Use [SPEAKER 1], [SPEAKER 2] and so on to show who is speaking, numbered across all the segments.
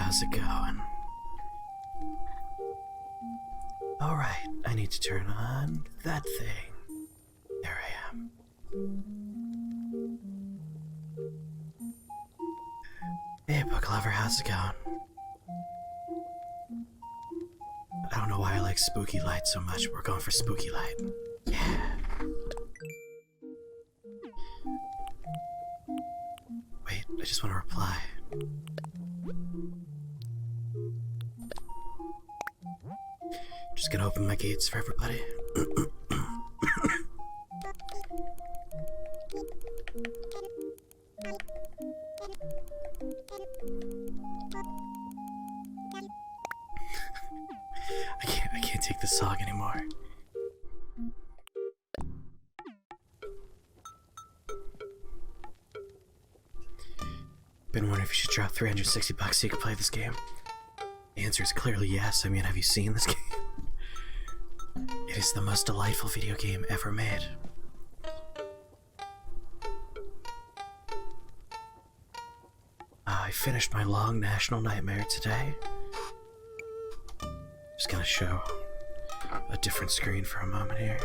[SPEAKER 1] how's it going? Alright, I need to turn on that thing. There I am. Hey, book lover, how's it going? I don't know why I like spooky light so much, but we're going for spooky light. Yeah. Wait, I just want to reply. Just gonna open my gates for everybody. I can't take this song anymore. Been wondering if you should drop $360 so you can play this game. The answer is clearly yes. I mean, have you seen this game? It is the most delightful video game ever made. I finished my long national nightmare today. Just gonna show a different screen for a moment here.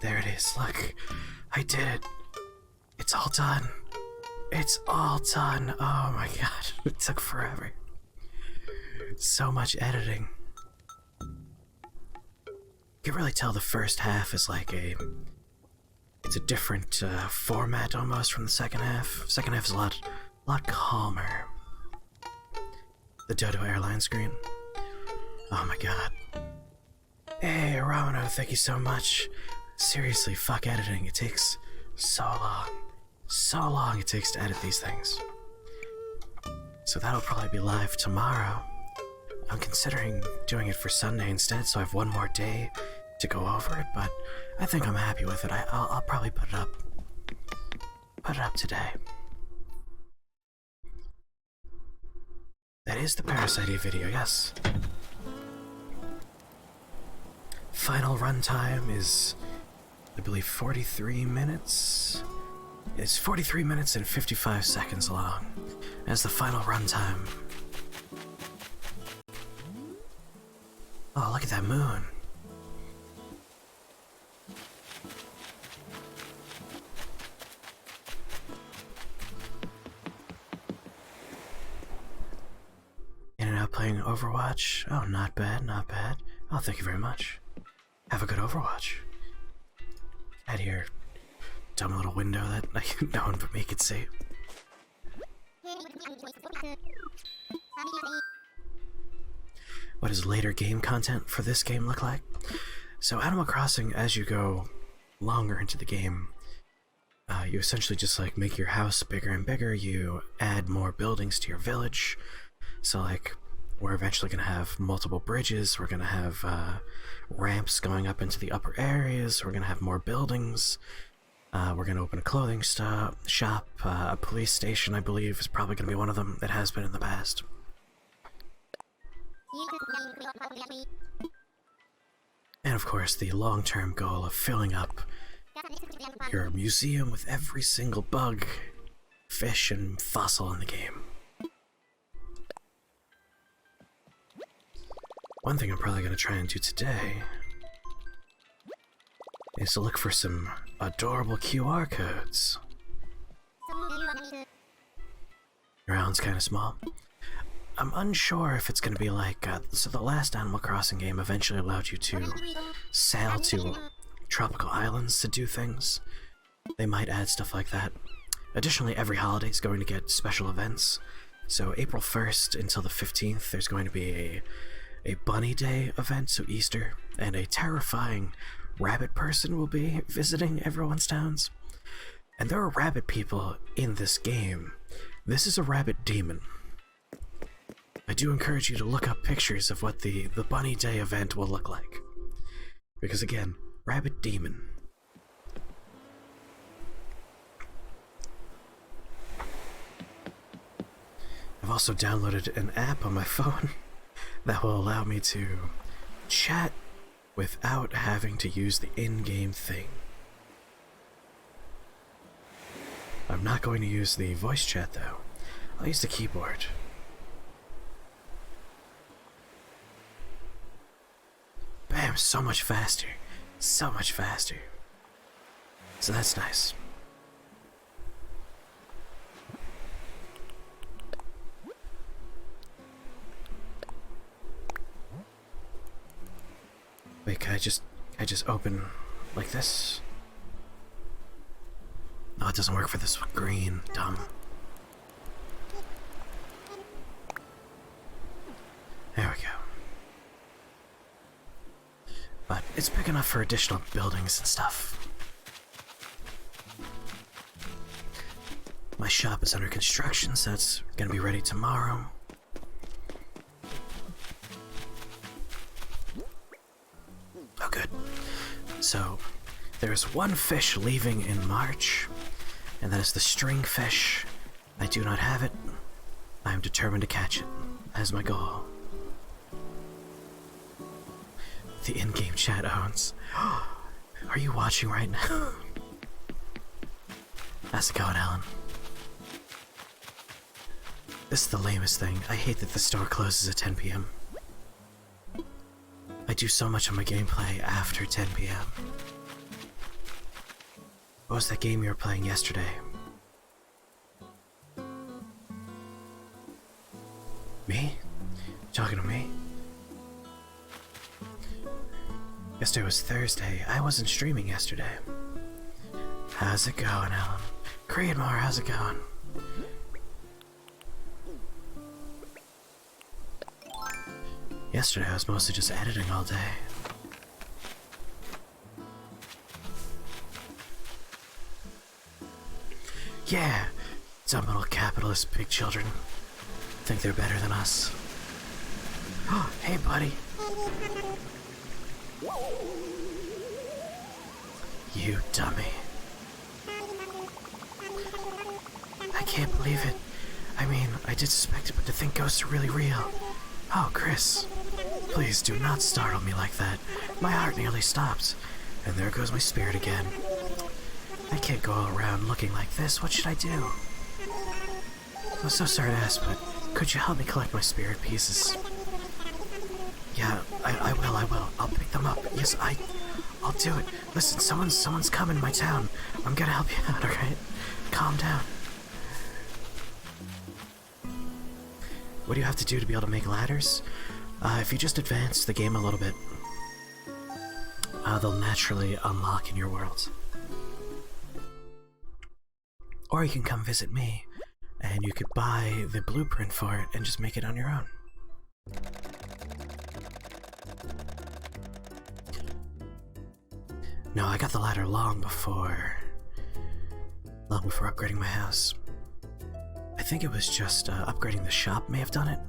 [SPEAKER 1] There it is, look. I did it. It's all done. It's all done. Oh my god, it took forever. So much editing. You can really tell the first half is like it's a different format almost from the second half. Second half is a lot calmer. The Dodo airline screen. Oh my god. Hey, Romano, thank you so much. Seriously, fuck editing. It takes so long. So long it takes to edit these things. So that'll probably be live tomorrow. I'm considering doing it for Sunday instead, so I have one more day to go over it, but I think I'm happy with it. I'll probably put it up today. That is the Parasite video, yes. Final runtime is, I believe, 43 minutes. It's 43 minutes and 55 seconds long. As the final runtime. Oh, look at that moon. In and out playing Overwatch. Oh, not bad, not bad. Oh, thank you very much. Have a good Overwatch. Add your dumb little window that no one but me could see. What does later game content for this game look like? So Animal Crossing, as you go longer into the game, you essentially just like make your house bigger and bigger. You add more buildings to your village. So like, we're eventually going to have multiple bridges. We're going to have ramps going up into the upper areas. We're going to have more buildings. We're going to open a clothing shop. A police station, I believe, is probably going to be one of them. It has been in the past. And of course, the long-term goal of filling up your museum with every single bug, fish, and fossil in the game. One thing I'm probably going to try and do today is to look for some adorable QR codes. Your island's kind of small. I'm unsure if it's going to be like, so the last Animal Crossing game eventually allowed you to sail to tropical islands to do things. They might add stuff like that. Additionally, every holiday is going to get special events. So April 1st until the 15th, there's going to be a Bunny Day event, so Easter, and a terrifying rabbit person will be visiting everyone's towns. And there are rabbit people in this game. This is a rabbit demon. I do encourage you to look up pictures of what the Bunny Day event will look like. Because again, rabbit demon. I've also downloaded an app on my phone that will allow me to chat without having to use the in-game thing. I'm not going to use the voice chat though. I'll use the keyboard. Bam, so much faster. So much faster. So that's nice. Wait, can I just open like this? No, it doesn't work for this green. Dumb. There we go. But it's big enough for additional buildings and stuff. My shop is under construction, so it's gonna be ready tomorrow. Oh, good. So, there's one fish leaving in March, and that is the string fish. I do not have it. I am determined to catch it as my goal. The in-game chat owns. Are you watching right now? How's it going, Alan? This is the lamest thing. I hate that the store closes at 10 p.m. I do so much of my gameplay after 10 p.m. What was that game you were playing yesterday? Me? Talking to me? Yesterday was Thursday. I wasn't streaming yesterday. How's it going, Alan? Creedmoor, how's it going? Yesterday I was mostly just editing all day. Yeah, dumb little capitalist big children think they're better than us. Oh, hey buddy. You dummy. I can't believe it. I mean, I did suspect it, but to think ghosts are really real. Oh, Chris. Please do not startle me like that. My heart nearly stopped. And there goes my spirit again. I can't go around looking like this. What should I do? I'm so sorry to ask, but could you help me collect my spirit pieces? Yeah, I will. I'll pick them up. Yes, I'll do it. Listen, someone's coming to my town. I'm gonna help you out, alright? Calm down. What do you have to do to be able to make ladders? If you just advance the game a little bit, they'll naturally unlock in your world. Or you can come visit me, and you could buy the blueprint for it and just make it on your own. No, I got the ladder long before upgrading my house. I think it was just upgrading the shop may have done it.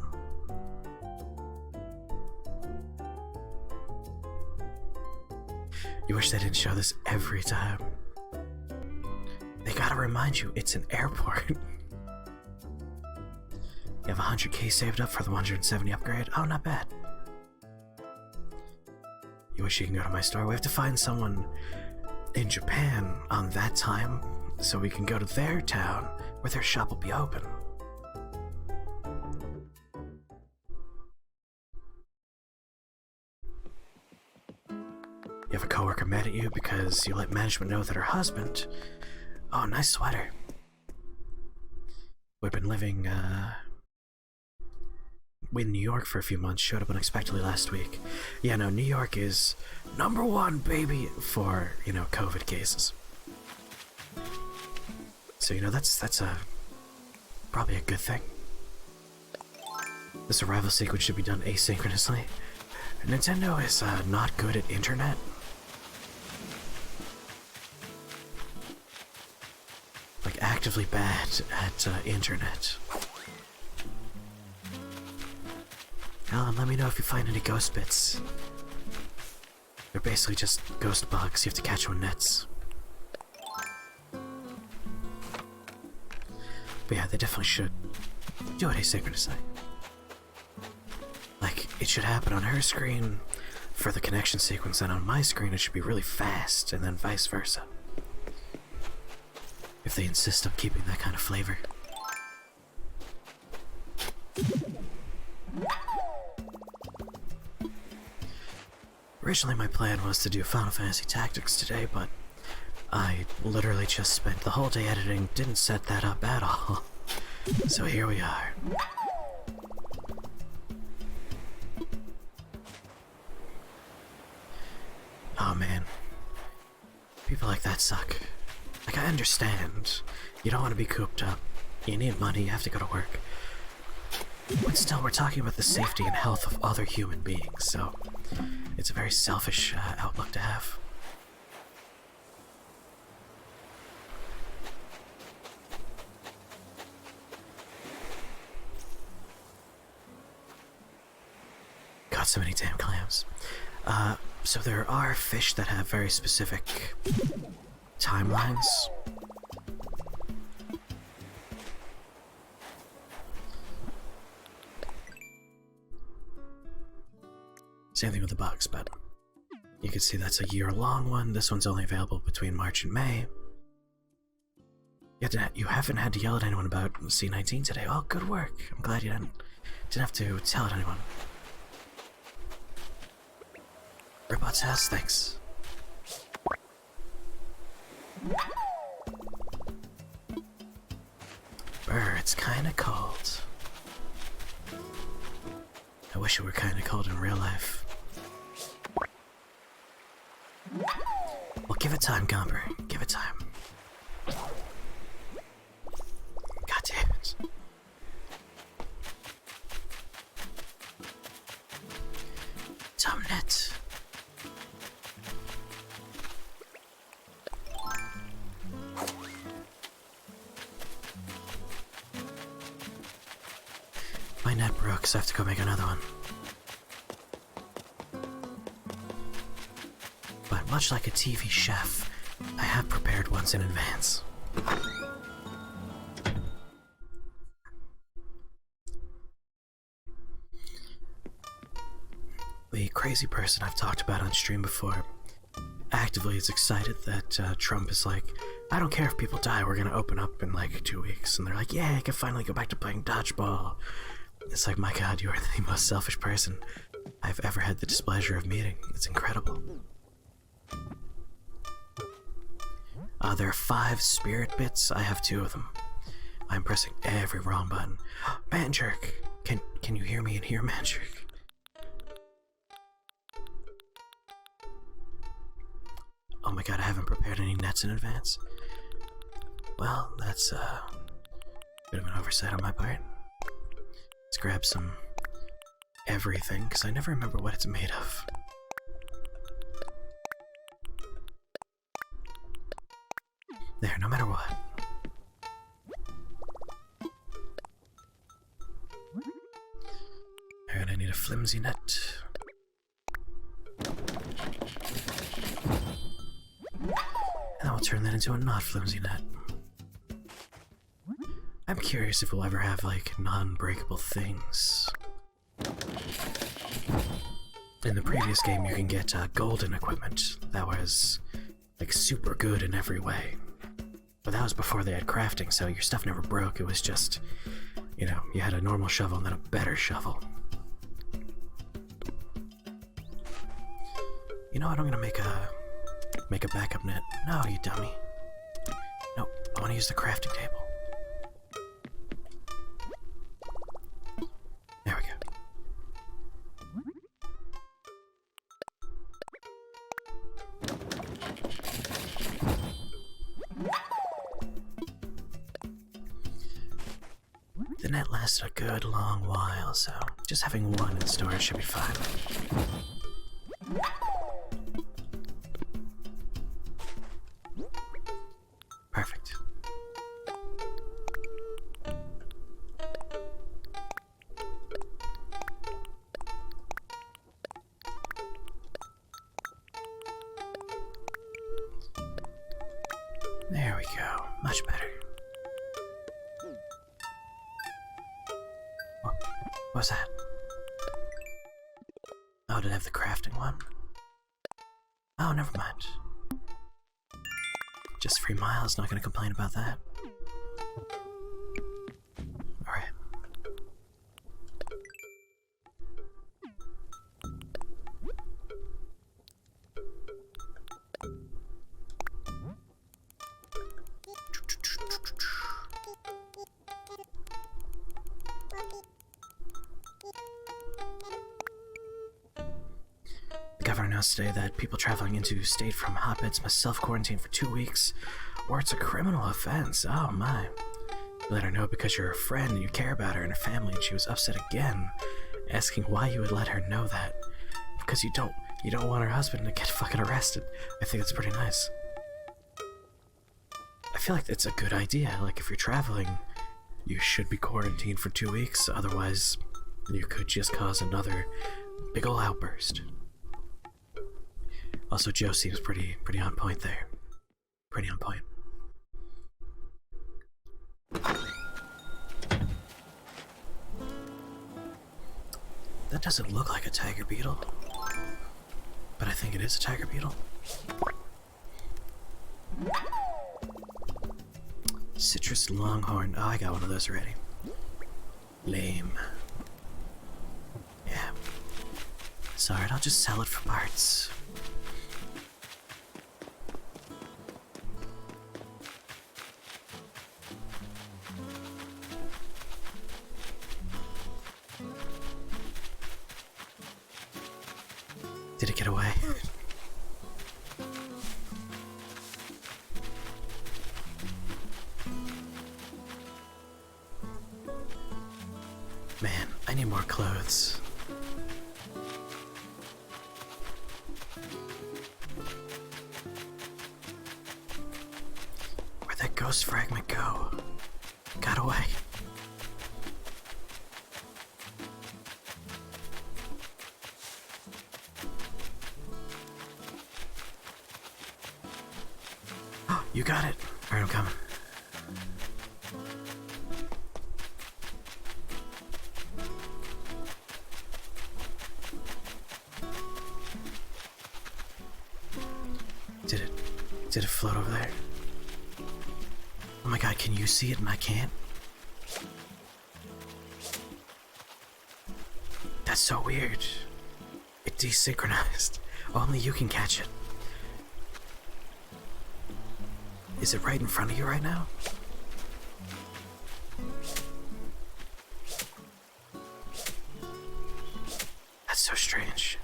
[SPEAKER 1] You wish they didn't show this every time. They gotta remind you, it's an airport. You have 100k saved up for the 170 upgrade? Oh, not bad. You wish you can go to my store? We have to find someone in Japan on that time so we can go to their town where their shop will be open. You have a coworker mad at you because you let management know that her husband... Oh, nice sweater. We've been living in New York for a few months, showed up unexpectedly last week. Yeah, no, New York is #1, baby, for, you know, COVID cases. So, you know, that's probably a good thing. This arrival sequence should be done asynchronously. Nintendo is not good at internet. Like, actively bad at internet. Alan, let me know if you find any ghost bits. They're basically just ghost bugs. You have to catch them in nets. But yeah, they definitely should do it asynchronously. Like, it should happen on her screen for the connection sequence, and on my screen it should be really fast, and then vice versa. If they insist on keeping that kind of flavor. Originally my plan was to do Final Fantasy Tactics today, but I literally just spent the whole day editing, didn't set that up at all. So here we are. Oh man. People like that suck. Like, I understand. You don't want to be cooped up. You need money, you have to go to work. But still, we're talking about the safety and health of other human beings, so it's a very selfish outlook to have. Got so many damn clams. So there are fish that have very specific timelines. Same thing with the bugs, but you can see that's a year-long one. This one's only available between March and May. You haven't had to yell at anyone about C19 today. Oh, good work. I'm glad you didn't have to tell anyone. Robot's house, thanks. Brr, it's kinda cold. I wish it were kinda cold in real life. Well, give it time, Gomber. Give it time. God damn it. Tumnet. My net broke, so I have to go make another one. But much like a TV chef, I have prepared ones in advance. The crazy person I've talked about on stream before actively is excited that Trump is like, I don't care if people die, we're gonna open up in like 2 weeks. And they're like, yeah, I can finally go back to playing dodgeball. It's like, my god, you are the most selfish person I've ever had the displeasure of meeting. It's incredible. There are 5 spirit bits. I have 2 of them. I'm pressing every wrong button. Man jerk! Can you hear me in here, man jerk? Oh my god, I haven't prepared any nets in advance. Well, that's a bit of an oversight on my part. Let's grab some everything, because I never remember what it's made of. There, no matter what. Alright, I need a flimsy net. And I'll turn that into a not flimsy net. I'm curious if we'll ever have, like, non-breakable things. In the previous game, you can get golden equipment that was, like, super good in every way. But that was before they had crafting, so your stuff never broke. It was just, you know, you had a normal shovel and then a better shovel. You know what? I'm gonna make a backup net. No, you dummy. No, I want to use the crafting table. There we go. The net lasted a good long while, so just having one in storage should be fine. Perfect. There we go. Much better. What's that? Oh, did I have the crafting one? Oh, never mind. Just 3 miles, not gonna complain about that. Alright. The governor announced today that people traveling into state from hotbeds must self-quarantine for 2 weeks, or it's a criminal offense. Oh my. Let her know because you're a friend and you care about her and her family, and she was upset again, asking why you would let her know that. Because you don't want her husband to get fucking arrested. I think that's pretty nice. I feel like it's a good idea. Like, if you're traveling, you should be quarantined for 2 weeks, otherwise you could just cause another big ol' outburst. Also, Joe seems pretty on point there. Pretty on point. That doesn't look like a tiger beetle, but I think it is a tiger beetle. Citrus longhorn. Oh, I got one of those already. Lame. Yeah. It's alright, I'll just sell it for parts. Did it get away? Man, I need more clothes. Where'd that ghost fragment go? Got away. You got it. Alright, I'm coming. Did it float over there? Oh my god, can you see it and I can't? That's so weird. It desynchronized. Only you can catch it. Is it right in front of you right now? That's so strange.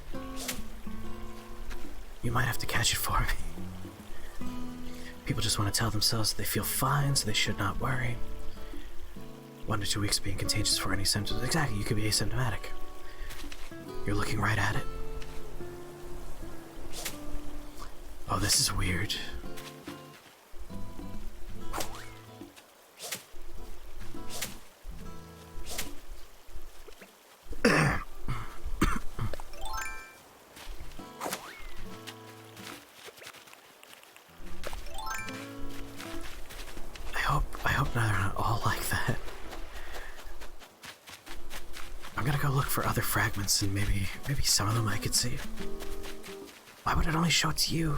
[SPEAKER 1] You might have to catch it for me. People just want to tell themselves that they feel fine, so they should not worry. 1 to 2 weeks being contagious for any symptoms. Exactly, you could be asymptomatic. You're looking right at it. Oh, this is weird. I hope they're not all like that. I'm gonna go look for other fragments and maybe some of them I could see. Why would it only show it to you?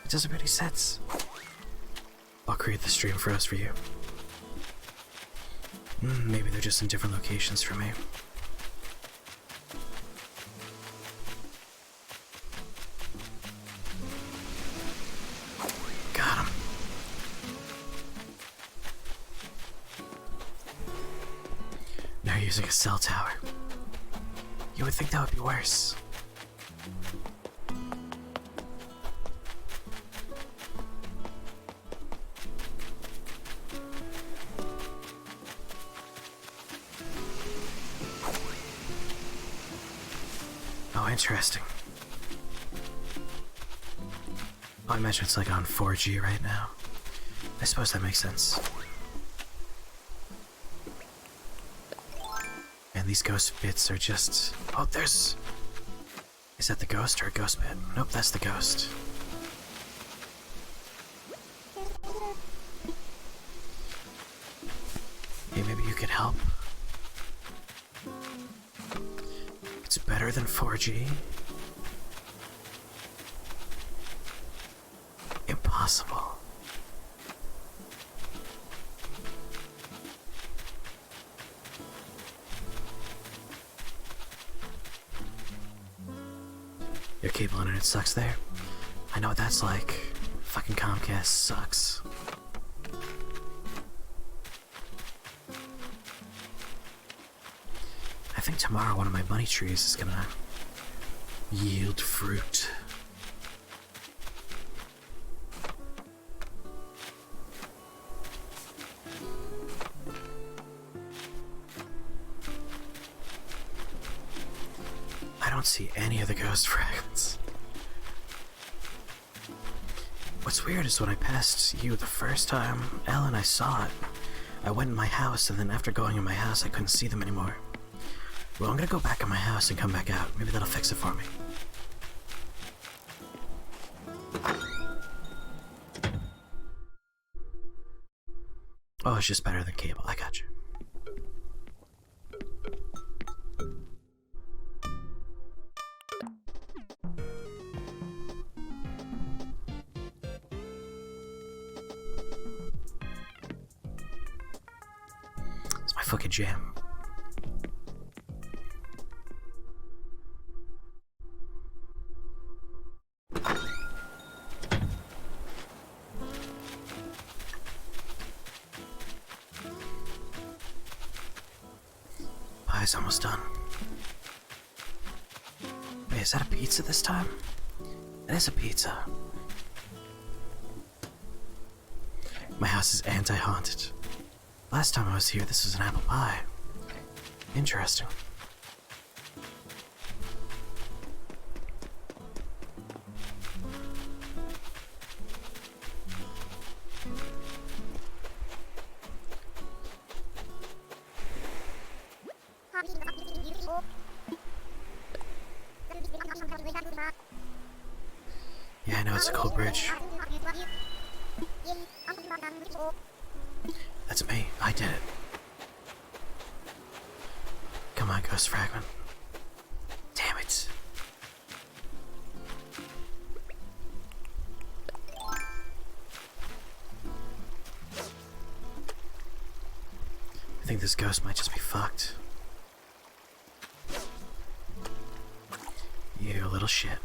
[SPEAKER 1] It doesn't make any sense. I'll create the stream froze for you. Maybe they're just in different locations for me. Got him. Now you're using a cell tower. You would think that would be worse. Oh, interesting. Oh, I imagine it's like on 4G right now. I suppose that makes sense. And these ghost bits are just... Oh, there's... Is that the ghost or a ghost bit? Nope, that's the ghost. Hey, maybe you could help? It's better than 4G? Impossible. Your cable internet sucks there. I know what that's like. Fucking Comcast sucks. I think tomorrow one of my money trees is gonna yield fruit. I don't see any of the ghost fragments. What's weird is when I passed you the first time, Ellen, I saw it. I went in my house, and then after going in my house, I couldn't see them anymore. Well, I'm gonna go back in my house and come back out. Maybe that'll fix it for me. Oh, it's just better than cable. I got you. It's my fucking jam. Pie's almost done. Wait, is that a pizza this time? It is a pizza. My house is anti-haunted. Last time I was here, this was an apple pie. Interesting. Yeah, I know it's a cool bridge. That's me. I did it. Come on, Ghost Fragment. Damn it. I think this ghost might just be fucked. You little shit.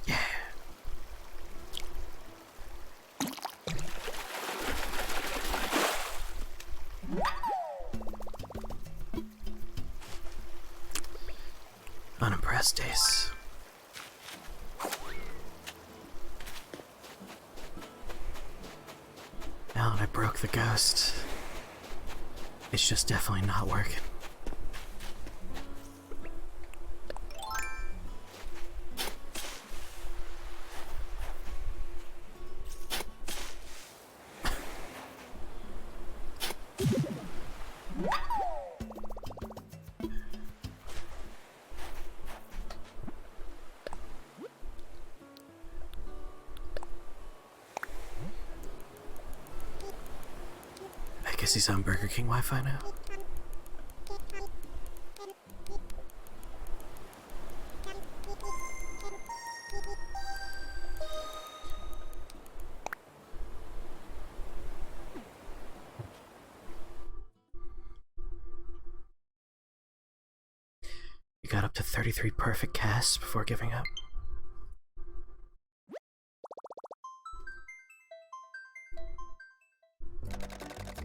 [SPEAKER 1] Yeah. Unimpressed, Ace. Alan, I broke the ghost. It's just definitely not working. I guess he's on Burger King Wi-Fi now. You got up to 33 perfect casts before giving up.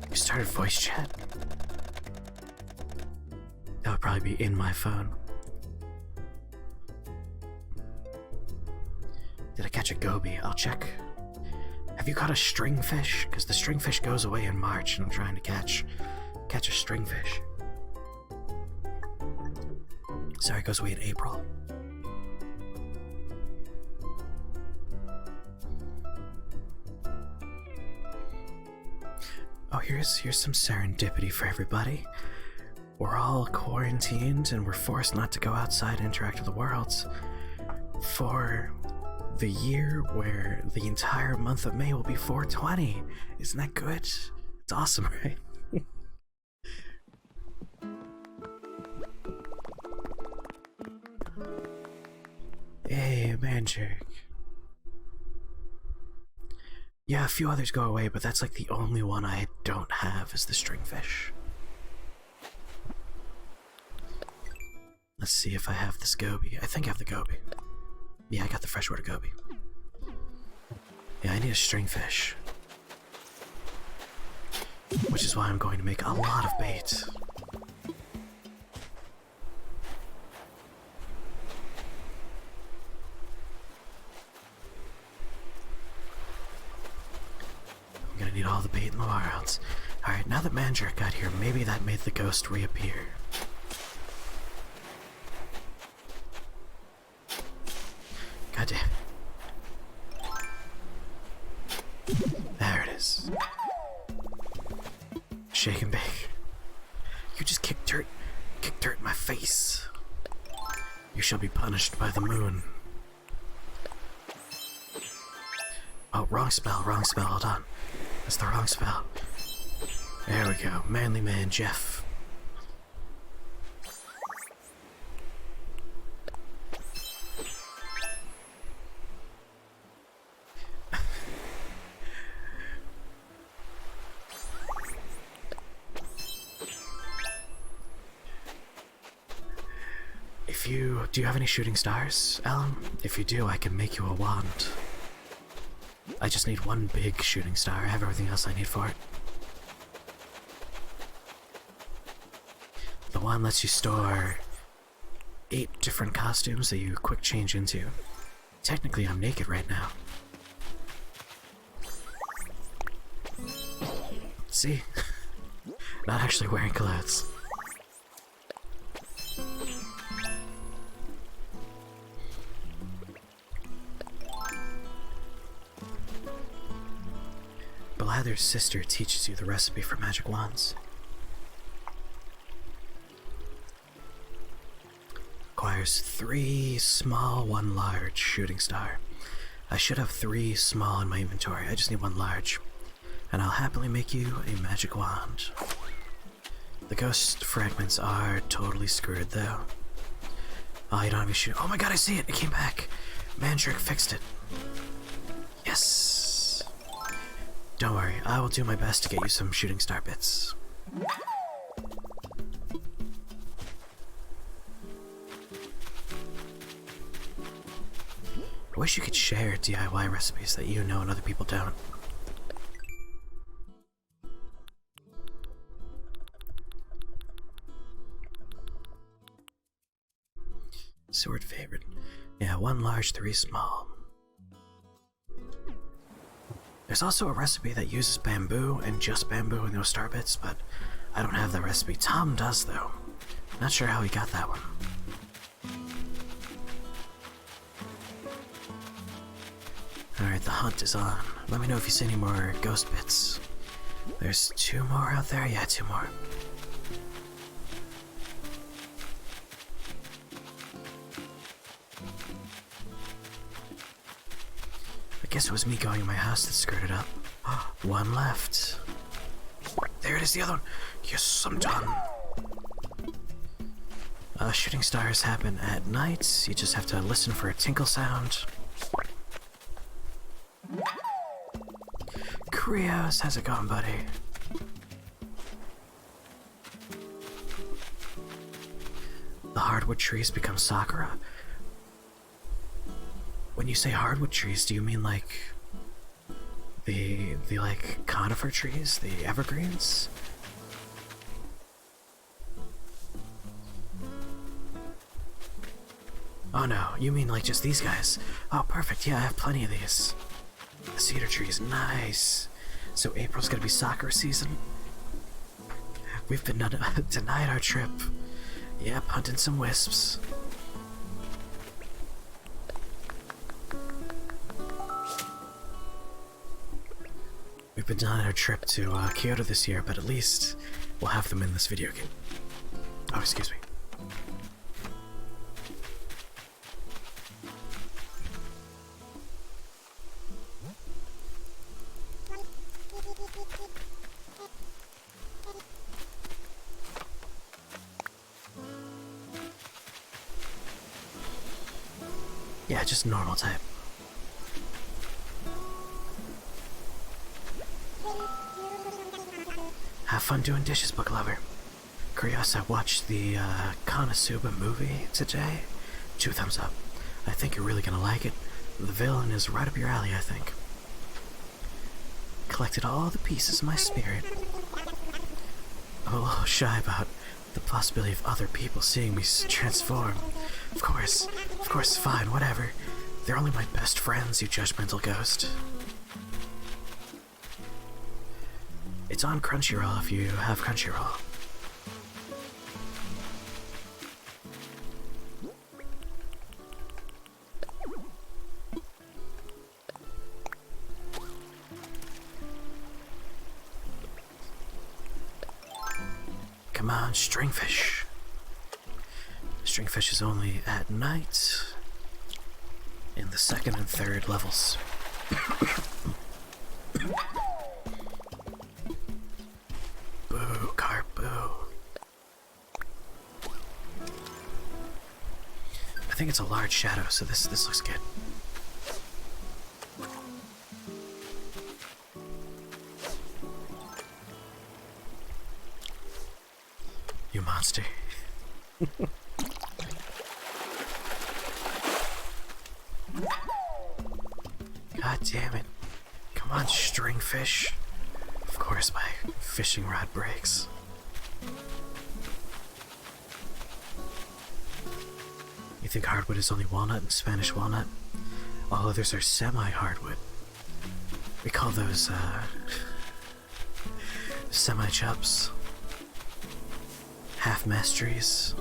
[SPEAKER 1] You started voice chat? That would probably be in my phone. Did I catch a goby? I'll check. Have you caught a stringfish? Because the stringfish goes away in March and I'm trying to catch a stringfish. Sorry, it goes away in April. Oh, here's some serendipity for everybody. We're all quarantined and we're forced not to go outside and interact with the world for the year where the entire month of May will be 420. Isn't that good? It's awesome, right? Hey, Manjik. Yeah, a few others go away, but that's like the only one I don't have is the stringfish. Let's see if I have this goby. I think I have the goby. Yeah, I got the freshwater goby. Yeah, I need a stringfish. Which is why I'm going to make a lot of bait. I'm gonna need all the bait in the world. Alright, now that Manjrik got here, maybe that made the ghost reappear. God damn. There it is. Shake and bake. You just kicked dirt in my face. You shall be punished by the moon. Oh, wrong spell, hold on. That's the wrong spell. There we go, manly man Jeff. Do you have any shooting stars, Alan? If you do, I can make you a wand. I just need one big shooting star. I have everything else I need for it. The wand lets you store 8 different costumes that you quick change into. Technically, I'm naked right now. See? Not actually wearing clothes. Blather's sister teaches you the recipe for magic wands. Requires 3 small, 1 large shooting star. I should have 3 small in my inventory. I just need 1 large. And I'll happily make you a magic wand. The ghost fragments are totally screwed though. Oh, you don't have any shoot. Oh my god, I see it! It came back! Manjrik fixed it. Yes! Don't worry, I will do my best to get you some shooting star bits. I wish you could share DIY recipes that you know and other people don't. Sword favorite. Yeah, 1 large, 3 small. There's also a recipe that uses bamboo and just bamboo and no star bits, but I don't have that recipe. Tom does though. Not sure how he got that one. Alright, the hunt is on. Let me know if you see any more ghost bits. There's 2 more out there? Yeah, 2 more. I guess it was me going in my house that screwed it up. 1 left. There it is, the other one. Yes, I'm done. Shooting stars happen at night. You just have to listen for a tinkle sound. Krios, how's it going, buddy? The hardwood trees become Sakura. When you say hardwood trees, do you mean like the like conifer trees, the evergreens? Oh no, you mean like just these guys? Oh perfect, yeah, I have plenty of these. The cedar trees, nice. So April's gonna be Sakura season. We've been denied our trip. Yep, hunting some wisps. We've been on our trip to Kyoto this year, but at least we'll have them in this video game. Oh, excuse me. Yeah, just normal type. Have fun doing dishes, book lover. Curious, I watched the Konosuba movie today. 2 thumbs up. I think you're really gonna like it. The villain is right up your alley, I think. Collected all the pieces of my spirit. I'm a little shy about the possibility of other people seeing me transform. Of course, fine, whatever. They're only my best friends, you judgmental ghost. It's on Crunchyroll if you have Crunchyroll. Come on, stringfish. Stringfish is only at night in the 2nd and 3rd levels. Boo, carp, boo. I think it's a large shadow, so this looks good. You monster. God damn it. Come on, stringfish. Of course, my fishing rod breaks. You think hardwood is only walnut and Spanish walnut? All others are semi-hardwood. We call those, semi-chubs. Half-masteries.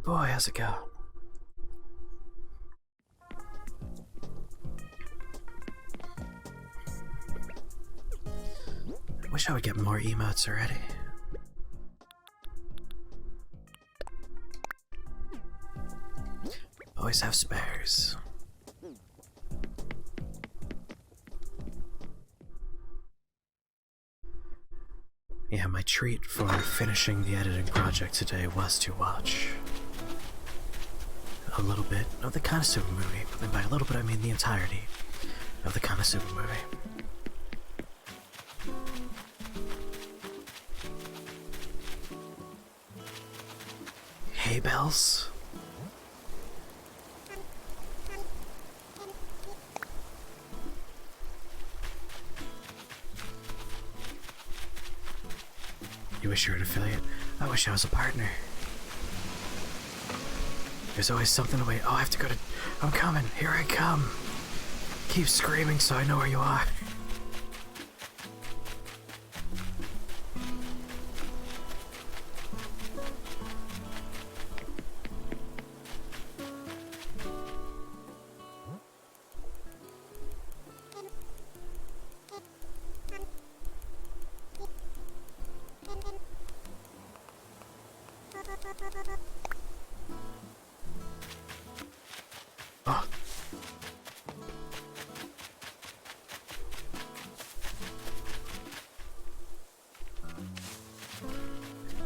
[SPEAKER 1] Boy, how's it go? I wish I would get more emotes already. Always have spares. Yeah, my treat for finishing the editing project today was to watch a little bit of the Konosuba movie, and by a little bit I mean the entirety of the Konosuba movie. Hay bells? You wish you were an affiliate? I wish I was a partner. There's always something to wait. Oh, I have to go to... I'm coming. Here I come. Keep screaming so I know where you are. Oh.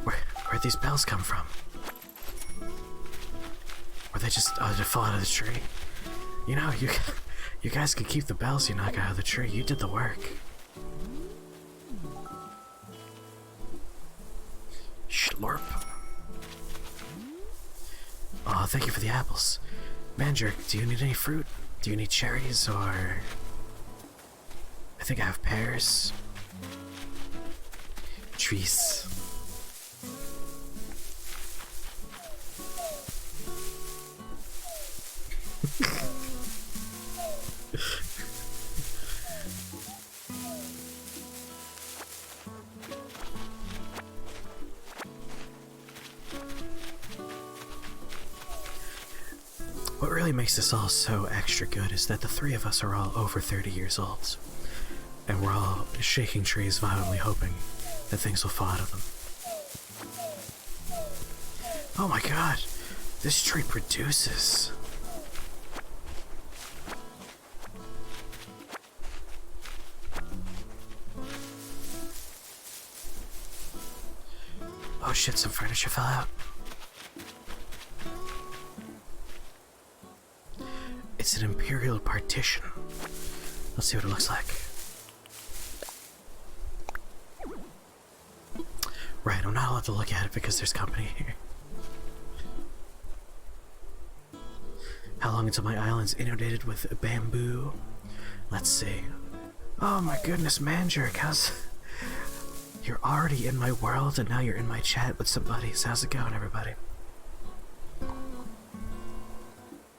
[SPEAKER 1] Where'd these bells come from? Were they just, did it fall out of the tree? You know, you guys can keep the bells you knock out of the tree. You did the work. Schlorp. Oh, thank you for the apples. Manjerk, do you need any fruit? Do you need cherries, or... I think I have pears. Trees. What really makes this all so extra good is that the three of us are all over 30 years old, and we're all shaking trees violently hoping that things will fall out of them. Oh my god, this tree produces. Oh shit, some furniture fell out. It's an imperial partition. Let's see what it looks like. Right, I'm not allowed to look at it because there's company here. How long until my island's inundated with bamboo? Let's see. Oh my goodness, Manjerk, how's... You're already in my world and now you're in my chat with some buddies. How's it going, everybody?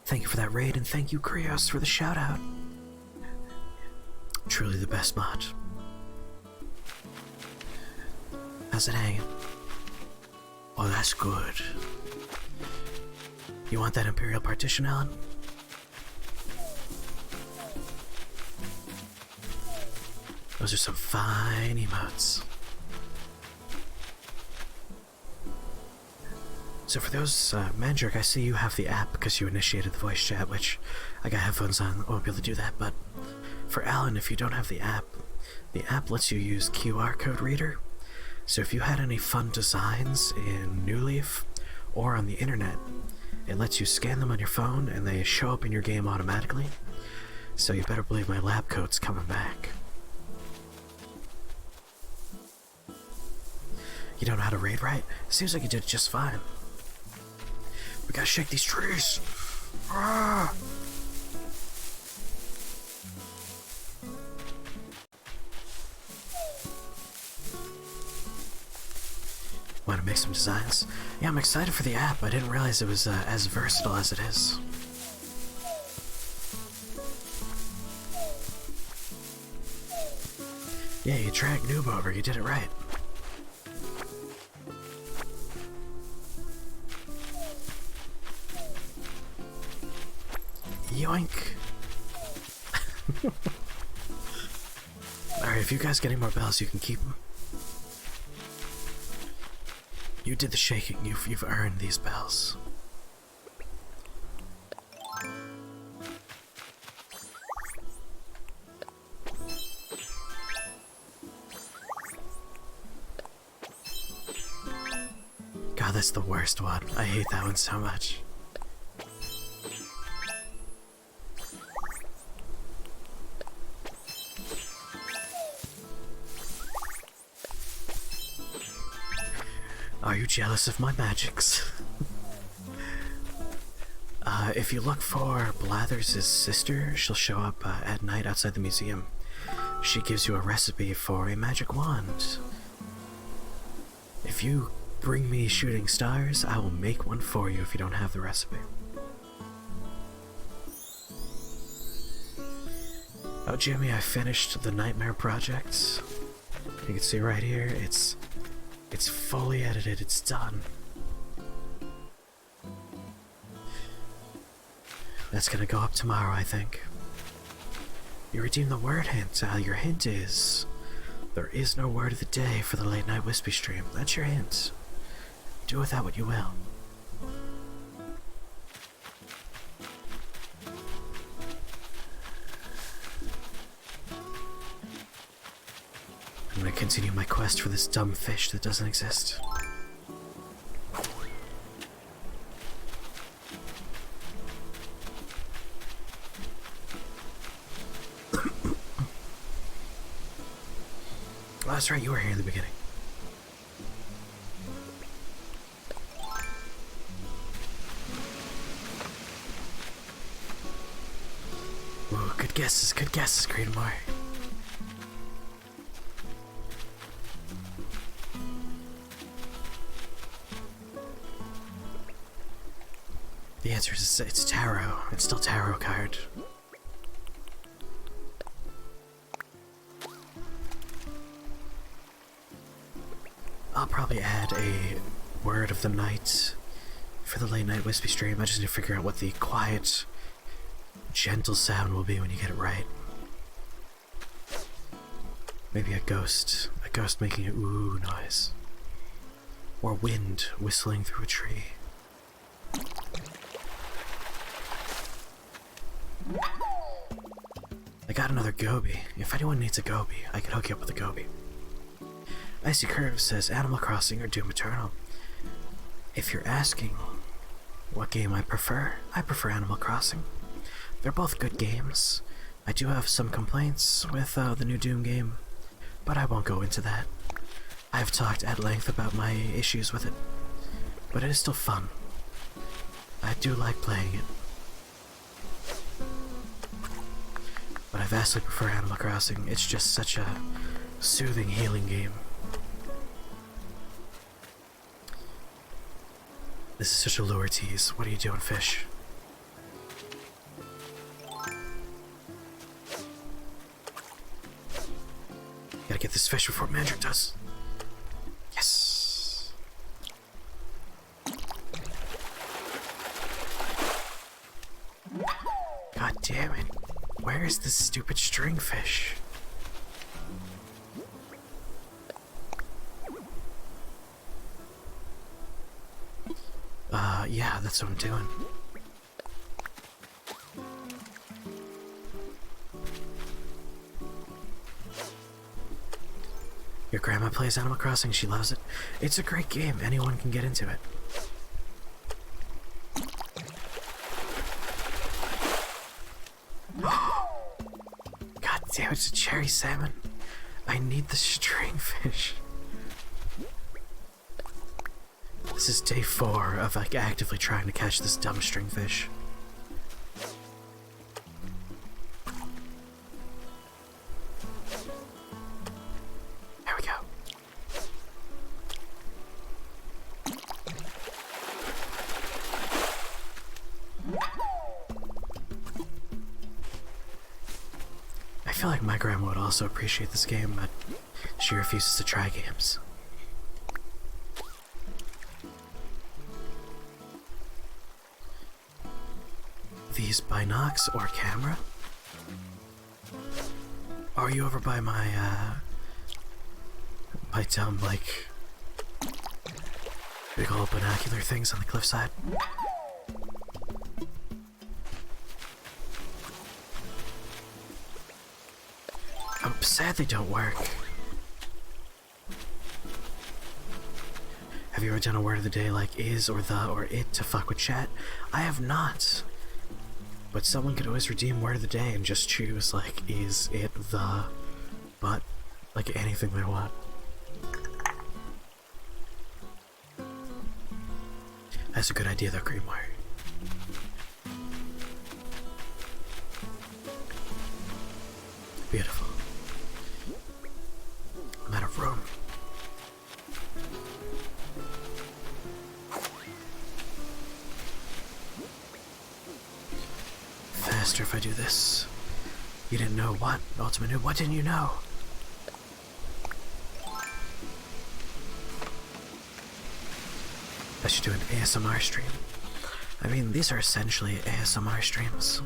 [SPEAKER 1] Thank you for that raid, and thank you, Krios, for the shout out. Truly the best mod. How's it hanging? Oh, that's good. You want that Imperial Partition, Alan? Those are some fine emotes. So for those, Manjerk, I see you have the app because you initiated the voice chat, which I got headphones on, I won't be able to do that, but for Alan, if you don't have the app lets you use QR code reader. So if you had any fun designs in New Leaf or on the internet, it lets you scan them on your phone and they show up in your game automatically. So you better believe my lab coat's coming back. You don't know how to raid right? Seems like you did just fine. We gotta shake these trees. Ah! Want to make some designs? Yeah, I'm excited for the app. I didn't realize it was as versatile as it is. Yeah, you dragged Noob over. You did it right. Yoink. Alright, if you guys get any more bells, you can keep them. You did the shaking. You've earned these bells. God, that's the worst one. I hate that one so much. Are you jealous of my magics? If you look for Blathers' sister, she'll show up at night outside the museum. She gives you a recipe for a magic wand. If you bring me shooting stars, I will make one for you if you don't have the recipe. Oh, Jimmy, I finished the Nightmare project. You can see right here, it's fully edited, it's done. That's gonna go up tomorrow, I think. You redeemed the word hint. Your hint is... there is no word of the day for the late night Wispy stream. That's your hint. Do with that what you will. I'm gonna continue my quest for this dumb fish that doesn't exist. Oh, that's right, you were here in the beginning. Ooh, good guesses, Creedmoor. The answer is it's tarot. It's still tarot card. I'll probably add a word of the night for the late night Wispy stream. I just need to figure out what the quiet, gentle sound will be when you get it right. Maybe a ghost making a ooh noise. Or wind whistling through a tree. I got another goby. If anyone needs a goby, I could hook you up with a goby. Icy Curve says Animal Crossing or Doom Eternal. If you're asking what game I prefer Animal Crossing. They're both good games. I do have some complaints with the new Doom game, but I won't go into that. I've talked at length about my issues with it, but it is still fun. I do like playing it. But I vastly prefer Animal Crossing. It's just such a soothing, healing game. This is such a lure tease. What are you doing, fish? Gotta get this fish before Mandrick does. Yes! God damn it. Where is this stupid stringfish? Yeah, that's what I'm doing. Your grandma plays Animal Crossing, she loves it. It's a great game, anyone can get into it. God damn, it's a cherry salmon. I need the stringfish. This is day 4 of like actively trying to catch this dumb stringfish. There we go. I feel like my grandma would also appreciate this game, but she refuses to try games. These binocs or camera? Are you over by my dumb, like, big old binocular things on the cliffside? I'm sad they don't work. Have you ever done a word of the day like is or the or it to fuck with chat? I have not. But someone could always redeem word of the day and just choose like is, it, the, but, like anything they want. That's a good idea though, Greenwire. Beautiful. I'm out of room. Faster if I do this. You didn't know what? Ultimate Noob, what didn't you know? I should do an ASMR stream. I mean, these are essentially ASMR streams.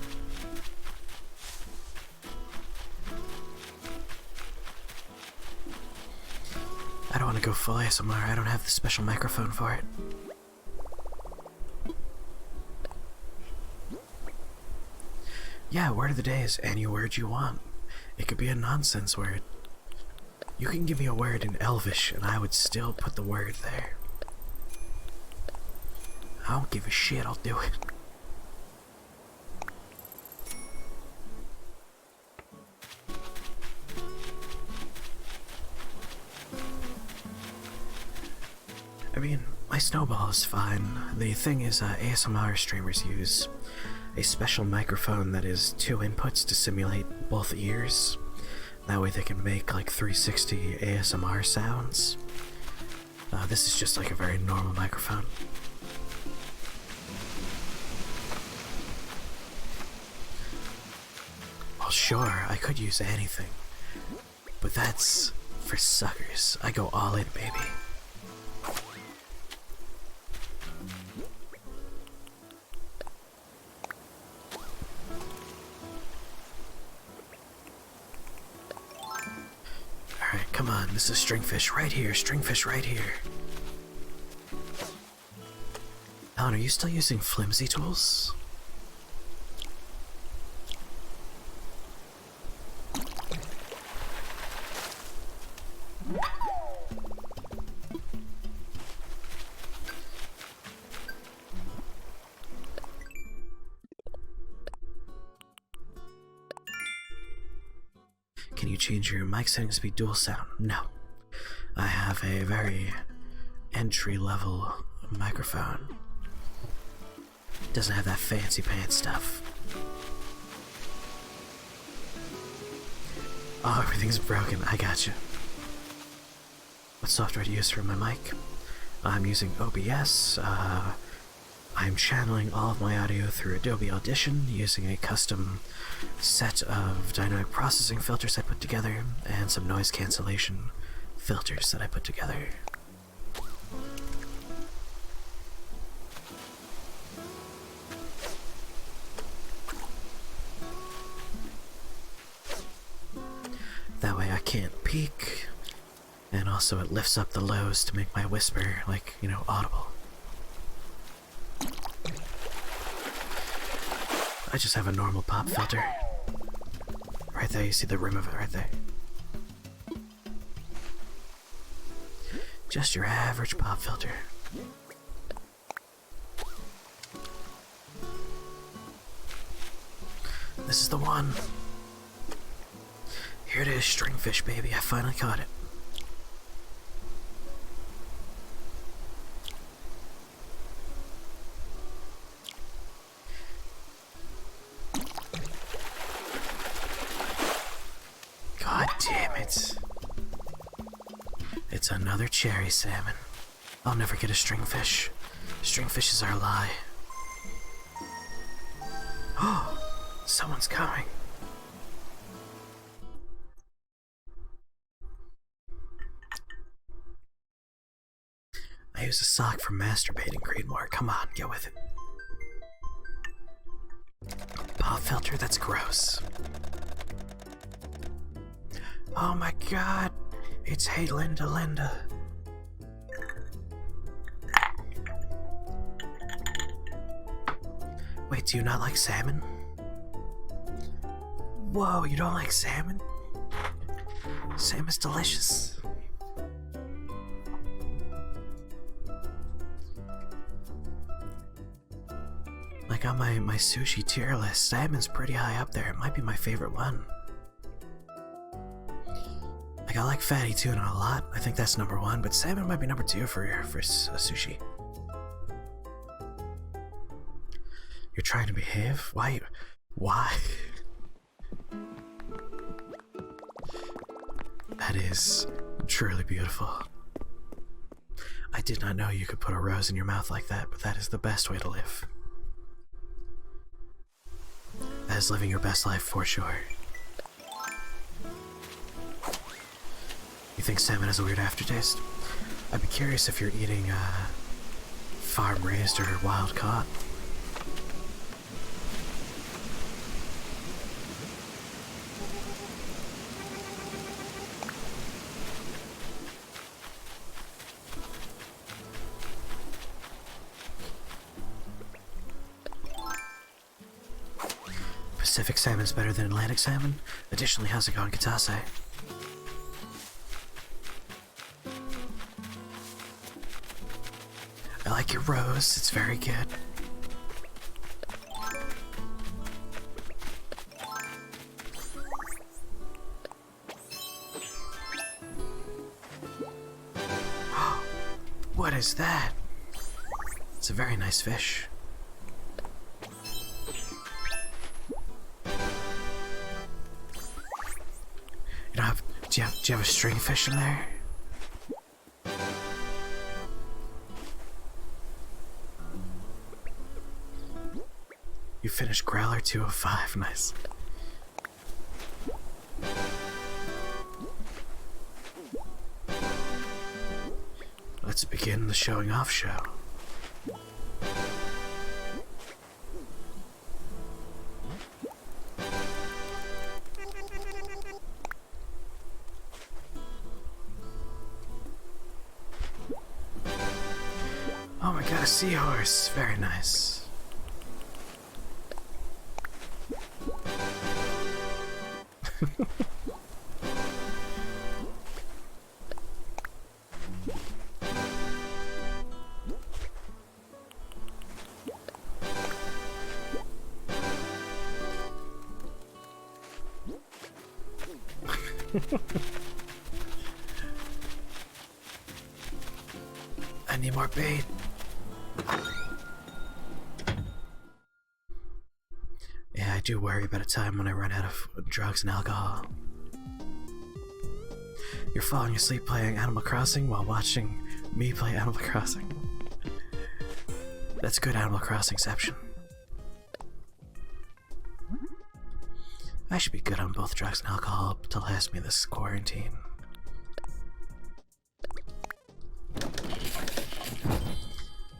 [SPEAKER 1] I don't want to go full ASMR, I don't have the special microphone for it. Yeah, word of the day is any word you want. It could be a nonsense word. You can give me a word in Elvish and I would still put the word there. I don't give a shit, I'll do it. I mean, my snowball is fine. The thing is, ASMR streamers use a special microphone that is 2 inputs to simulate both ears. That way they can make like 360 ASMR sounds. This is just like a very normal microphone. Well, sure, I could use anything, but that's for suckers. I go all in, baby. Come on, this is stringfish right here, stringfish right here. Alan, are you still using flimsy tools? Can you change your mic settings to be dual sound? No. I have a very entry-level microphone. Doesn't have that fancy pants stuff. Oh, everything's broken. I gotcha. What software do you use for my mic? I'm using OBS. I'm channeling all of my audio through Adobe Audition using a custom set of dynamic processing filters I put together and some noise cancellation filters that I put together. That way I can't peak, and also it lifts up the lows to make my whisper, like, you know, audible. I just have a normal pop filter. Right there, you see the rim of it right there. Just your average pop filter. This is the one. Here it is, stringfish baby, I finally caught it. God damn it. It's another cherry salmon. I'll never get a stringfish. Stringfishes are a lie. Oh, someone's coming. I use a sock for masturbating, Creedmoor. Come on, get with it. Pop filter? That's gross. Oh my god, it's Hey Linda. Wait, do you not like salmon? Whoa, you don't like salmon? Salmon's delicious. Like on my sushi tier list, salmon's pretty high up there. It might be my favorite one. Like, I like fatty tuna a lot. I think that's number one, but salmon might be number two for sushi. You're trying to behave? Why? Why? That is truly beautiful. I did not know you could put a rose in your mouth like that, but that is the best way to live. That is living your best life for sure. You think salmon has a weird aftertaste? I'd be curious if you're eating farm-raised or wild-caught. Pacific salmon's better than Atlantic salmon. Additionally, how's it going, Katase? I like your rose, it's very good. What is that? It's a very nice fish. Do you have a stringfish in there? You finished Growler 205, nice. Let's begin the showing off show. Oh my god, a seahorse! Very nice. I need more bait. Yeah, I do worry about a time when I run out of drugs and alcohol. You're falling asleep playing Animal Crossing while watching me play Animal Crossing. That's good Animal Crossingception. I should be good on both drugs and alcohol to last me this quarantine.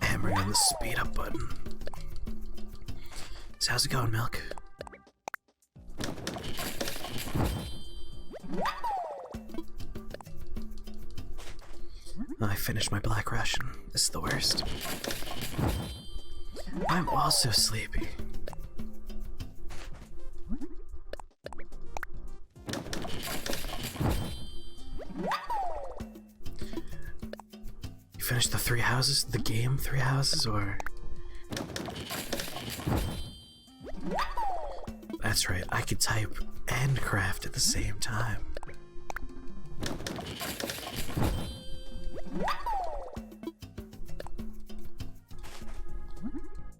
[SPEAKER 1] Hammering on the speed up button. So how's it going, Milk? I finished my Black Russian. This is the worst. I'm also sleepy. You finished the 3 houses? The game 3 houses, or? That's right, I could type and craft at the same time.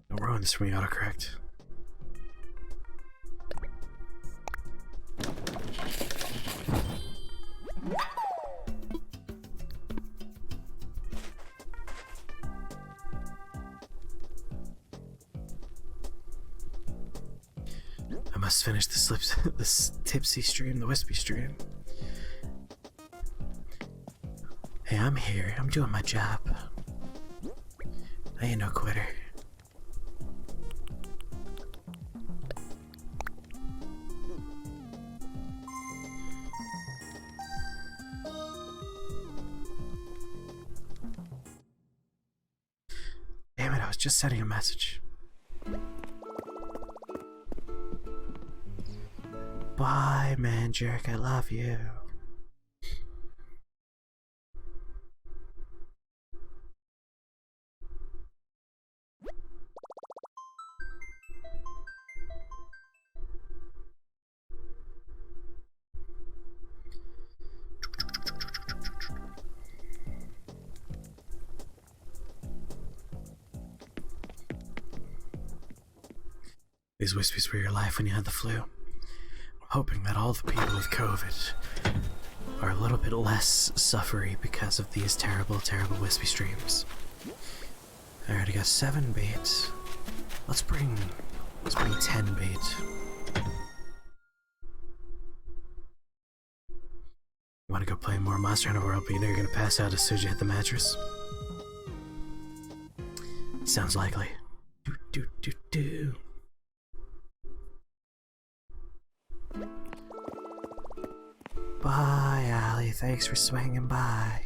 [SPEAKER 1] Don't ruin this for me, autocorrect. I must finish this tipsy stream, the wispy stream. Hey, I'm here. I'm doing my job. I ain't no quitter. Damn it, I was just sending a message. Bye, man jerk, I love you. These wispies were your life when you had the flu. I'm hoping that all the people with COVID are a little bit less suffery because of these terrible, terrible wispy streams. I already got 7 bait. Let's bring 10 bait. You wanna go play more Monster Hunter World, but you know you're gonna pass out as soon as you hit the mattress? Sounds likely. Do. Bye, Allie. Thanks for swinging by.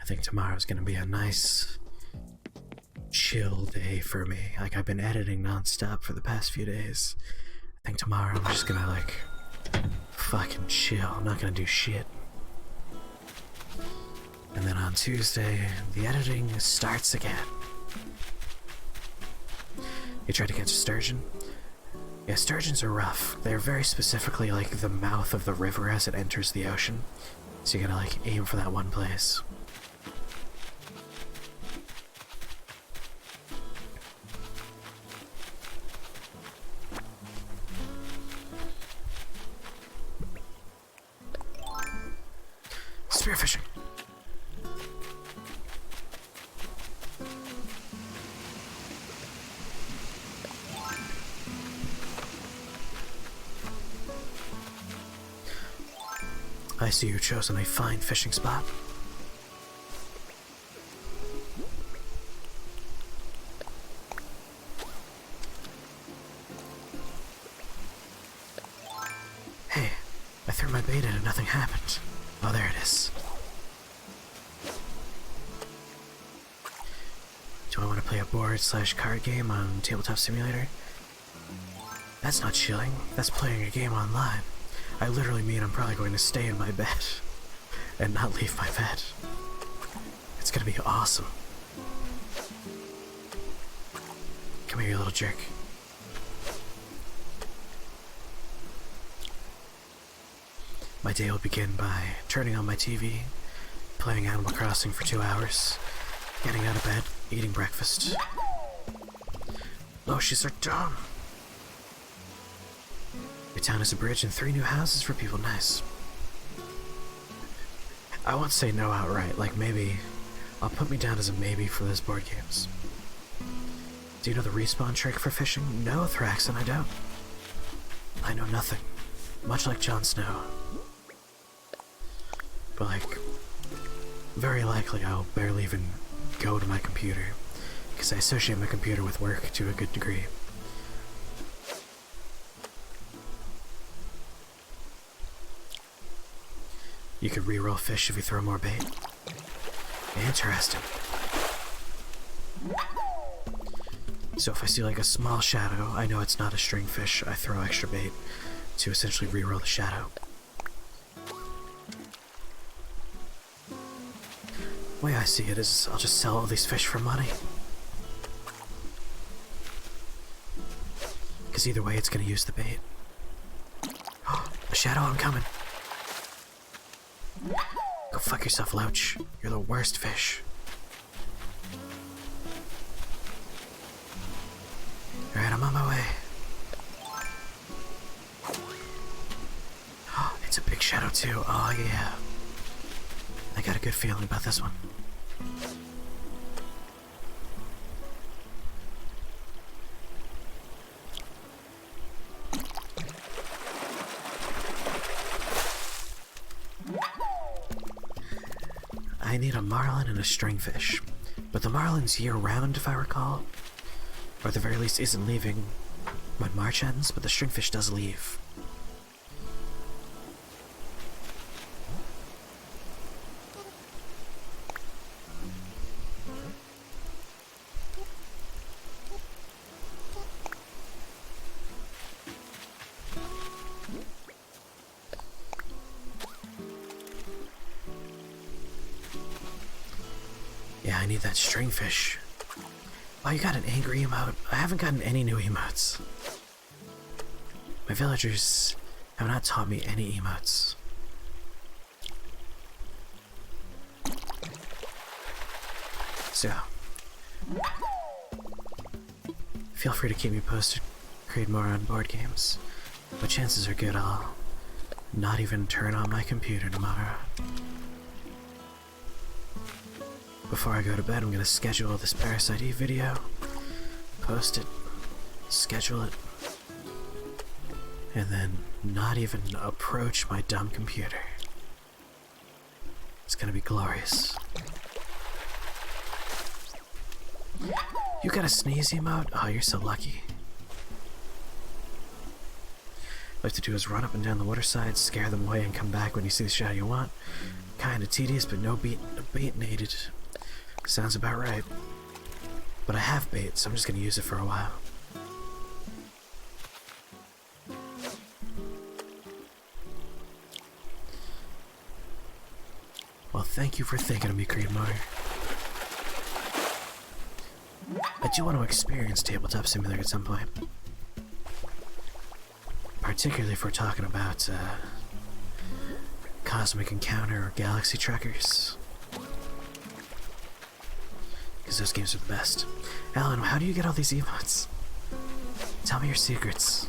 [SPEAKER 1] I think tomorrow's gonna be a nice, chill day for me. Like, I've been editing non-stop for the past few days. I think tomorrow I'm just gonna, like, fucking chill. I'm not gonna do shit. And then on Tuesday, the editing starts again. You tried to catch a sturgeon? Yeah, sturgeons are rough. They're very specifically like the mouth of the river as it enters the ocean. So you gotta like aim for that one place. Spearfishing. I see you've chosen a fine fishing spot. Hey, I threw my bait in and nothing happened. Oh, there it is. Do I want to play a board/card game on Tabletop Simulator? That's not chilling. That's playing a game online. I literally mean I'm probably going to stay in my bed and not leave my bed. It's gonna be awesome. Come here, you little jerk. My day will begin by turning on my TV, playing Animal Crossing for 2 hours, getting out of bed, eating breakfast. Oh, she's so dumb. Your town has a bridge and 3 new houses for people. Nice. I won't say no outright, like maybe. I'll put me down as a maybe for those board games. Do you know the respawn trick for fishing? No, Thraxon, I don't. I know nothing. Much like Jon Snow. But like, very likely I'll barely even go to my computer, because I associate my computer with work to a good degree. You could reroll fish if you throw more bait. Interesting. So if I see like a small shadow, I know it's not a string fish, I throw extra bait to essentially reroll the shadow. The way I see it is I'll just sell all these fish for money. Because either way it's gonna use the bait. Oh, a shadow, I'm coming. Go fuck yourself, Loach. You're the worst fish. Alright, I'm on my way. Oh, it's a big shadow too. Oh yeah. I got a good feeling about this one. I need a marlin and a stringfish, but the marlin's year-round if I recall, or at the very least isn't leaving when March ends, but the stringfish does leave. Yeah, I need that stringfish. Oh, you got an angry emote? I haven't gotten any new emotes. My villagers have not taught me any emotes. So, feel free to keep me posted, create more on board games, but chances are good I'll not even turn on my computer tomorrow. Before I go to bed, I'm gonna schedule this Parasite Eve video, post it, schedule it, and then not even approach my dumb computer. It's gonna be glorious. You got a sneeze emote? Oh, you're so lucky. What I like to do is run up and down the waterside, scare them away, and come back when you see the shadow you want. Kinda tedious, but no bait needed. Sounds about right. But I have bait, so I'm just gonna use it for a while. Well, thank you for thinking of me, Creedmonger. I do want to experience Tabletop Simulator at some point. Particularly if we're talking about, Cosmic Encounter or Galaxy Truckers. Because those games are the best. Alan, how do you get all these emotes? Tell me your secrets.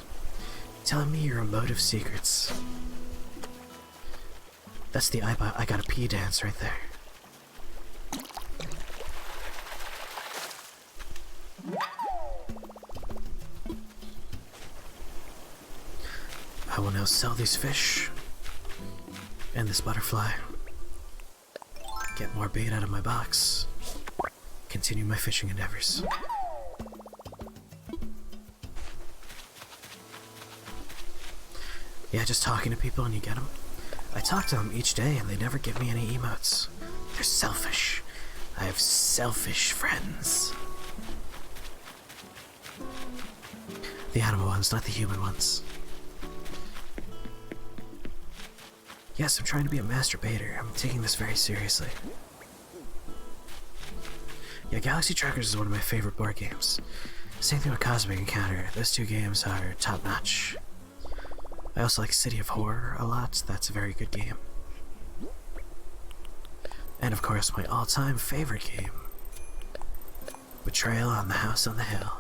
[SPEAKER 1] Tell me your emotive secrets. That's the I gotta pee dance right there. I will now sell these fish and this butterfly. Get more bait out of my box. Continue my fishing endeavors. Yeah, just talking to people and you get them. I talk to them each day and they never give me any emotes. They're selfish. I have selfish friends. The animal ones, not the human ones. Yes, I'm trying to be a masturbator. I'm taking this very seriously. Yeah, Galaxy Truckers is one of my favorite board games. Same thing with Cosmic Encounter. Those two games are top-notch. I also like City of Horror a lot. That's a very good game. And of course, my all-time favorite game, Betrayal on the House on the Hill.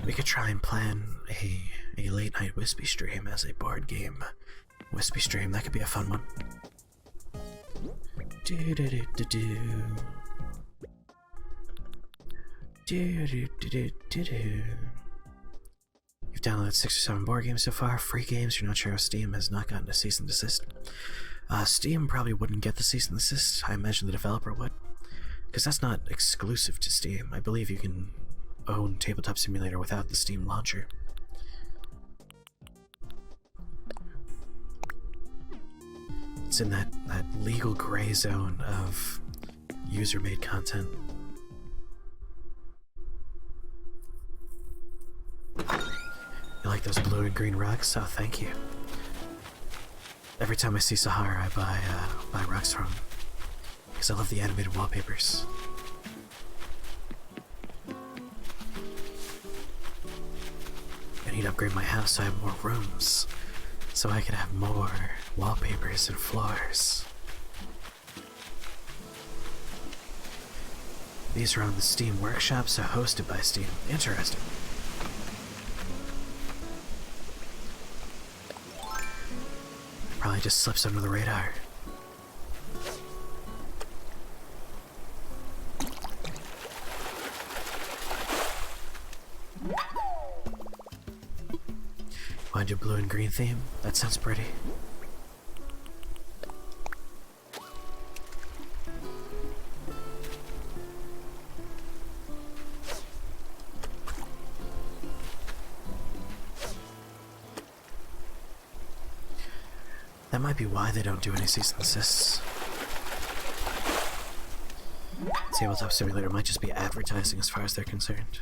[SPEAKER 1] We could try and plan a late night Wispy stream as a board game Wispy stream. That could be a fun one. Do do do do do. Do do do do do do. You've downloaded 6 or 7 board games so far. Free games. You're not sure if Steam has not gotten a cease and desist. Steam probably wouldn't get the cease and desist. I imagine the developer would, because that's not exclusive to Steam. I believe you can own Tabletop Simulator without the Steam launcher. It's in that legal gray zone of user-made content. You like those blue and green rugs? Oh, thank you. Every time I see Sahara, I buy rugs from him, because I love the animated wallpapers. I need to upgrade my house so I have more rooms, so I could have more wallpapers and floors. These are on the Steam Workshop, so hosted by Steam. Interesting. Probably just slips under the radar. Want to do blue and green theme? That sounds pretty. That might be why they don't do any cease and desists. Tabletop Simulator might just be advertising as far as they're concerned.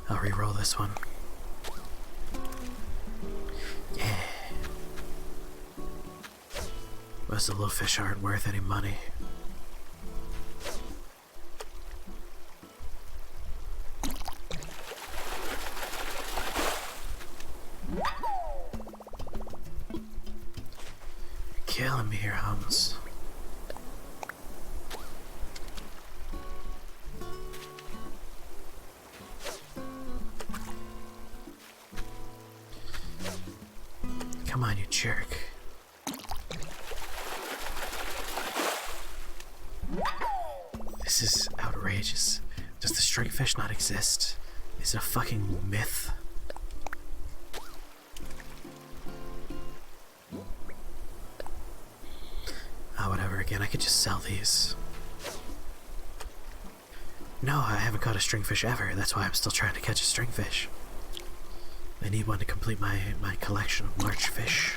[SPEAKER 1] I'll re-roll this one. Yeah. Most of the little fish aren't worth any money. Killing me here, Hans. Come on, you jerk. This is outrageous. Does the strikefish not exist? Is it a fucking myth? Whatever, again, I could just sell these. No, I haven't caught a stringfish ever. That's why I'm still trying to catch a stringfish. I need one to complete my collection of March fish.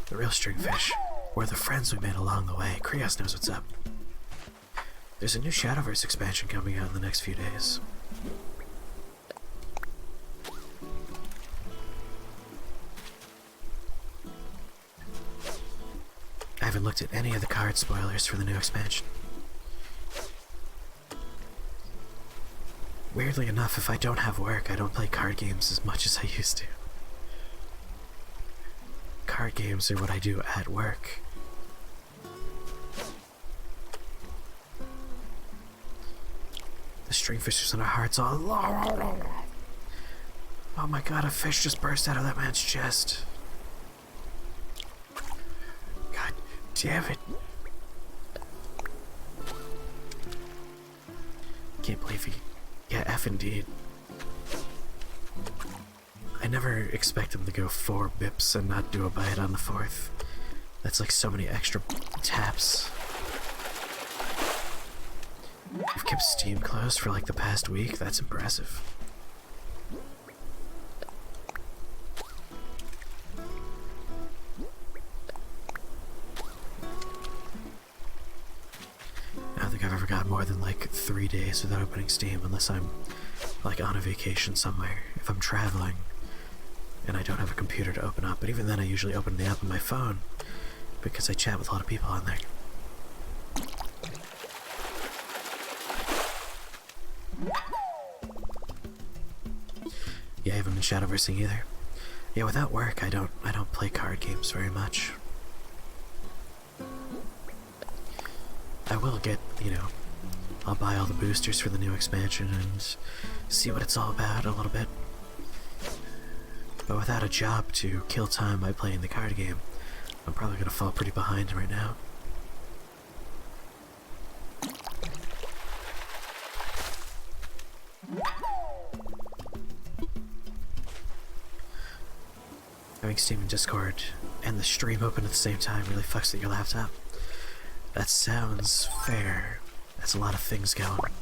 [SPEAKER 1] The real stringfish, or the friends we made along the way. Krios knows what's up. There's a new Shadowverse expansion coming out in the next few days. I haven't looked at any of the card spoilers for the new expansion. Weirdly enough, if I don't have work, I don't play card games as much as I used to. Card games are what I do at work. The stringfish is in our hearts all. Oh my god, a fish just burst out of that man's chest. God damn it. Can't believe he... Yeah, F indeed. I never expect him to go 4 bips and not do a bite on the 4th. That's like so many extra taps. You've kept Steam closed for like the past week? That's impressive. I don't think I've ever got more than like 3 days without opening Steam unless I'm like on a vacation somewhere. If I'm traveling and I don't have a computer to open up, but even then I usually open the app on my phone because I chat with a lot of people on there. Yeah, I haven't been shadowversing either. Yeah, without work, I don't play card games very much. I will get, you know, I'll buy all the boosters for the new expansion and see what it's all about a little bit. But without a job to kill time by playing the card game, I'm probably gonna fall pretty behind right now. Having Steam and Discord and the stream open at the same time really fucks with your laptop. That sounds fair. That's a lot of things going.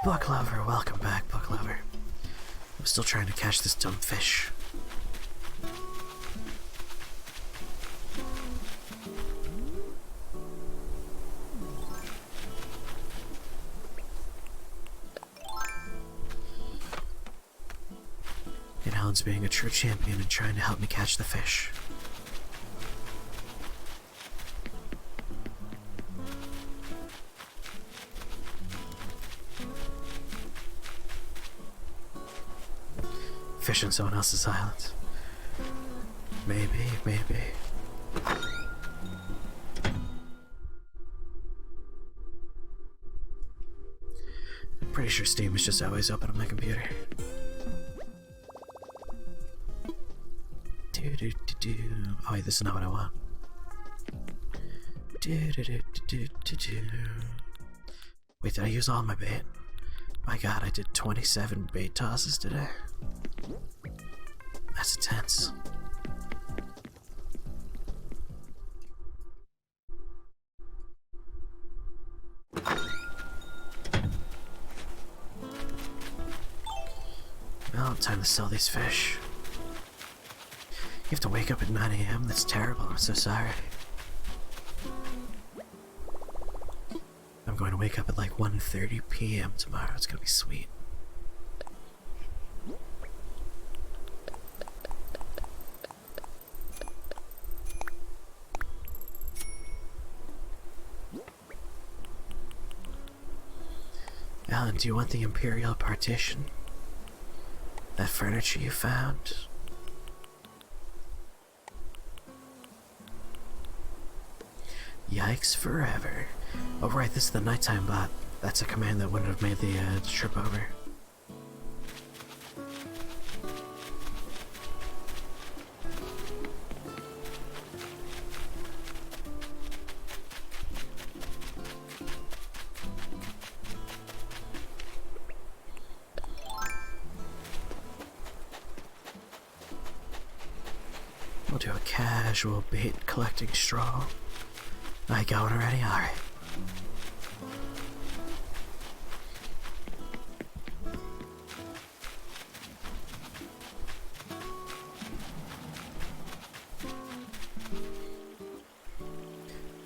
[SPEAKER 1] Book Lover, welcome back, Book Lover. I'm still trying to catch this dumb fish. And Helen's being a true champion and trying to help me catch the fish. Fish on someone else's island. Maybe, maybe. I'm pretty sure Steam is just always open on my computer. Oh wait, this is not what I want. Wait, did I use all my bait? My god, I did 27 bait tosses today. That's intense. Well, time to sell these fish. You have to wake up at 9 AM? That's terrible, I'm so sorry. I'm going to wake up at like 1:30 PM tomorrow, it's gonna be sweet. Alan, do you want the Imperial Partition? That furniture you found? Yikes forever. Oh right, this is the nighttime bot. That's a command that wouldn't have made the trip over. We'll do a casual bait collecting stroll. I going already? Alright.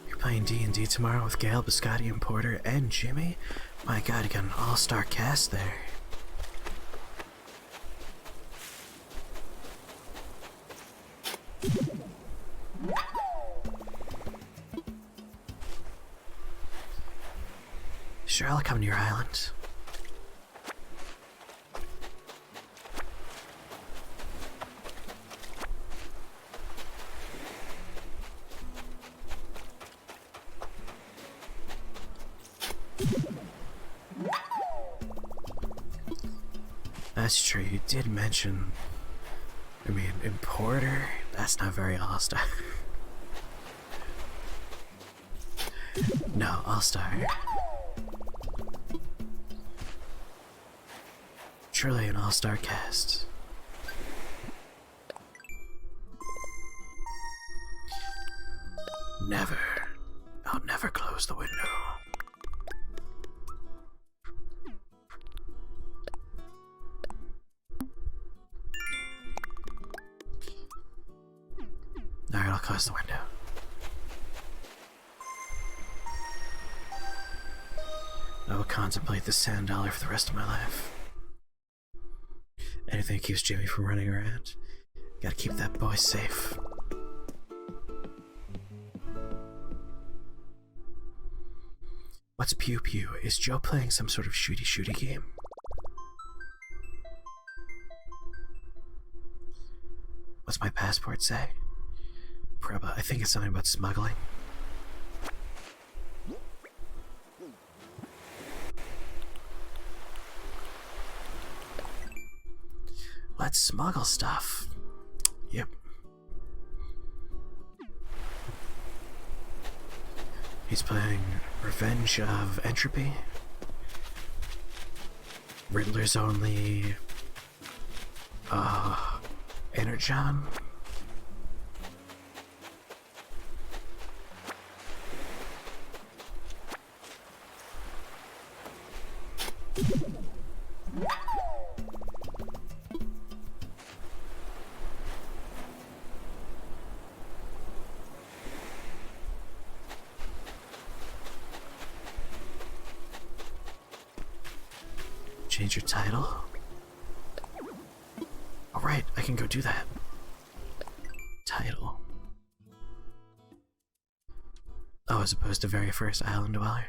[SPEAKER 1] You're playing D&D tomorrow with Gail, Biscotti, and Porter, and Jimmy? My god, you got an all-star cast there. Sure, I'll come to your island. That's true, you did mention... I mean, importer? That's not very all-star. No, all-star. Truly an all-star cast. Never. I'll never close the window. Alright, I'll close the window. I will contemplate this sand dollar for the rest of my life. Anything that keeps Jimmy from running around. Gotta keep that boy safe. What's Pew Pew? Is Joe playing some sort of shooty game? What's my passport say? I think it's something about smuggling. Let's smuggle stuff. Yep. He's playing Revenge of Entropy. Riddler's Only. Energon. Change your title? Alright, I can go do that. Title. Oh, as opposed to very first island dweller.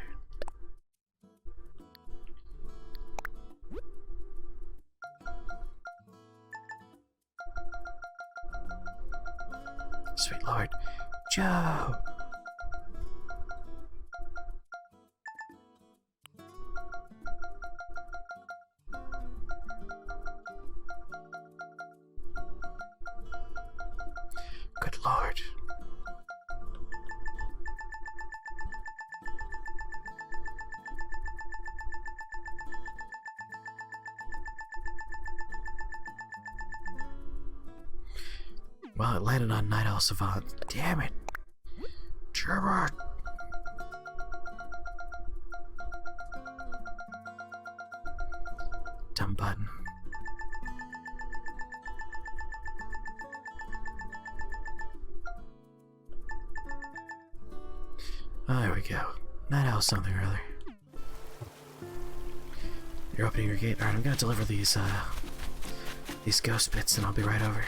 [SPEAKER 1] Sweet Lord. Joe! Good Lord. Well, it landed on Night Owl Savant. Damn it! Gerard! Dumb button. Oh, there we go. Night Owl something or other. You're opening your gate. Alright, I'm gonna deliver these ghost bits and I'll be right over.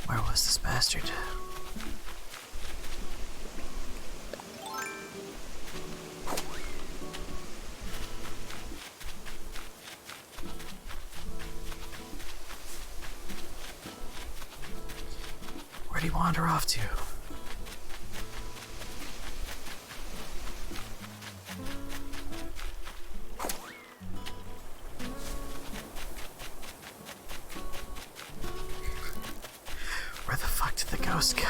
[SPEAKER 1] Where was this bastard? Where'd he wander off to? Where the fuck did the ghost go?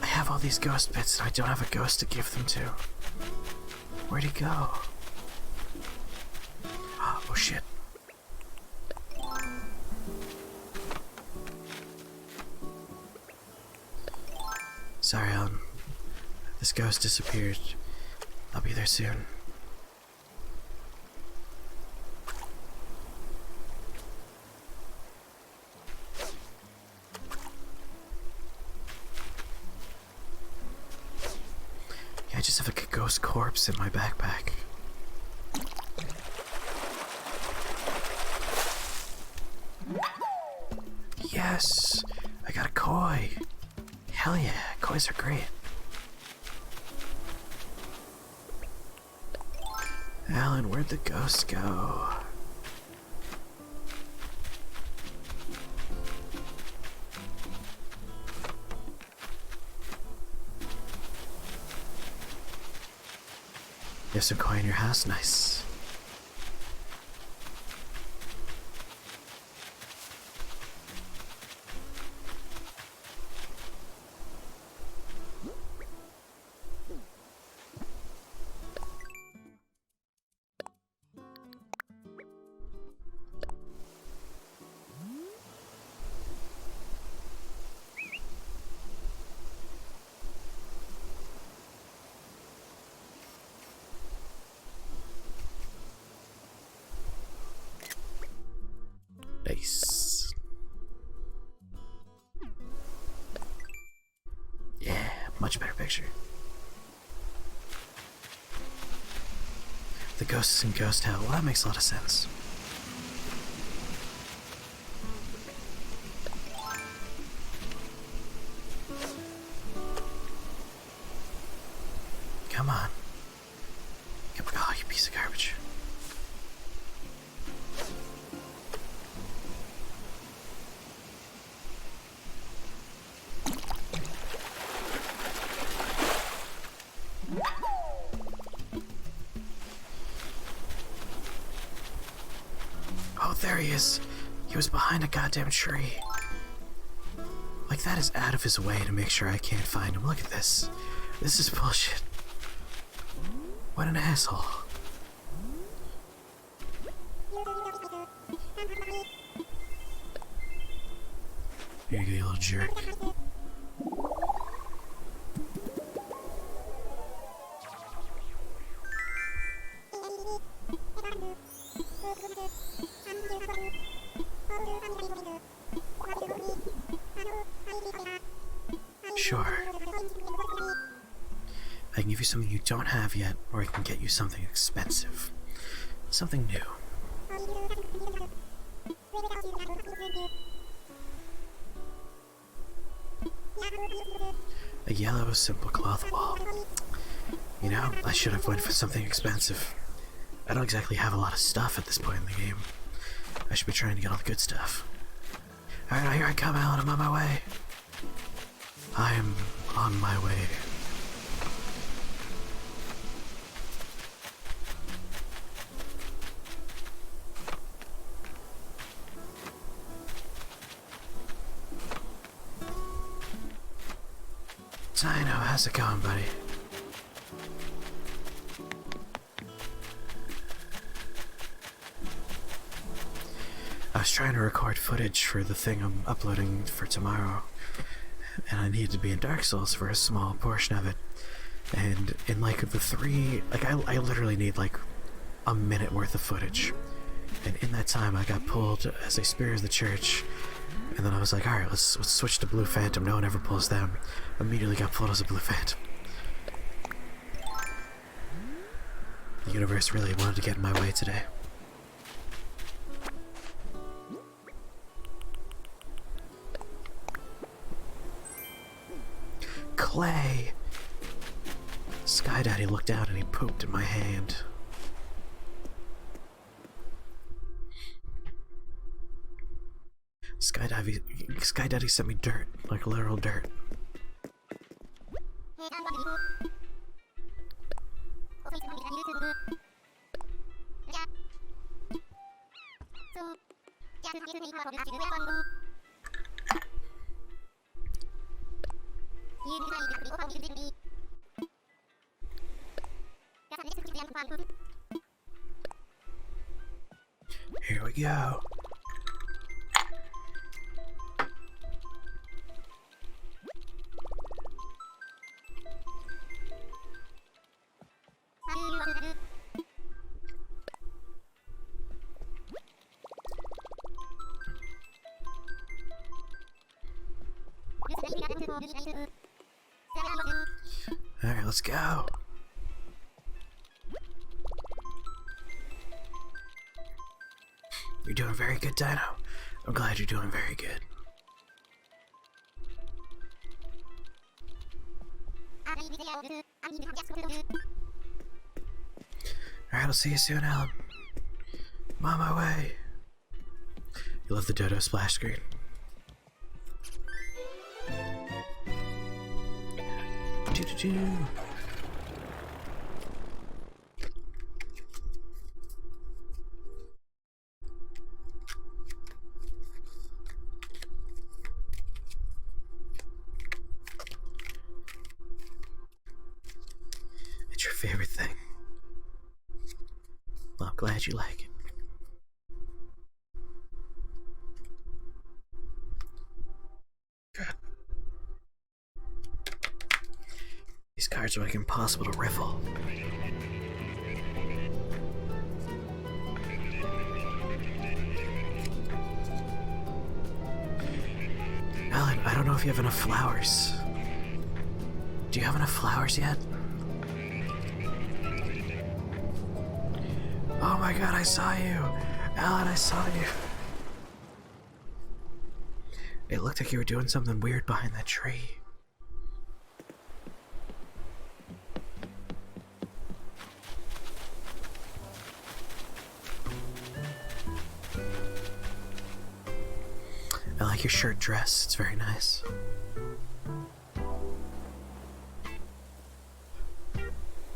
[SPEAKER 1] I have all these ghost bits and I don't have a ghost to give them to. Where'd he go? Oh shit. Sorry, Alan. This ghost disappeared. I'll be there soon. I just have like a ghost corpse in my backpack. Yes! I got a koi! Hell yeah, kois are great. Alan, where'd the ghost go? You have some coin in your house? Nice. Nice. Yeah, much better picture. The ghost is in Ghost Hell. Well, that makes a lot of sense. Come on. Oh, you piece of garbage. Oh, there he is. He was behind a goddamn tree. Like, that is out of his way to make sure I can't find him. Look at this. This is bullshit. What an asshole. Here you go, you little jerk. Sure. I can give you something you don't have yet, or I can get you something expensive. Something new. A yellow, simple cloth wall. You know, I should have went for something expensive. I don't exactly have a lot of stuff at this point in the game. I should be trying to get all the good stuff. Alright, here I come, Alan. I'm on my way. I am on my way. Dino, how's it going, buddy? I was trying to record footage for the thing I'm uploading for tomorrow, and I needed to be in Dark Souls for a small portion of it. And in like the three, like I literally need like a minute worth of footage. And in that time, I got pulled as a spear of the church. And then I was like, alright, let's switch to Blue Phantom. No one ever pulls them. Immediately got pulled as a Blue Phantom. The universe really wanted to get in my way today. Clay! Sky Daddy looked out and he pooped in my hand. Sky Daddy sent me dirt, like literal dirt. Here we go. Alright, let's go. You're doing very good, Dino. I'm glad you're doing very good. Alright, I'll see you soon, Alan. I'm on my way. You love the dodo splash screen. Doo-doo-doo. It's your favorite thing. Well, I'm glad you like it. Good. These cards are like impossible to riffle. Alan, I don't know if you have enough flowers. Do you have enough flowers yet? Oh my god, I saw you! Alan, I saw you! It looked like you were doing something weird behind that tree. I like your shirt dress, it's very nice.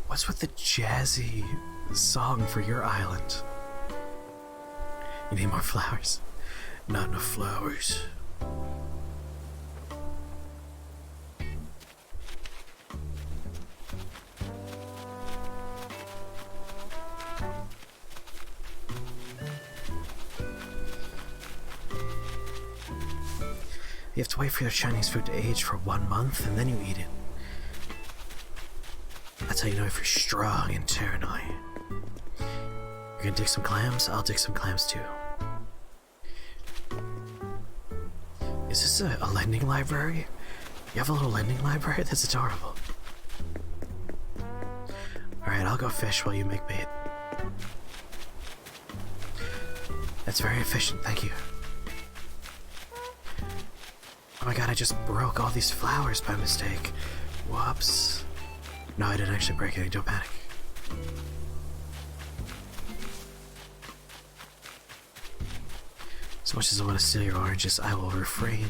[SPEAKER 1] What's with the jazzy song for your island? You need more flowers? Not enough flowers. You have to wait for your Chinese food to age for 1 month and then you eat it. That's how you know if you're strong internally. You're gonna dig some clams? I'll dig some clams too. Is this a lending library? You have a little lending library? That's adorable. Alright, I'll go fish while you make bait. That's very efficient, thank you. Oh my god, I just broke all these flowers by mistake. Whoops. No, I didn't actually break any, don't panic. As much as I want to steal your oranges, I will refrain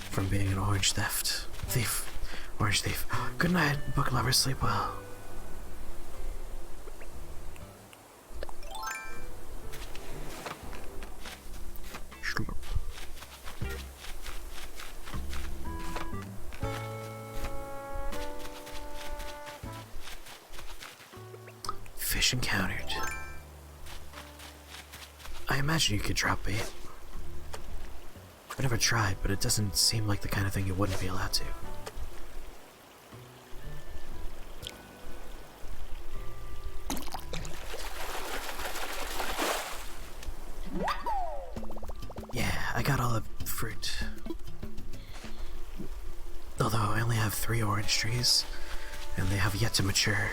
[SPEAKER 1] from being an orange thief. Orange thief. Good night, book lovers, sleep well. Fish encountered. I imagine you could drop bait. I've never tried, but it doesn't seem like the kind of thing you wouldn't be allowed to. Yeah, I got all the fruit. Although I only have 3 orange trees, and they have yet to mature.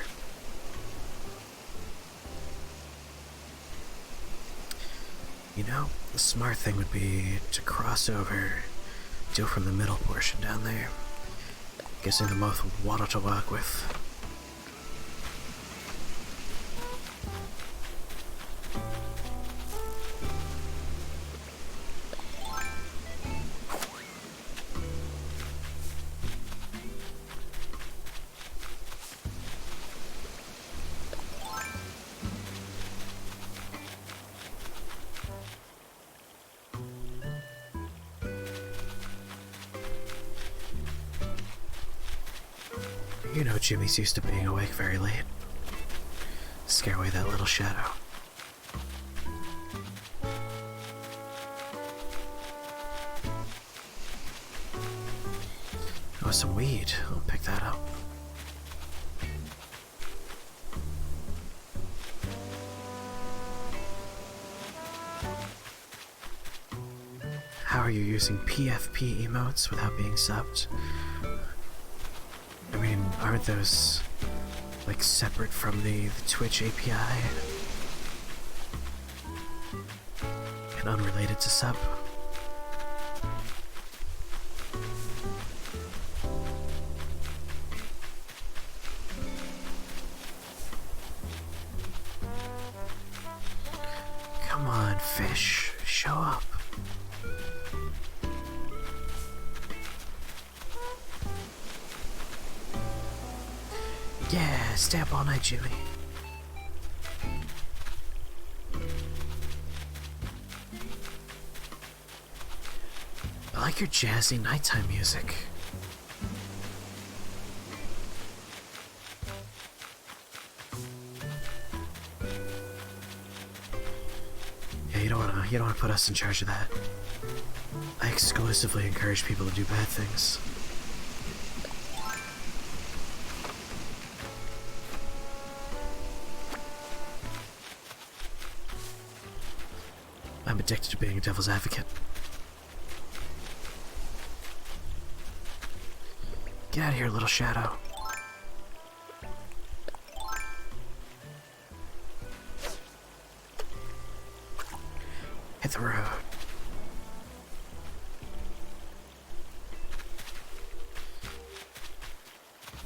[SPEAKER 1] You know, the smart thing would be to cross over, do from the middle portion down there. Gives me the most water to work with. You know Jimmy's used to being awake very late. Scare away that little shadow. Oh, some weed. I'll pick that up. How are you using PFP emotes without being subbed? I mean, aren't those, like, separate from the Twitch API? And unrelated to sub? Yeah, stay up all night, Jimmy. I like your jazzy nighttime music. Yeah, you don't wanna put us in charge of that. I exclusively encourage people to do bad things. I'm addicted to being a devil's advocate. Get out of here, little shadow. Hit the road.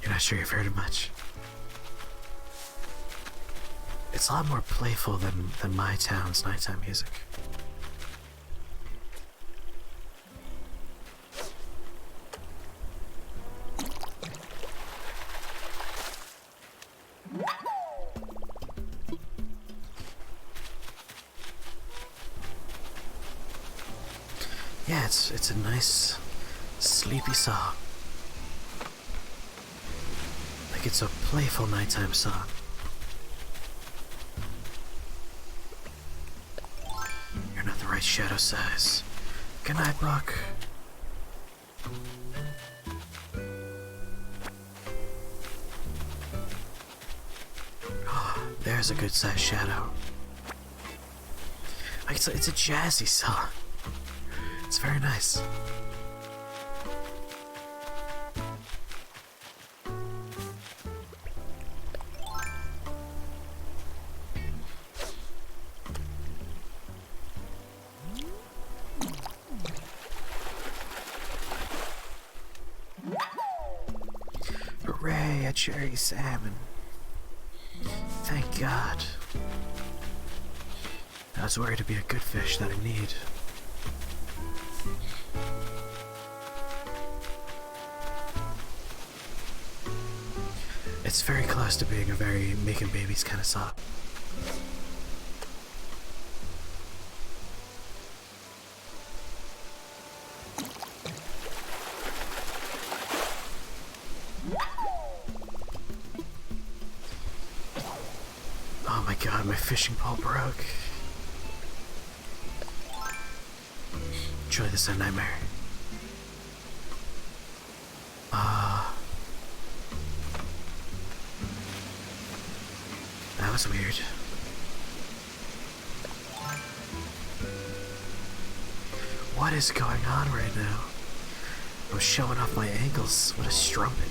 [SPEAKER 1] You're not sure you've heard it much. It's a lot more playful than my town's nighttime music. Yeah, it's a nice, sleepy song. Like it's a playful nighttime song. You're not the right shadow size. Good night, Buck. Oh, there's a good sized shadow. Like it's a jazzy song. It's very nice. Hooray, a cherry salmon. Thank God. I was worried to be a good fish that I need. It's very close to being a very making babies kind of song. Oh my god, my fishing pole broke. Truly, this is a nightmare. That was weird. What is going on right now? I'm showing off my ankles. What a strumpet.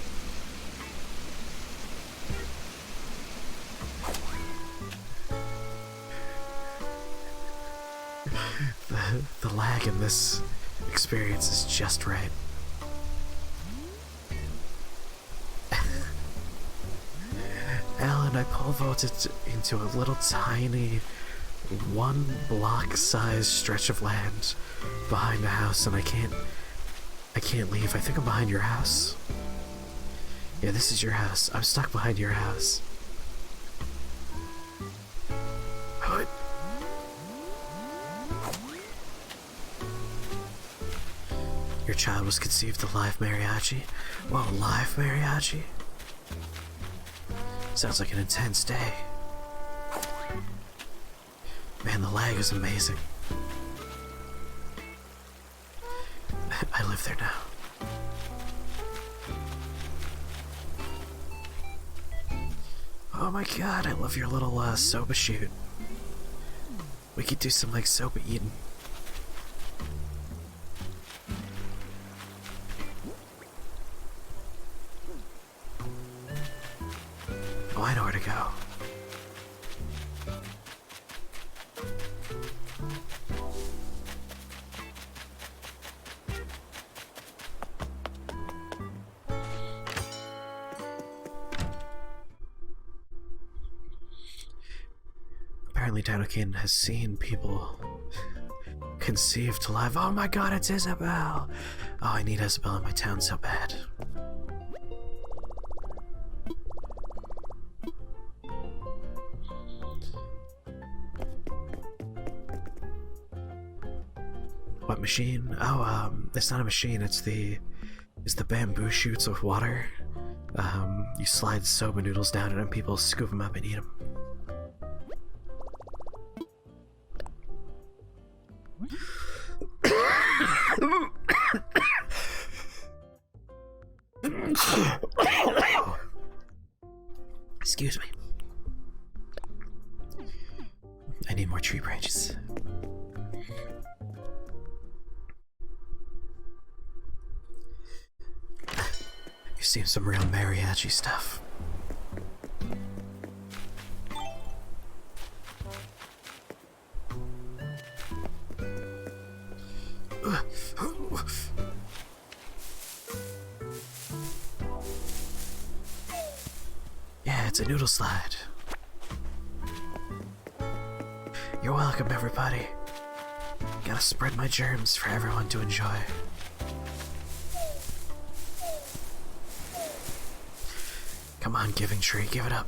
[SPEAKER 1] The lag in this experience is just right. Alan, I pole vaulted into a little tiny 1 block size stretch of land behind the house, and I can't leave. I think I'm behind your house. Yeah, this is your house. I'm stuck behind your house. What? Your child was conceived alive, mariachi? Whoa, live mariachi? Sounds like an intense day. Man, the lag is amazing. I live there now. Oh my god, I love your little soba shoot. We could do some like soba eating. Oh, I know where to go. Apparently Dinocaine has seen people conceived alive. Oh my god, it's Isabel! Oh, I need Isabel in my town so bad. machine? Oh, it's not a machine, it's the bamboo shoots with water. You slide soba noodles down it and people scoop them up and eat them. Excuse me. I need more tree branches. You've seen some real mariachi stuff. Yeah, it's a noodle slide. You're welcome, everybody. Gotta spread my germs for everyone to enjoy. Come on, Giving Tree, give it up.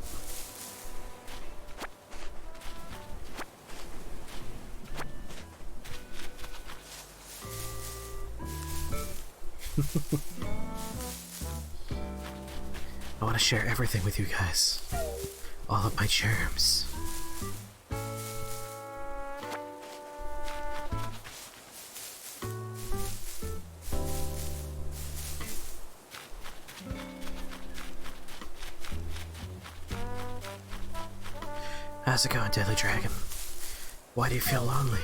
[SPEAKER 1] I want to share everything with you guys. All of my germs. How's it going, Deadly Dragon? Why do you feel lonely?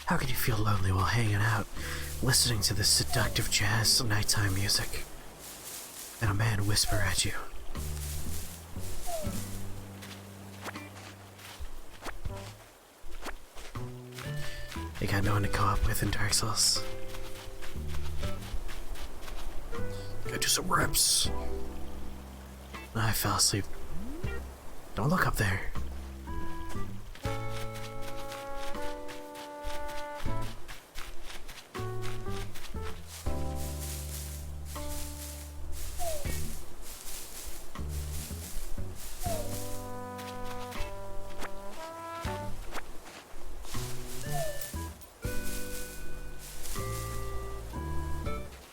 [SPEAKER 1] How could you feel lonely while hanging out, listening to this seductive jazz nighttime music, and a man whisper at you? You got no one to co-op with in Dark Souls? Gotta do some reps. I fell asleep. Don't look up there.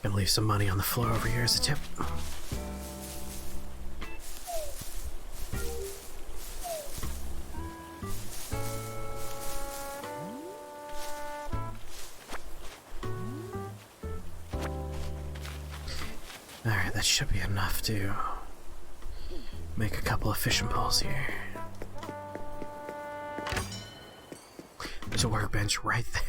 [SPEAKER 1] Gonna leave some money on the floor over here as a tip. Alright, that should be enough to make a couple of fishing poles here. There's a workbench right there.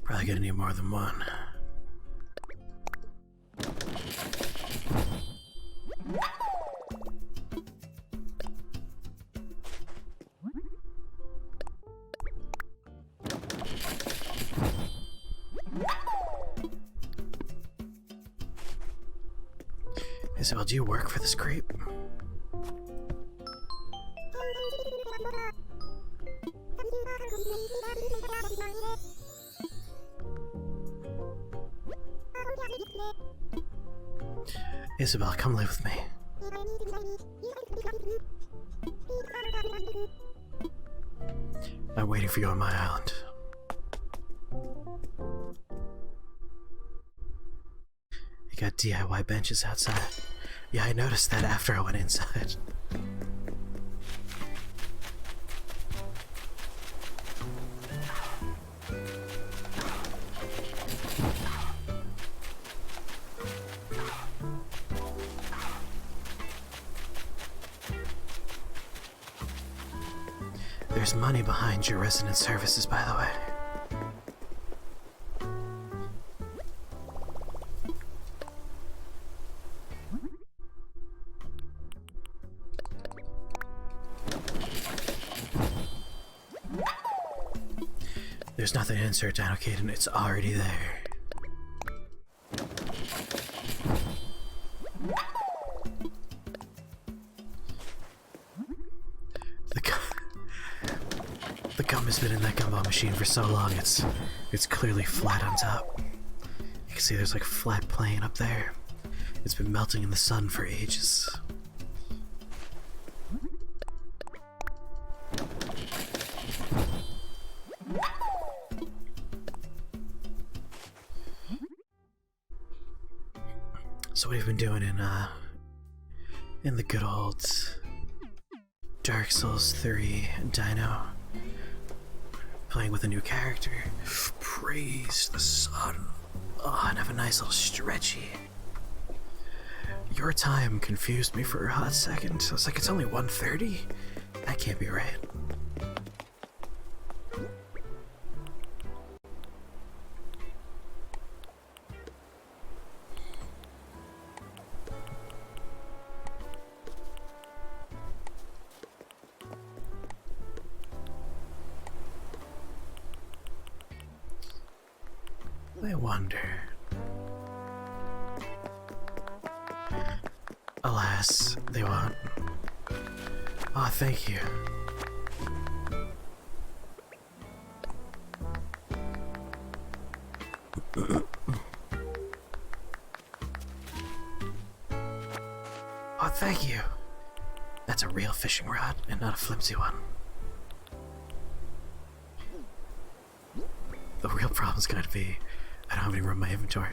[SPEAKER 1] Probably gonna need more than one. Isabel, do you work for this creep? Isabel, come live with me. I'm waiting for you on my island. You got DIY benches outside. Yeah, I noticed that after I went inside. There's money behind your resident services, by the way. There's nothing to insert down, okay, and it's already there. has been in that gumball machine for so long, it's clearly flat on top. You can see there's like a flat plane up there. It's been melting in the sun for ages. So what have you been doing in the good old Dark Souls 3 Dino? Playing with a new character. Praise the sun. Oh, and have a nice little stretchy. Your time confused me for a hot second. I was like, it's only 1:30? That can't be right. I wonder. Alas, they won't. Oh, thank you. Oh, thank you. That's a real fishing rod and not a flimsy one. The real problem's going to be I don't have any room in my inventory.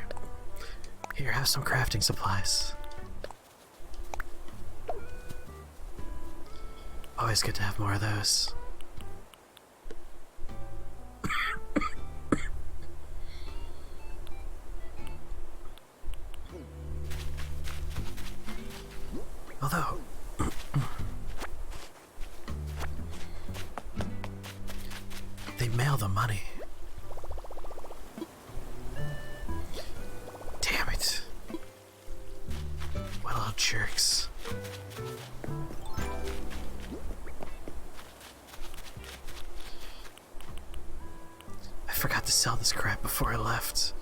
[SPEAKER 1] Here, have some crafting supplies. Always good to have more of those. Although, they mail the money. Damn it. What little jerks. I forgot to sell this crap before I left.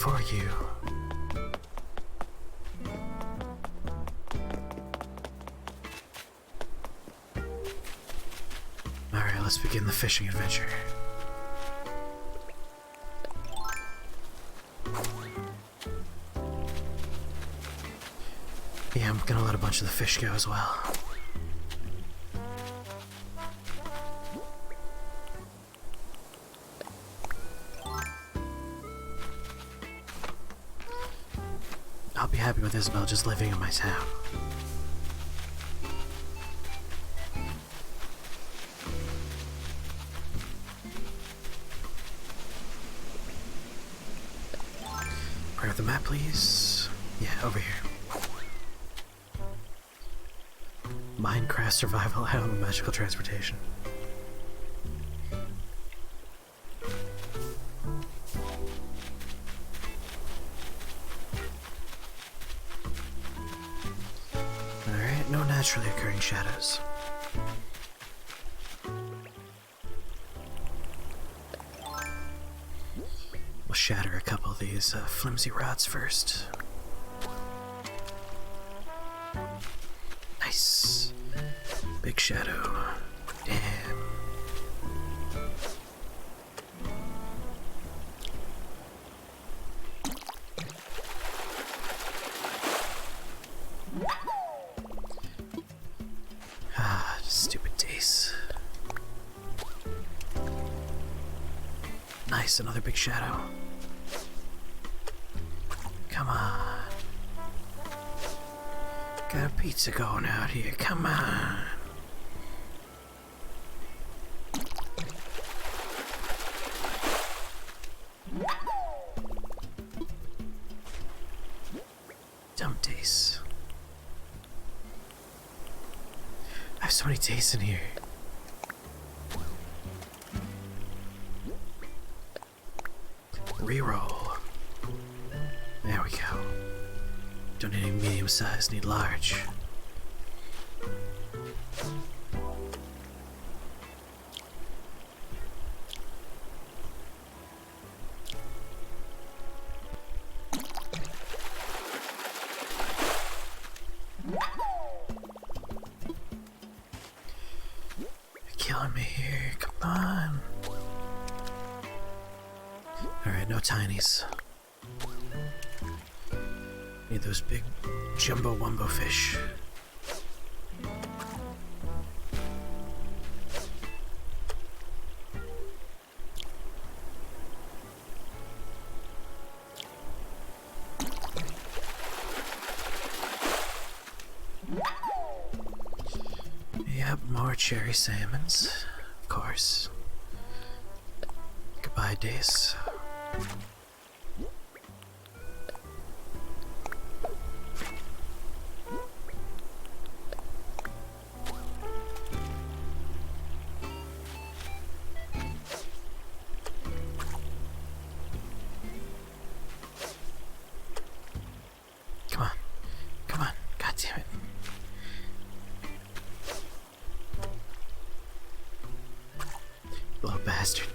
[SPEAKER 1] For you. Alright, let's begin the fishing adventure. Yeah, I'm gonna let a bunch of the fish go as well. I'll be happy with Isabel just living in my town. Grab the map, please. Yeah, over here. Minecraft survival island magical transportation. Alright, no naturally occurring shadows. We'll shatter a couple of these flimsy rods first. Nice. Big shadow. Damn. Ah, stupid dace. Nice, another big shadow. Come on. Got a pizza going out here, come on. Dumb dace. I have so many dace in here. Reroll. There we go. Don't need any medium size, need large. killing me here. Come on. Alright, no tinies. Need those big jumbo wumbo fish. Yep, more cherry salmons, of course. Goodbye, days. Come on, come on, god damn it. Little bastard.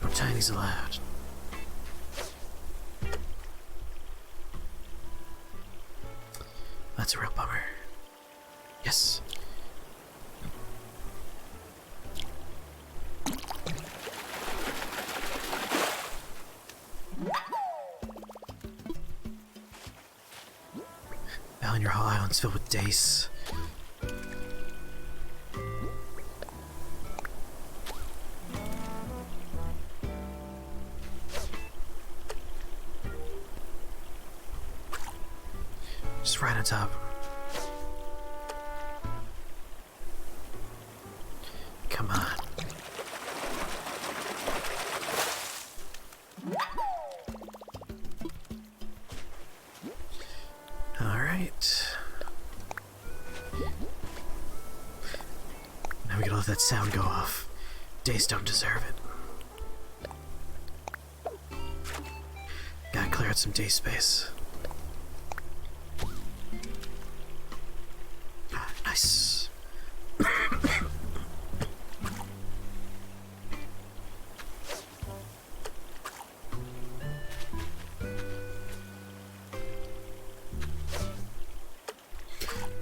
[SPEAKER 1] No tinies allowed. That's a real bummer. Yes. Alan, your whole island's filled with dace. Just right on top. Come on. Alright. Now we gotta let that sound go off. Dace don't deserve it. Gotta clear out some dace space. Nice.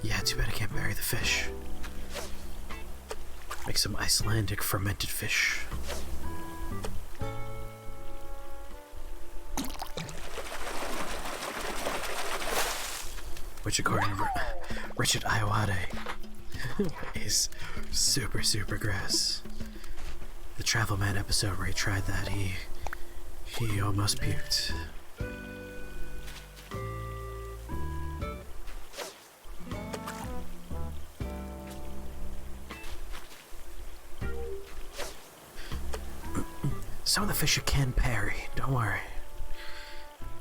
[SPEAKER 1] Yeah, too bad I can't bury the fish. Make some Icelandic fermented fish. Which, according to Richard Iowade, is super, super gross. The Travel Man episode where he tried that, he almost puked. Some of the fish you can parry, don't worry.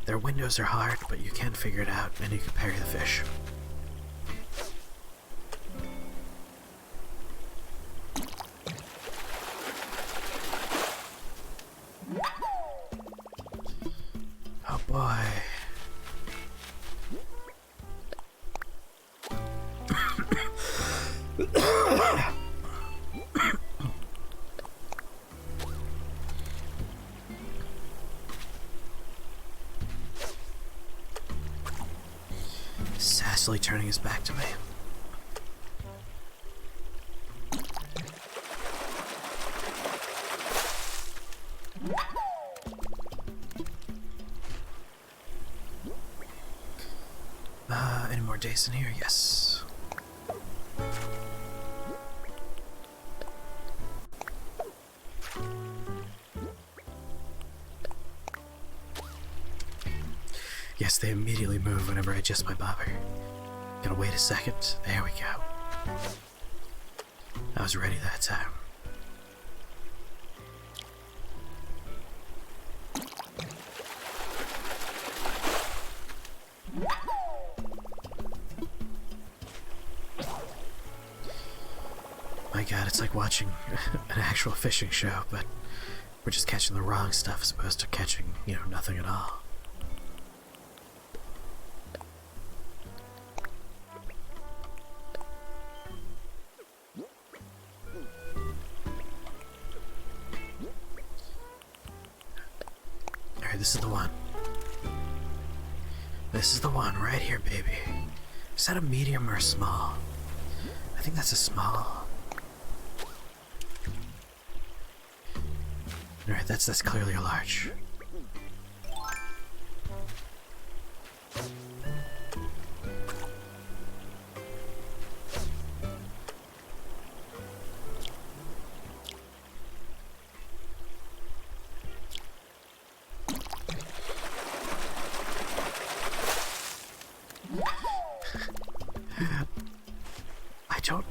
[SPEAKER 1] Their windows are hard, but you can figure it out and you can parry the fish. Oh boy. Sassily turning his back to me. Any more days in here? Yes. Yes, they immediately move whenever I adjust my bobber. Gotta wait a second. There we go. I was ready that time. My god, it's like watching an actual fishing show, but we're just catching the wrong stuff as opposed to catching, nothing at all. Alright, this is the one. This is the one right here, baby. Is that a medium or a small? I think that's a small. Alright, that's clearly a large.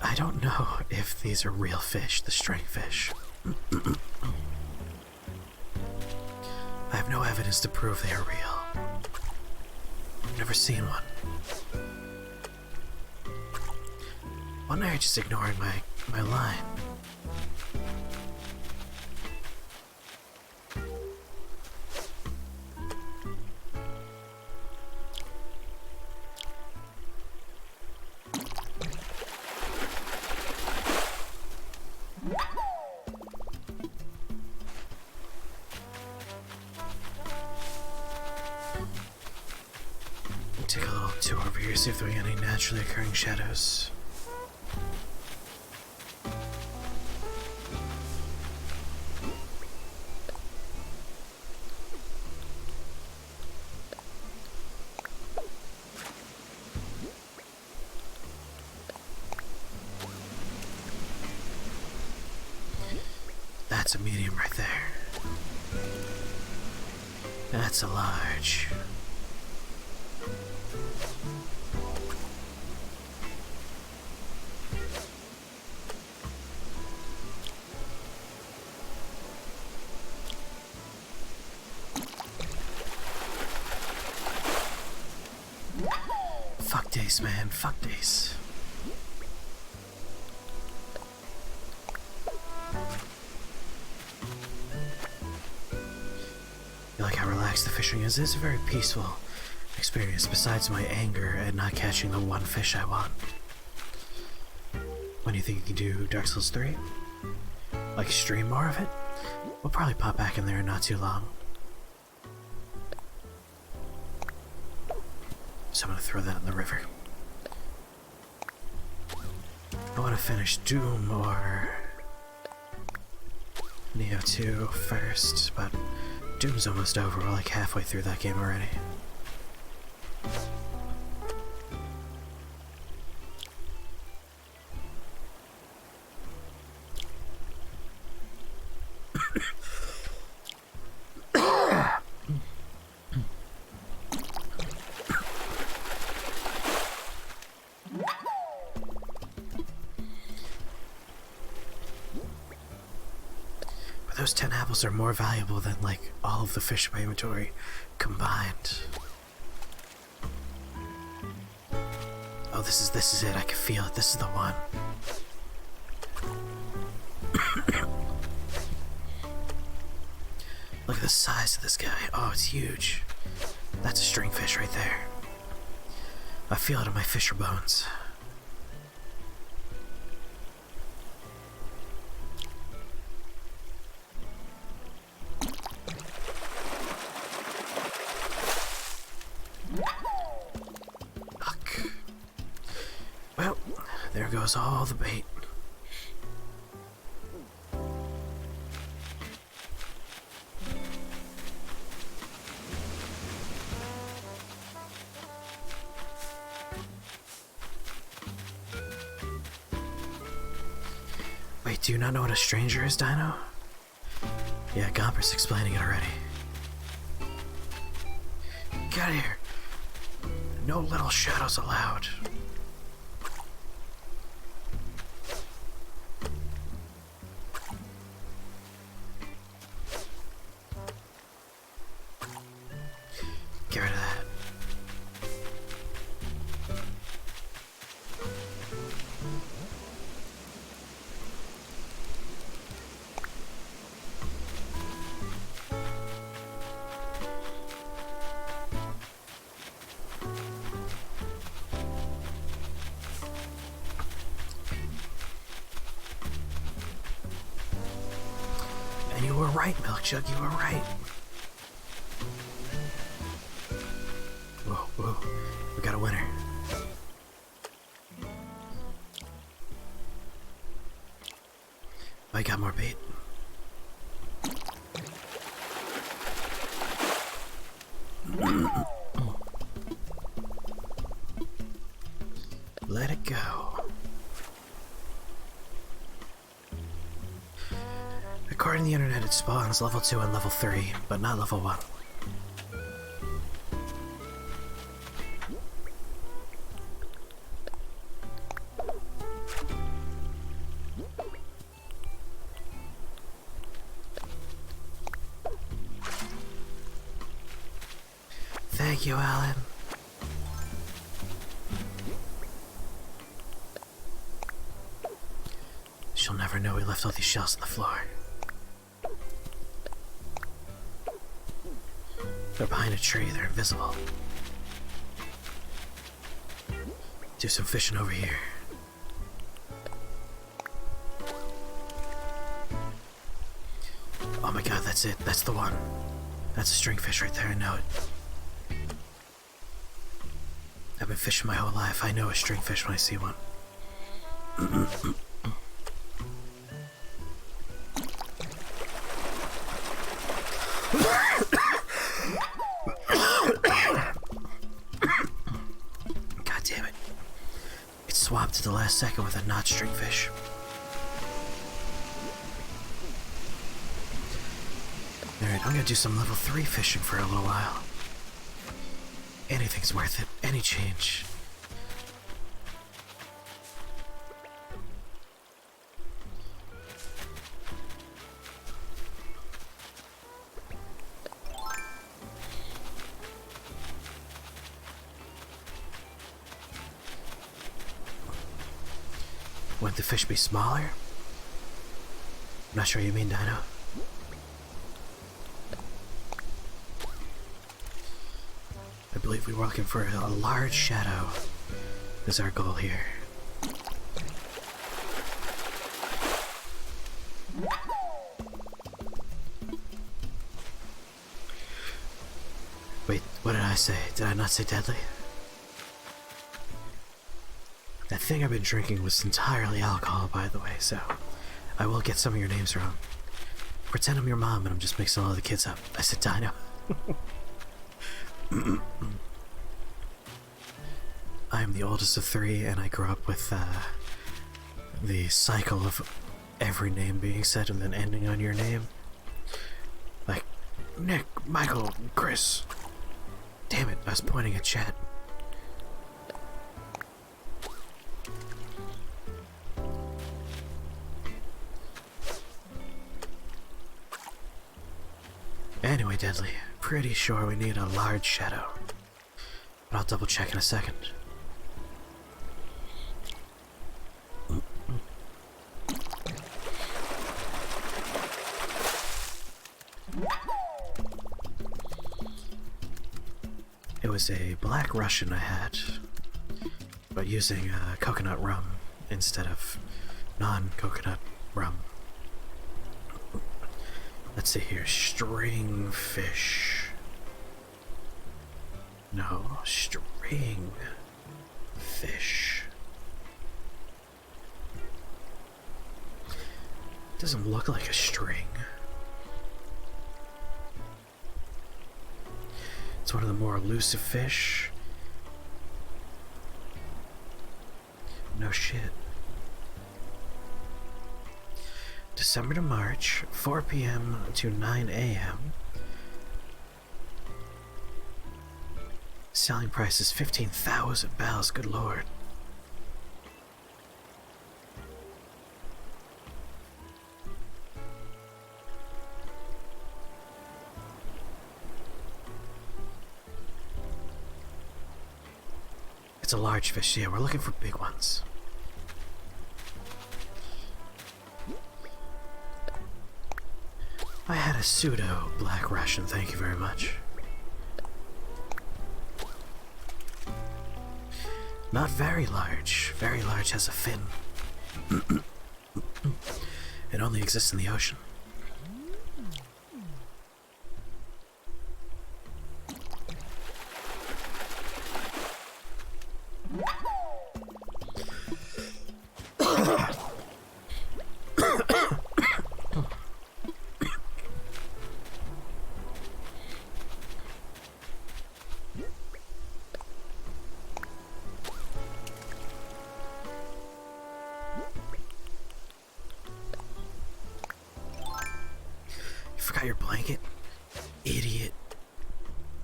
[SPEAKER 1] I don't know if these are real fish, the string fish. I have no evidence to prove they are real. I've never seen one. One night just ignoring my line. Take a little tour over here, see if there are any naturally occurring shadows. That's a medium right there. That's a large. Fuck days, man. Fuck days. You like how relaxed the fishing is? It's a very peaceful experience besides my anger at not catching the one fish I want. When do you think you can do Dark Souls 3? Like stream more of it? We'll probably pop back in there in not too long. So I'm gonna throw that in the river. I want to finish Doom or Neo 2 first, but Doom's almost over. We're like halfway through that game already. Those 10 apples are more valuable than like all of the fish in my inventory combined. Oh, this is it. I can feel it. This is the one. Look at the size of this guy. Oh, it's huge. That's a stringfish right there. I feel it in my fisher bones. Well, there goes all the bait. Wait, do you not know what a stranger is, Dino? Yeah, Gomper's explaining it already. Get out of here. No little shadows allowed. Get rid of that. And you were right, Milk Jug, you were right. Whoa, whoa, we got a winner. I got more bait. Let it go. According to the internet, it spawns level 2 and level 3, but not level 1. Thank you, Alan. She'll never know we left all these shells on the floor. They're behind a tree, they're invisible. Do some fishing over here. Oh my god, that's it. That's the one. That's a stringfish right there, I know it. I've been fishing my whole life. I know a stringfish when I see one. God damn it. It swapped at the last second with a not stringfish. Alright, I'm gonna do some level 3 fishing for a little while. Anything's worth it. Any change. Would the fish be smaller? I'm not sure you mean, Dino. I believe we were looking for a large shadow is our goal here. Wait, what did I say? Did I not say deadly? That thing I've been drinking was entirely alcohol, by the way, so I will get some of your names wrong. Pretend I'm your mom and I'm just mixing all the kids up. I said Dino. I am the oldest of 3, and I grew up with the cycle of every name being said and then ending on your name. Like, Nick, Michael, Chris. Damn it, I was pointing at Chad. Anyway, Deadly, pretty sure we need a large shadow. But I'll double check in a second. It was a Black Russian I had, but using coconut rum instead of non-coconut rum. Let's see here, stringfish. No, string fish. Doesn't look like a string. It's one of the more elusive fish. No shit. December to March, 4 p.m. to 9 a.m. Selling price is 15,000 bells, good lord. It's a large fish, yeah, we're looking for big ones. I had a pseudo Black Russian, thank you very much. Not very large. Very large has a fin. It only exists in the ocean. forgot your blanket? Idiot.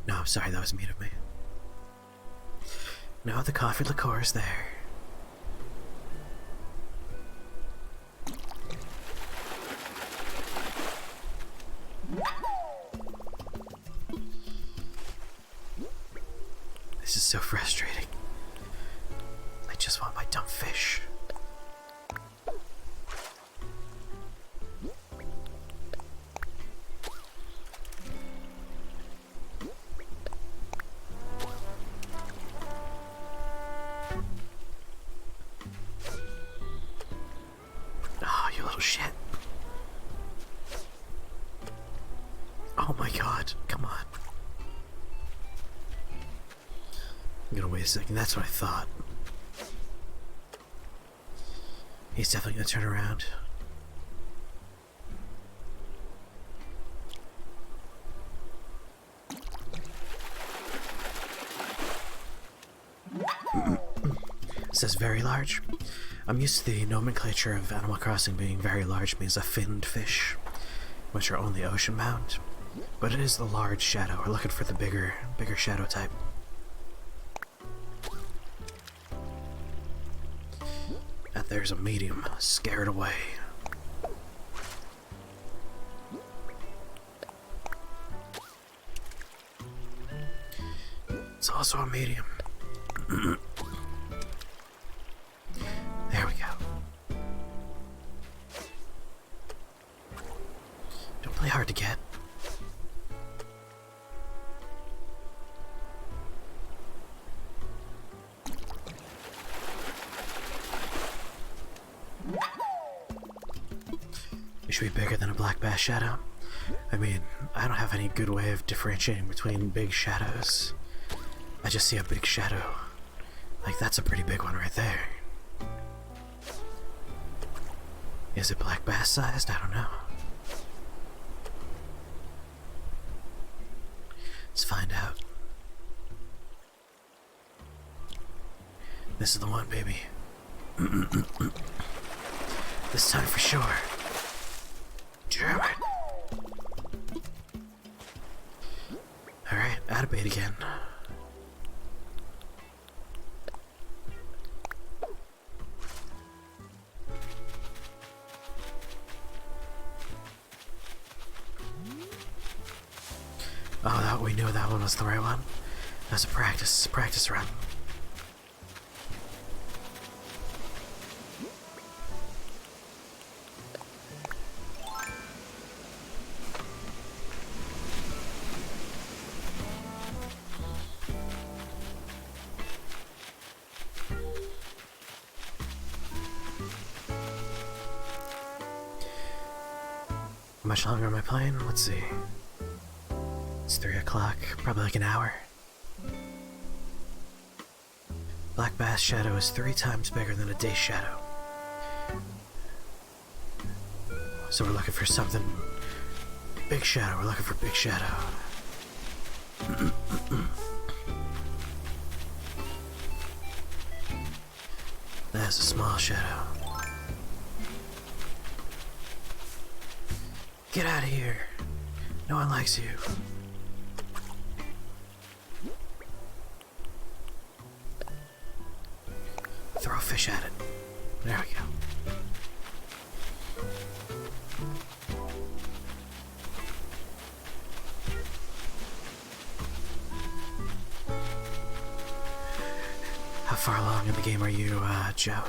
[SPEAKER 1] No, I'm sorry, that was mean of me. No, the coffee liqueur is there. This is so frustrating. I just want my dumb fish. Oh, you little shit. Oh my god, come on. I'm gonna wait a second, that's what I thought. He's definitely gonna turn around. It says very large. I'm used to the nomenclature of Animal Crossing being very large means a finned fish, which are only ocean bound. But it is the large shadow. We're looking for the bigger shadow type. And there's a medium, scared away. It's also a medium. There we go. Don't play hard to get. It should be bigger than a black bass shadow. I mean, I don't have any good way of differentiating between big shadows. I just see a big shadow. Like, that's a pretty big one right there. Is it black bass sized? I don't know. Let's find out. This is the one, baby. This time for sure. Damn it. Alright, out of bait again. Oh, that we knew that one was the right one. That's a practice run. How much longer am I playing? Let's see. It's 3 o'clock, probably like an hour. Black bass shadow is 3 times bigger than a day shadow. So we're looking for something. Big shadow, we're looking for big shadow. That's a small shadow. Get out of here. No one likes you. Throw a fish at it. There we go. How far along in the game are you, Joe?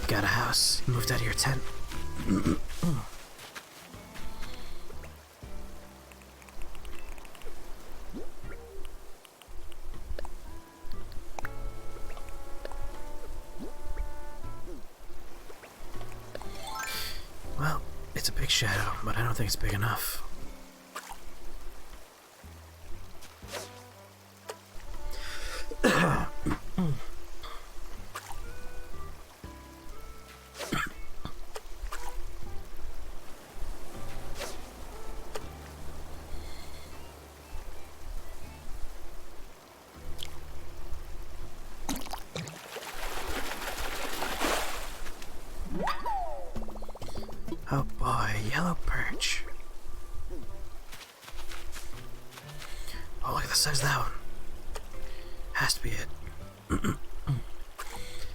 [SPEAKER 1] Got a house. You moved out of your tent. Well, it's a big shadow, but I don't think it's big enough. Oh boy, yellow perch. Oh, look at the size of that one. Has to be it.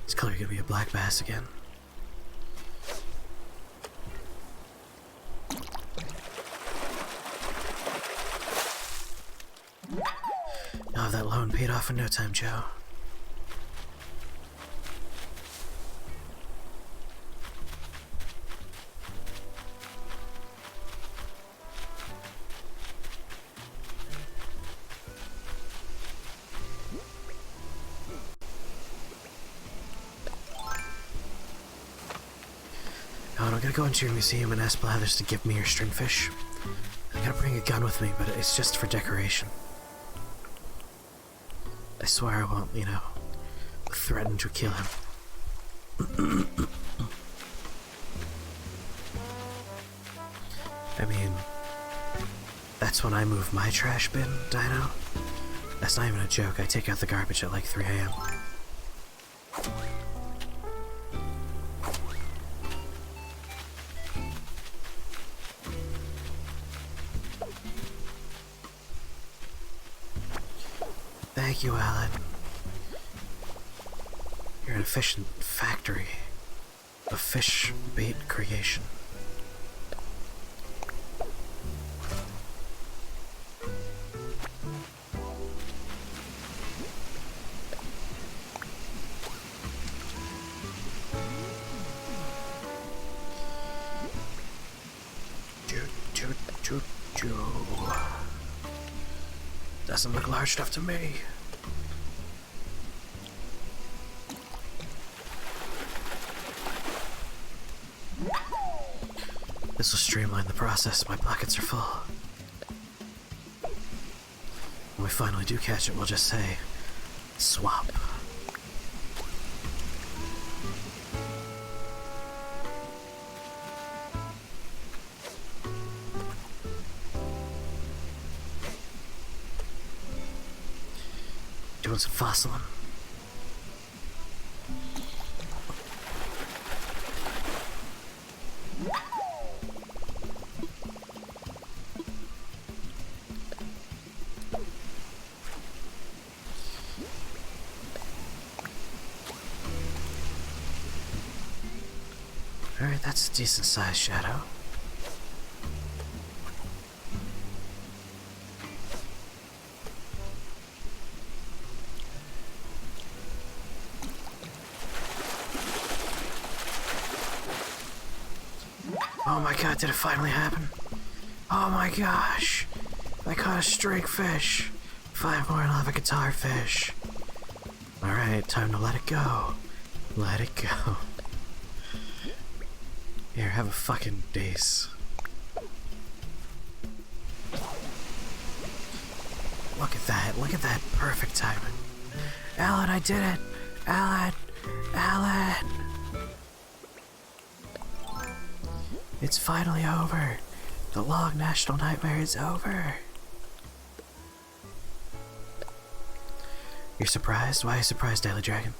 [SPEAKER 1] It's clearly gonna be a black bass again. You'll have that loan paid off in no time, Joe. Oh, and I'm gonna go into your museum and ask Blathers to give me your stringfish. I gotta bring a gun with me, but it's just for decoration. I swear I won't, you know, threaten to kill him. I mean, that's when I move my trash bin, Dino. That's not even a joke. I take out the garbage at like 3 AM. Thank you, Alan. You're an efficient factory of fish bait creation. Doesn't look large enough to me. This will streamline the process. My pockets are full. When we finally do catch it, we'll just say, swap. Doing some fossiling. Alright, that's a decent sized shadow. Oh my god, did it finally happen? Oh my gosh! I caught a streak fish! 5 more and I'll have a guitar fish. Alright, time to let it go. Let it go. Here, have a fucking dace. Look at that perfect timing. Alan, I did it! Alan! Alan! It's finally over. The long national nightmare is over. You're surprised? Why are you surprised, Daily Dragon?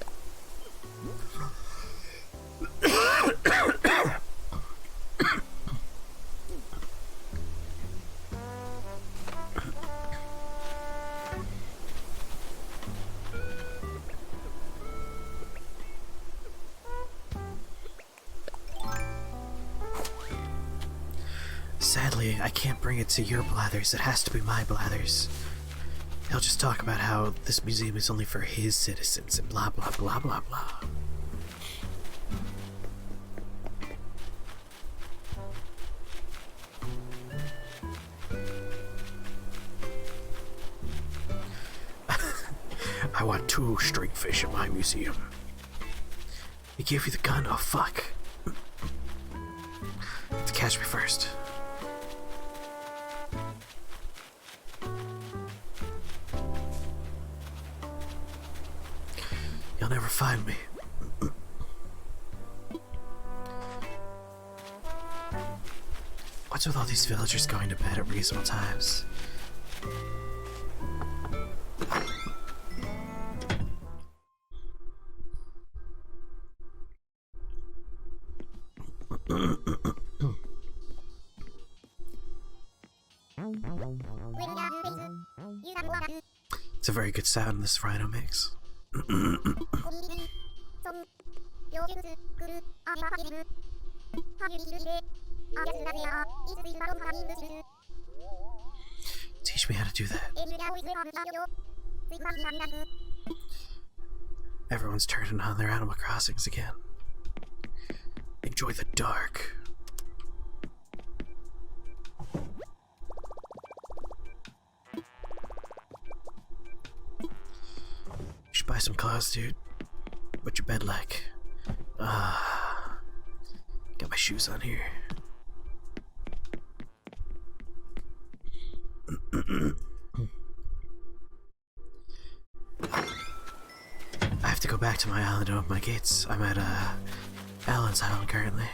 [SPEAKER 1] Sadly, I can't bring it to your Blathers. It has to be my Blathers. He'll just talk about how this museum is only for his citizens and blah blah blah blah blah. I want 2 string fish in my museum. He gave you the gun? Oh fuck. To catch me first. You'll never find me. What's with all these villagers going to bed at reasonable times? It's a very good sound this rhino makes. Teach me how to do that. Everyone's turning on their Animal Crossings again. Enjoy the dark. You should buy some clothes, dude. What's your bed like? Got my shoes on here. I have to go back to my island and open my gates. I'm at Alan's island currently.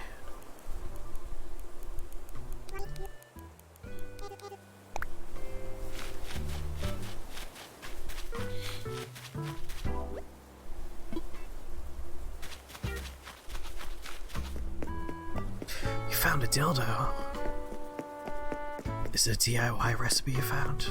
[SPEAKER 1] You found a dildo. Is it a DIY recipe you found?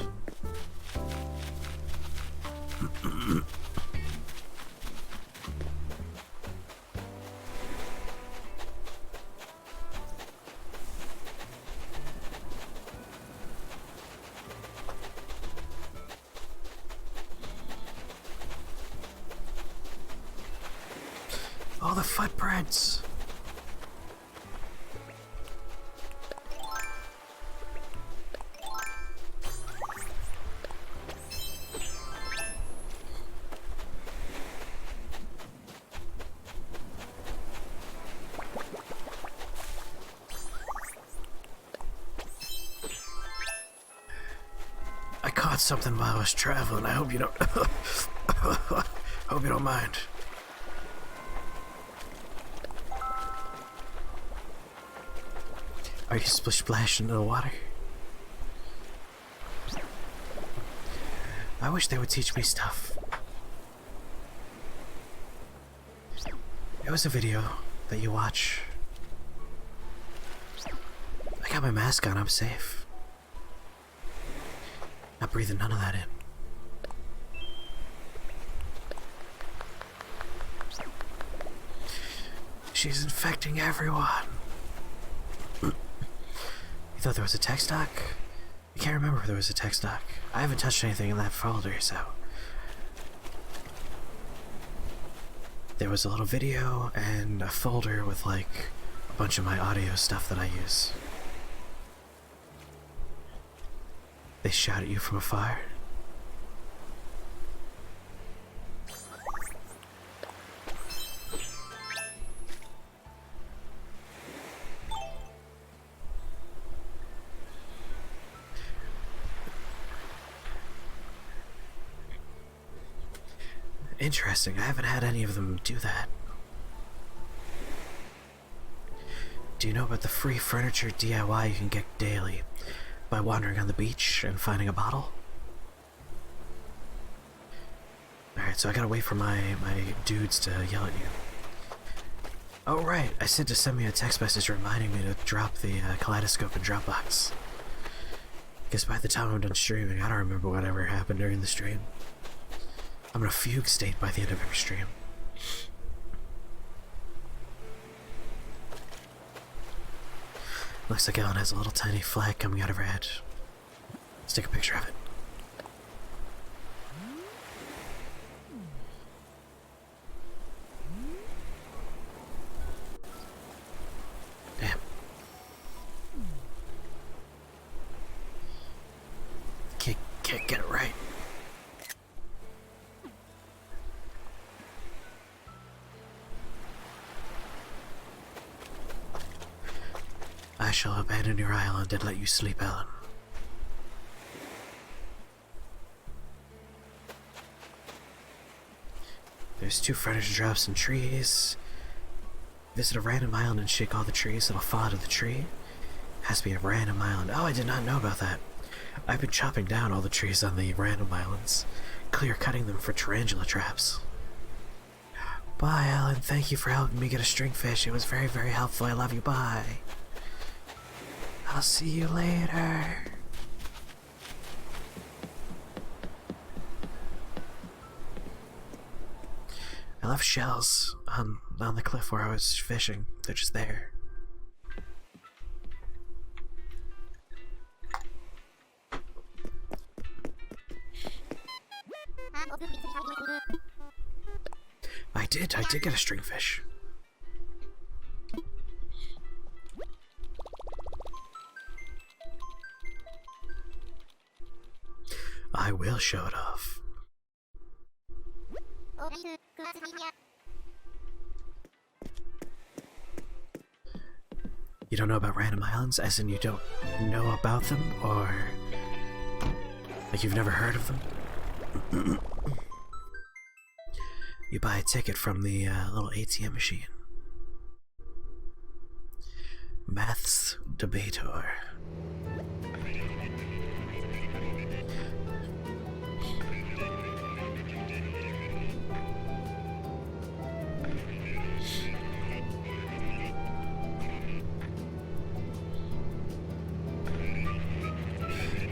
[SPEAKER 1] Oh, the footprints! I caught something while I was traveling. I hope you don't... hope you don't mind. Are you splish-splash into the water? I wish they would teach me stuff. It was a video that you watch. I got my mask on, I'm safe. Not breathing none of that in. She's infecting everyone. You thought there was a text doc? I can't remember if there was a text doc. I haven't touched anything in that folder, so... There was a little video and a folder with like a bunch of my audio stuff that I use. They shout at you from afar. Interesting, I haven't had any of them do that. Do you know about the free furniture DIY you can get daily by wandering on the beach and finding a bottle? Alright, so I gotta wait for my dudes to yell at you. Oh right, I said to send me a text message reminding me to drop the kaleidoscope in Dropbox. Guess by the time I'm done streaming, I don't remember whatever happened during the stream. I'm in a fugue state by the end of every stream. Looks like Ellen has a little tiny flag coming out of her head. Let's take a picture of it. Damn. Can't get it right. I shall abandon your island and let you sleep, Ellen. There's 2 furniture drops and trees. Visit a random island and shake all the trees that'll fall out of the tree. Has to be a random island. Oh, I did not know about that. I've been chopping down all the trees on the random islands, clear cutting them for tarantula traps. Bye, Ellen. Thank you for helping me get a stringfish. It was very, very helpful. I love you. Bye. I'll see you later. left shells on the cliff where I was fishing. They're just there. I did get a stringfish. I will show it off. You don't know about random islands, as in you don't know about them, or like you've never heard of them? You buy a ticket from the little ATM machine. Maths debator.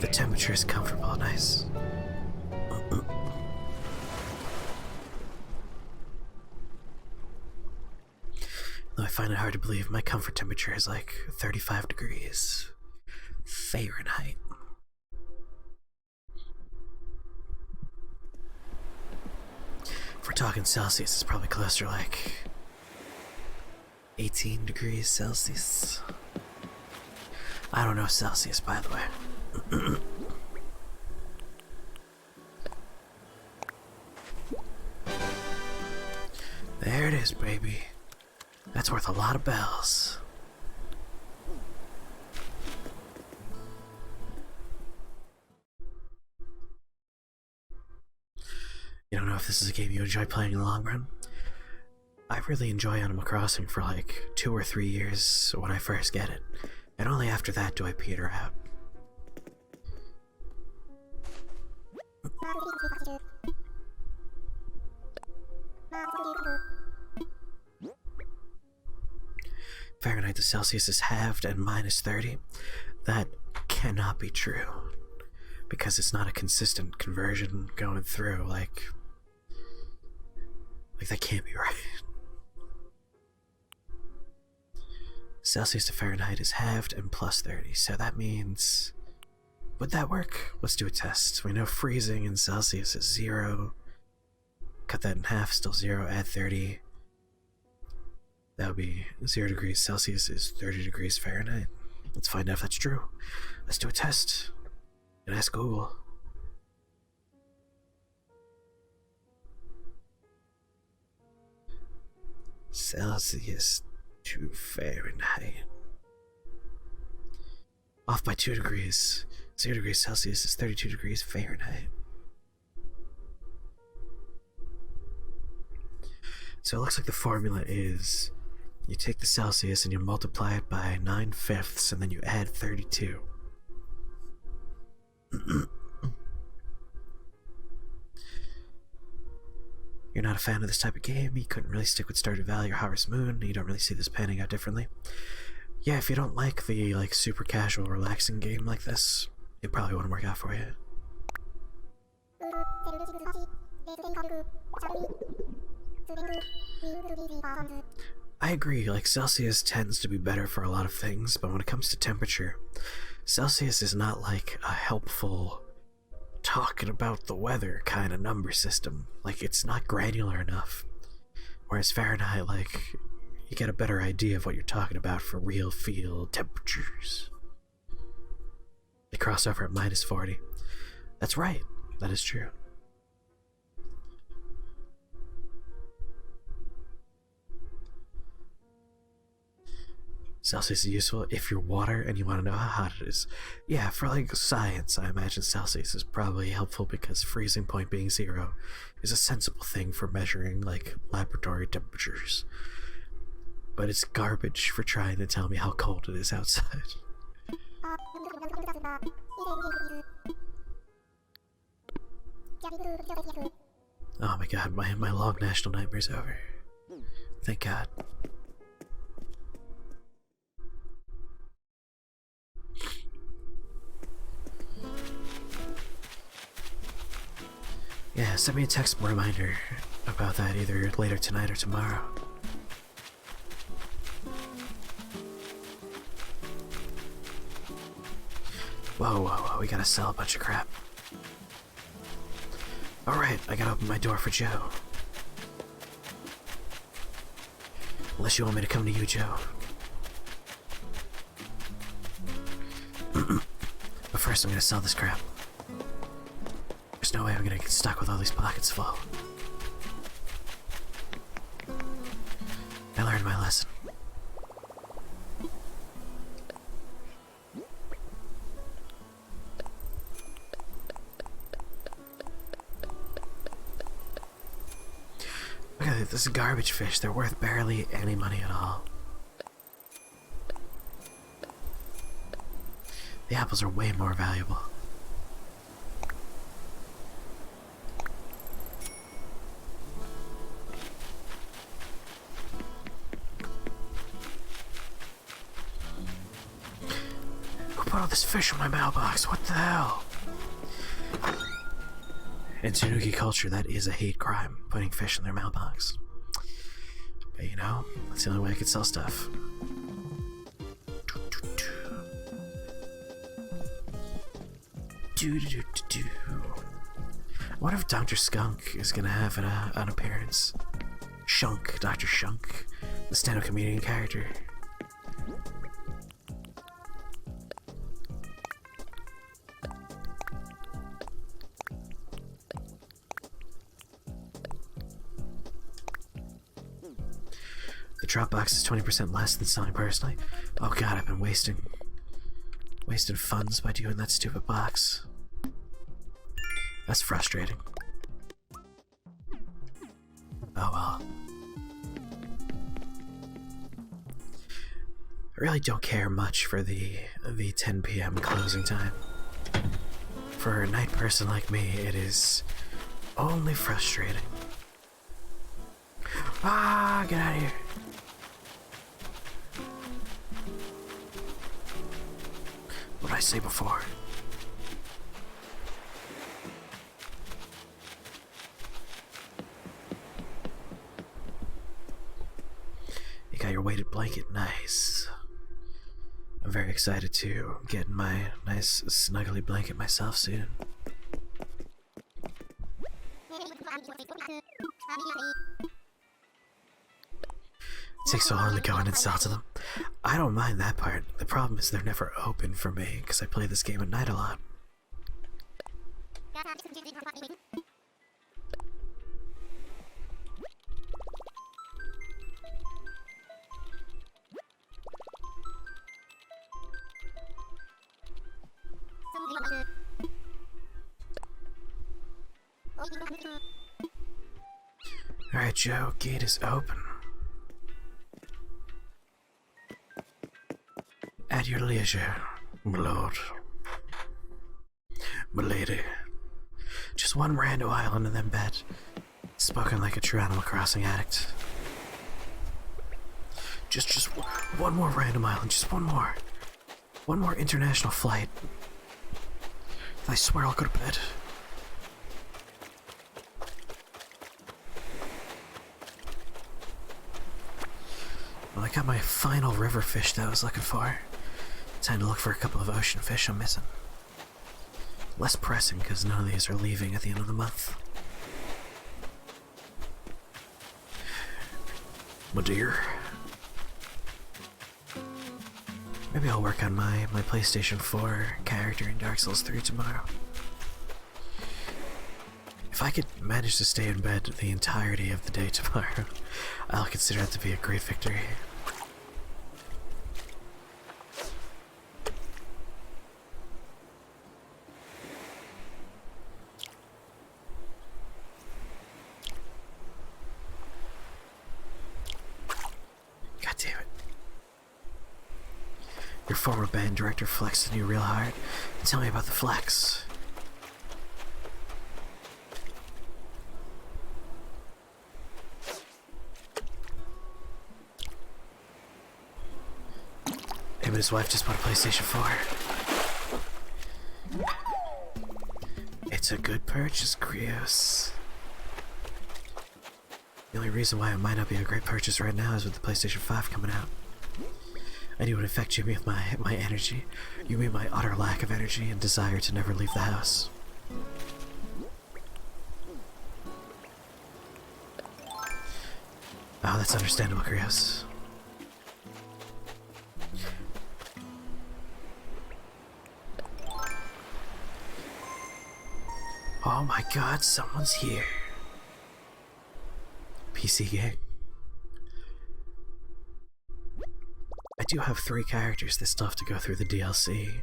[SPEAKER 1] The temperature is comfortable, nice. Though I find it hard to believe, my comfort temperature is like 35 degrees Fahrenheit. If we're talking Celsius, it's probably closer to like 18 degrees Celsius. I don't know Celsius, by the way. There it is, baby. That's worth a lot of bells. You don't know if this is a game you enjoy playing in the long run? I really enjoy Animal Crossing for like 2 or 3 years when I first get it, and only after that do I peter out. Fahrenheit to Celsius is halved and minus 30. That cannot be true, because it's not a consistent conversion going through. Like that can't be right. Celsius to Fahrenheit is halved and plus 30, so that means... Would that work? Let's do a test. We know freezing in Celsius is 0. Cut that in half, still 0, add 30. That would be 0 degrees Celsius is 30 degrees Fahrenheit. Let's find out if that's true. Let's do a test. And ask Google. Celsius to Fahrenheit. Off by 2 degrees. 0 degrees Celsius is 32 degrees Fahrenheit. So it looks like the formula is you take the Celsius and you multiply it by 9/5 and then you add 32. You're not a fan of this type of game, you couldn't really stick with Stardew Valley or Harvest Moon, you don't really see this panning out differently. Yeah, if you don't like the super casual, relaxing game like this, it probably wouldn't work out for you. I agree, like Celsius tends to be better for a lot of things, but when it comes to temperature, Celsius is not like a helpful talking about the weather kind of number system. Like, it's not granular enough. Whereas Fahrenheit, like, you get a better idea of what you're talking about for real field temperatures. They cross over at minus 40. That's right, that is true. Celsius is useful if you're water and you want to know how hot it is. Yeah, for like science, I imagine Celsius is probably helpful because freezing point being 0 is a sensible thing for measuring like laboratory temperatures. But it's garbage for trying to tell me how cold it is outside. Oh my god, my long national nightmare's over. Thank God. Yeah, send me a text reminder about that either later tonight or tomorrow. Whoa, we gotta sell a bunch of crap. Alright, I gotta open my door for Joe. Unless you want me to come to you, Joe. But first I'm gonna sell this crap. There's no way I'm gonna get stuck with all these pockets full. I learned my lesson. Look at this garbage fish. They're worth barely any money at all. The apples are way more valuable. Who put all this fish in my mailbox? What the hell? In Tanuki culture, that is a hate crime, putting fish in their mailbox. But you know, that's the only way I could sell stuff. What if Dr. Skunk is gonna have an appearance? Shunk, Dr. Shunk, the stand-up comedian character. The drop box is 20% less than selling personally. Oh god, I've been wasting funds by doing that stupid box. That's frustrating. Oh well. I really don't care much for the 10 p.m. closing time. For a night person like me, it is only frustrating. Ah, get out of here. What did I say before? You got your weighted blanket, nice. I'm very excited to get in my nice snuggly blanket myself soon. It takes so long to go in and sell to them. I don't mind that part. The problem is they're never open for me because I play this game at night a lot. Alright, Joe, gate is open. At your leisure, my lord. My lady. Just one rando island and then bed. Spoken like a true Animal Crossing addict. Just one more random island, just one more. One more international flight. I swear I'll go to bed. Well, I got my final river fish that I was looking for. Time to look for a couple of ocean fish I'm missing. Less pressing because none of these are leaving at the end of the month. My dear. Maybe I'll work on my PlayStation 4 character in Dark Souls 3 tomorrow. If I could manage to stay in bed the entirety of the day tomorrow, I'll consider that to be a great victory. God damn it. Your former band director flexed on you real hard. Tell me about the flex. Him and his wife just bought a PlayStation 4. It's a good purchase, Krios. The only reason why it might not be a great purchase right now is with the PlayStation 5 coming out. I knew it would affect you with my energy. You mean my utter lack of energy and desire to never leave the house. Oh, that's understandable, Krios. Oh my god, someone's here. PC gang. I do have 3 characters that still have to go through the DLC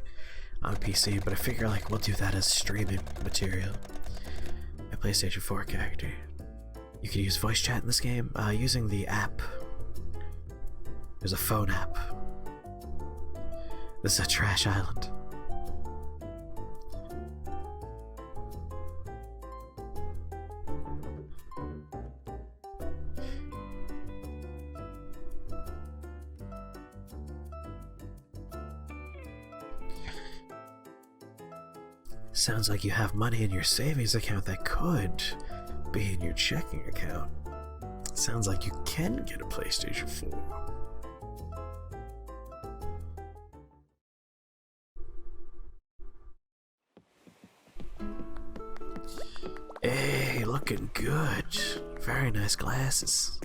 [SPEAKER 1] on PC, but I figure like we'll do that as streaming material. A PlayStation 4 character. You can use voice chat in this game using the app. There's a phone app. This is a trash island. Sounds like you have money in your savings account that could be in your checking account. Sounds like you can get a PlayStation 4. Hey, looking good. Very nice glasses.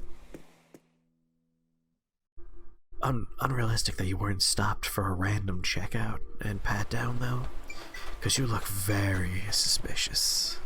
[SPEAKER 1] Unrealistic that you weren't stopped for a random checkout and pat down though, because you look very suspicious.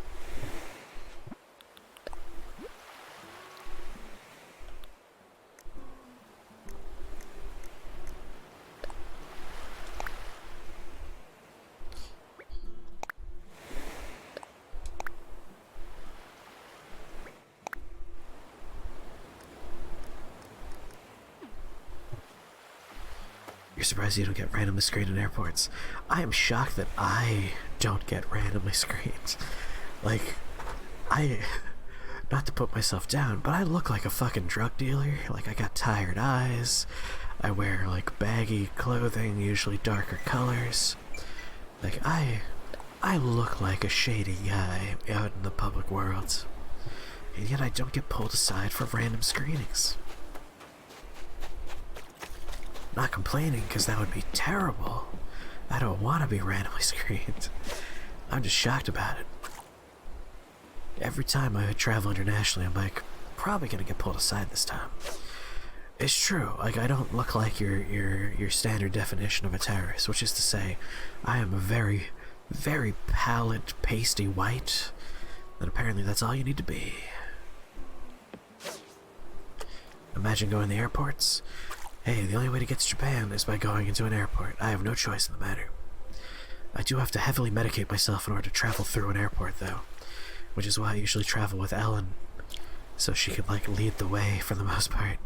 [SPEAKER 1] You're surprised you don't get randomly screened in airports. I am shocked that I don't get randomly screened. Like, not to put myself down, but I look like a fucking drug dealer. Like, I got tired eyes. I wear, like, baggy clothing, usually darker colors. Like, I look like a shady guy out in the public world. And yet I don't get pulled aside for random screenings. Not complaining, because that would be terrible. I don't want to be randomly screened. I'm just shocked about it. Every time I travel internationally, I'm like, probably gonna get pulled aside this time. It's true. Like, I don't look like your standard definition of a terrorist, which is to say, I am a very, very pallid, pasty white, and apparently that's all you need to be. Imagine going to the airports. Hey, the only way to get to Japan is by going into an airport. I have no choice in the matter. I do have to heavily medicate myself in order to travel through an airport, though, which is why I usually travel with Ellen, so she can, like, lead the way for the most part.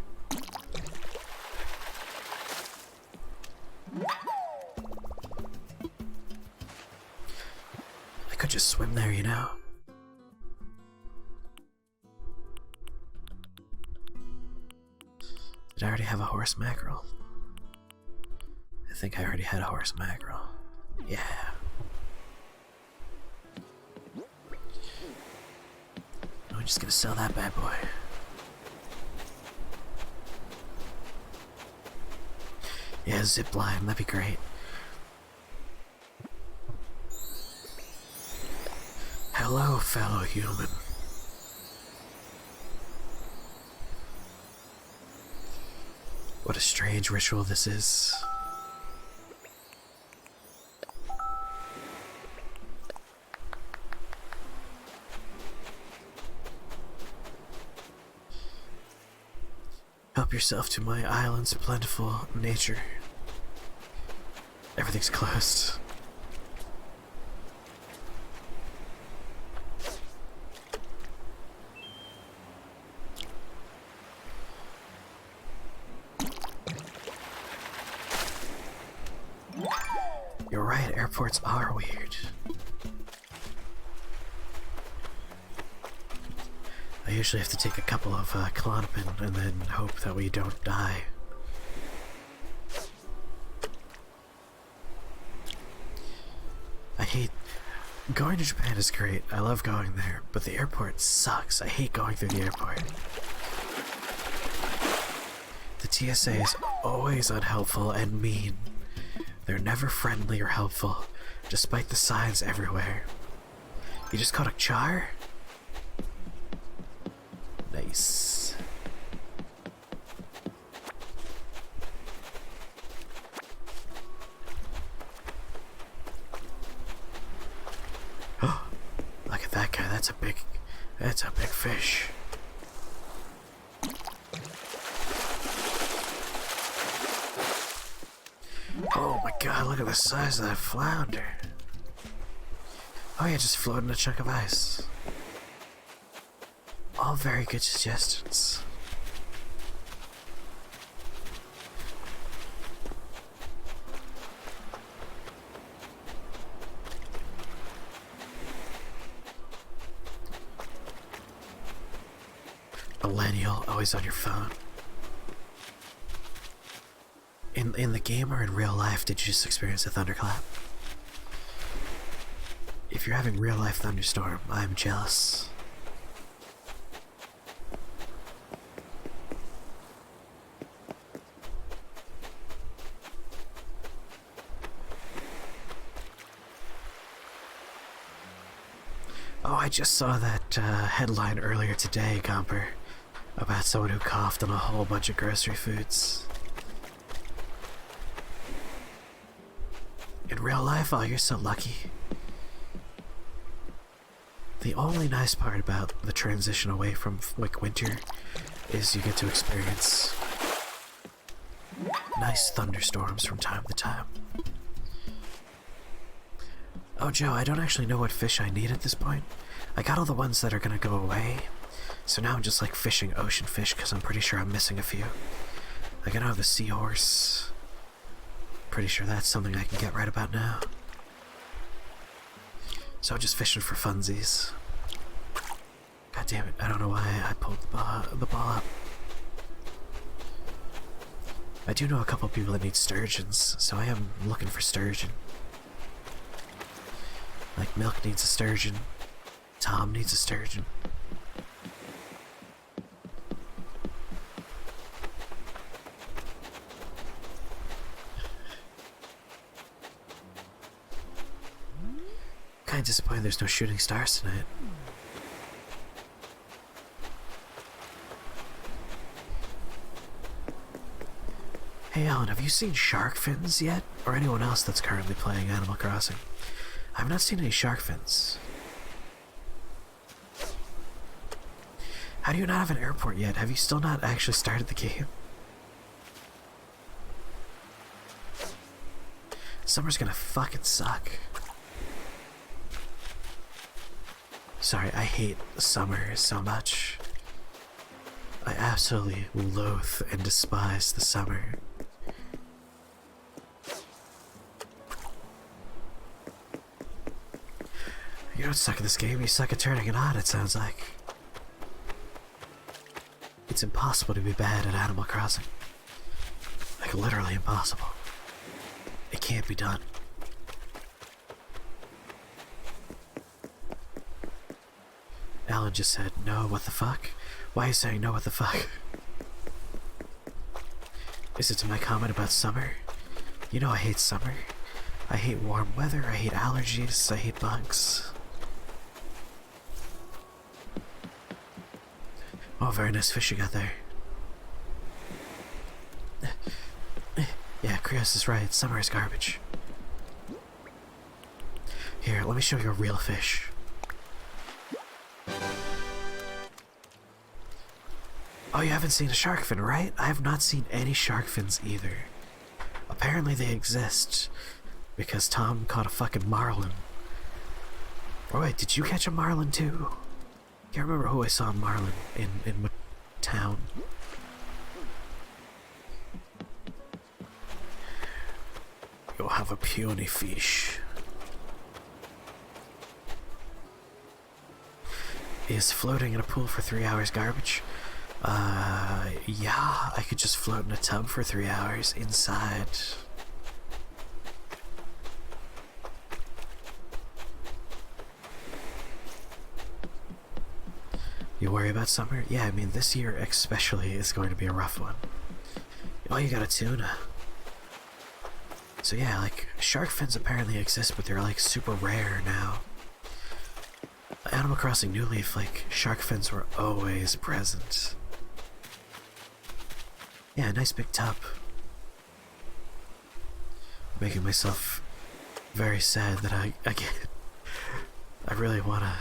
[SPEAKER 1] I could just swim there, you know? Did I already have a horse mackerel? I think I already had a horse mackerel. Yeah. I'm just gonna sell that bad boy. Yeah, zip line, that'd be great. Hello, fellow human. What a strange ritual this is. Help yourself to my island's plentiful nature. Everything's closed. You're right, airports are weird. I usually have to take a couple of Klonopin and then hope that we don't die. I hate... Going to Japan is great, I love going there, but the airport sucks. I hate going through the airport. TSA is always unhelpful and mean. They're never friendly or helpful, despite the signs everywhere. You just caught a char? Nice. Oh, look at that guy. That's a big fish. Oh my god, look at the size of that flounder. Oh yeah, just floating a chunk of ice. All very good suggestions. Millennial, always on your phone. In the game or in real life, did you just experience a thunderclap? If you're having real life thunderstorm, I'm jealous. Oh, I just saw that headline earlier today, Gomper, about someone who coughed on a whole bunch of grocery foods. In real life, oh, you're so lucky. The only nice part about the transition away from like winter is you get to experience nice thunderstorms from time to time. Oh, Joe, I don't actually know what fish I need at this point. I got all the ones that are gonna go away, so now I'm just like fishing ocean fish because I'm pretty sure I'm missing a few. Like I don't have the seahorse. Pretty sure that's something I can get right about now. So I'm just fishing for funsies. God damn it, I don't know why I pulled the ball up. I do know a couple people that need sturgeons, so I am looking for sturgeon. Like Milk needs a sturgeon. Tom needs a sturgeon. Kinda disappointed there's no shooting stars tonight. Hey Alan, have you seen shark fins yet? Or anyone else that's currently playing Animal Crossing? I've not seen any shark fins. How do you not have an airport yet? Have you still not actually started the game? Summer's gonna fucking suck. Sorry, I hate summer so much. I absolutely loathe and despise the summer. You don't suck at this game, you suck at turning it on, it sounds like. It's impossible to be bad at Animal Crossing. Like, literally impossible. It can't be done. Alan just said, no, what the fuck? Why are you saying no, what the fuck? Is it to my comment about summer? You know I hate summer. I hate warm weather, I hate allergies, I hate bugs. Oh, very nice fish you got there. Yeah, Krios is right, summer is garbage. Here, let me show you a real fish. Oh, you haven't seen a shark fin, right? I have not seen any shark fins either. Apparently they exist, because Tom caught a fucking marlin. Oh wait, did you catch a marlin too? Can't remember who I saw marlin in what town. You'll have a puny fish. Is floating in a pool for 3 hours garbage? Yeah, I could just float in a tub for 3 hours inside. You worry about summer? Yeah, I mean, this year especially is going to be a rough one. Oh, you got a tuna. So yeah, like, shark fins apparently exist, but they're like super rare now. Animal Crossing New Leaf, like, shark fins were always present. Yeah, nice big tub. Making myself very sad that I really wanna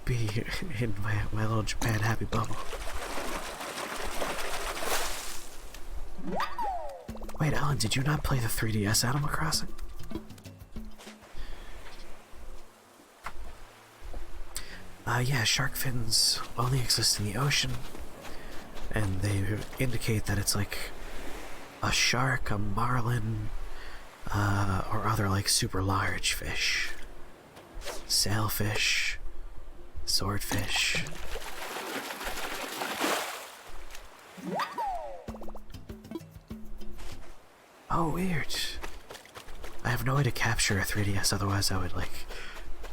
[SPEAKER 1] be in my little Japan happy bubble. Wait, Alan, did you not play the 3DS Animal Crossing? Yeah, shark fins only exist in the ocean, and they indicate that it's like a shark, a marlin, or other like super large fish. Sailfish, swordfish. Oh, weird. I have no way to capture a 3DS, otherwise I would like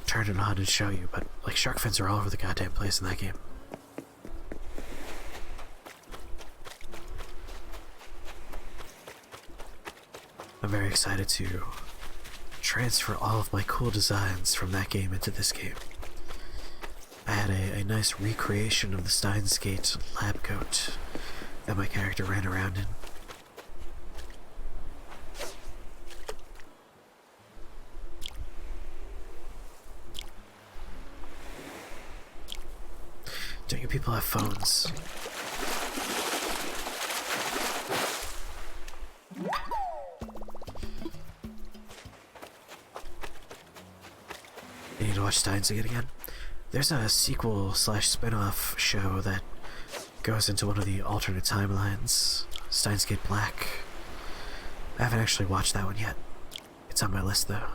[SPEAKER 1] turn it on and show you, but like shark fins are all over the goddamn place in that game. I'm very excited to transfer all of my cool designs from that game into this game. I had a nice recreation of the Steins Gate lab coat that my character ran around in. Don't you people have phones? You need to watch Steins Gate again? There's a sequel slash spin-off show that goes into one of the alternate timelines. Steins Gate Black. I haven't actually watched that one yet. It's on my list though.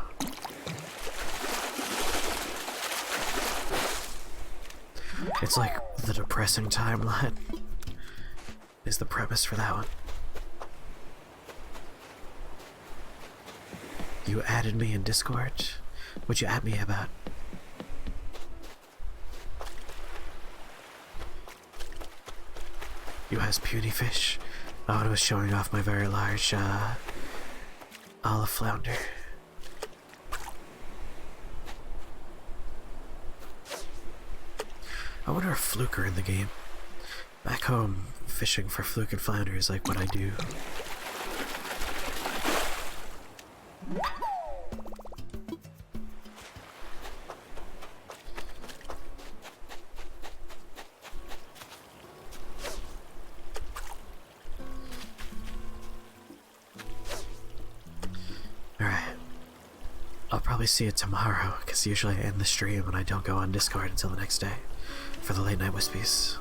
[SPEAKER 1] It's like the depressing timeline is the premise for that one. You added me in Discord? What'd you add me about? You asked puny fish? Oh, and I was showing off my very large olive flounder. I wonder if fluke are in the game. Back home, fishing for fluke and flounder is like what I do. Alright. I'll probably see it tomorrow, because usually I end the stream and I don't go on Discord until the next day for the late night wispies.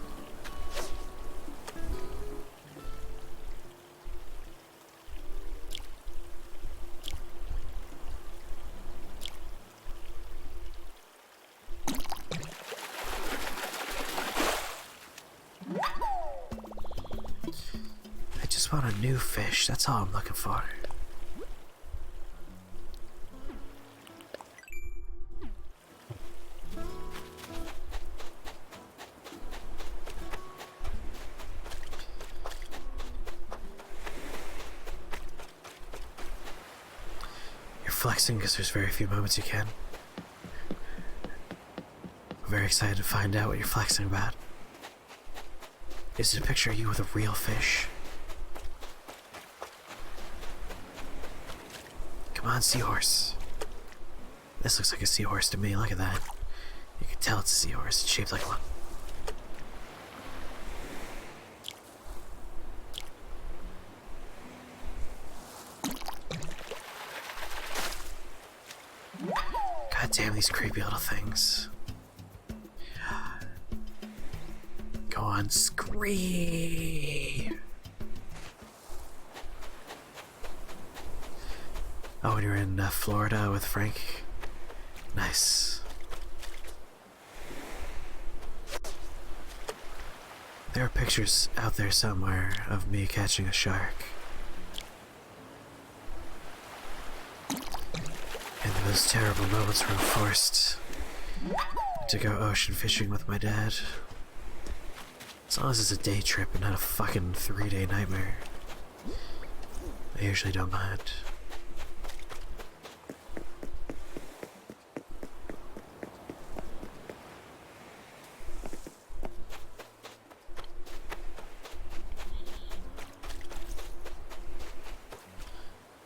[SPEAKER 1] I just want a new fish, that's all I'm looking for. Flexing because there's very few moments you can. I'm very excited to find out what you're flexing about. Is it a picture of you with a real fish? Come on, seahorse. This looks like a seahorse to me, look at that. You can tell it's a seahorse, it's shaped like one. God damn these creepy little things. Go on, scream! Oh, and you're in Florida with Frank? Nice. There are pictures out there somewhere of me catching a shark. And those terrible moments where I'm forced to go ocean fishing with my dad. As long as it's a day trip and not a fucking 3-day nightmare, I usually don't mind.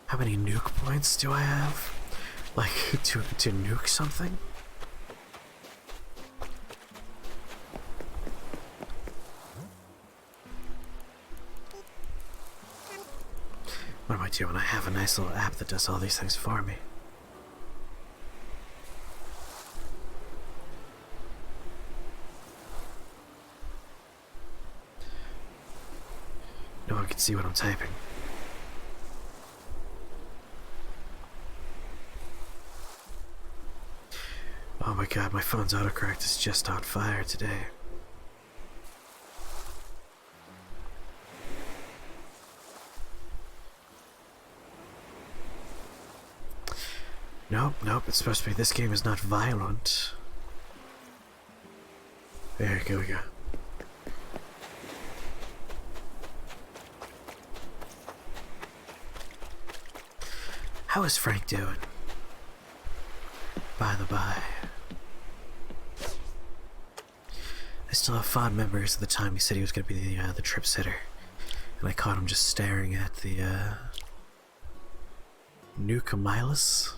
[SPEAKER 1] How many nuke points do I have? Like, to nuke something? What am I doing? I have a nice little app that does all these things for me. No one can see what I'm typing. Oh my god, my phone's autocorrect is just on fire today. Nope, it's supposed to be this game is not violent. There we go. How is Frank doing? By the by. I still have fond memories of the time he said he was going to be the trip sitter. And I caught him just staring at the, Nukamilus?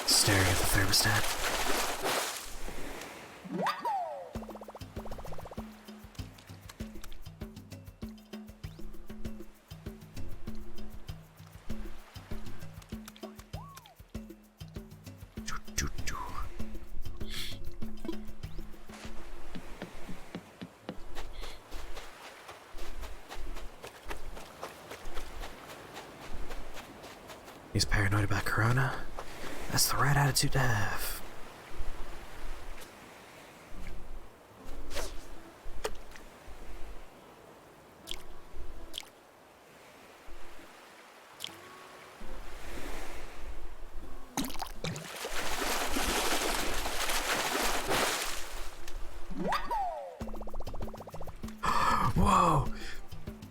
[SPEAKER 1] Staring at the thermostat. He's paranoid about Corona? That's the right attitude to have. Whoa!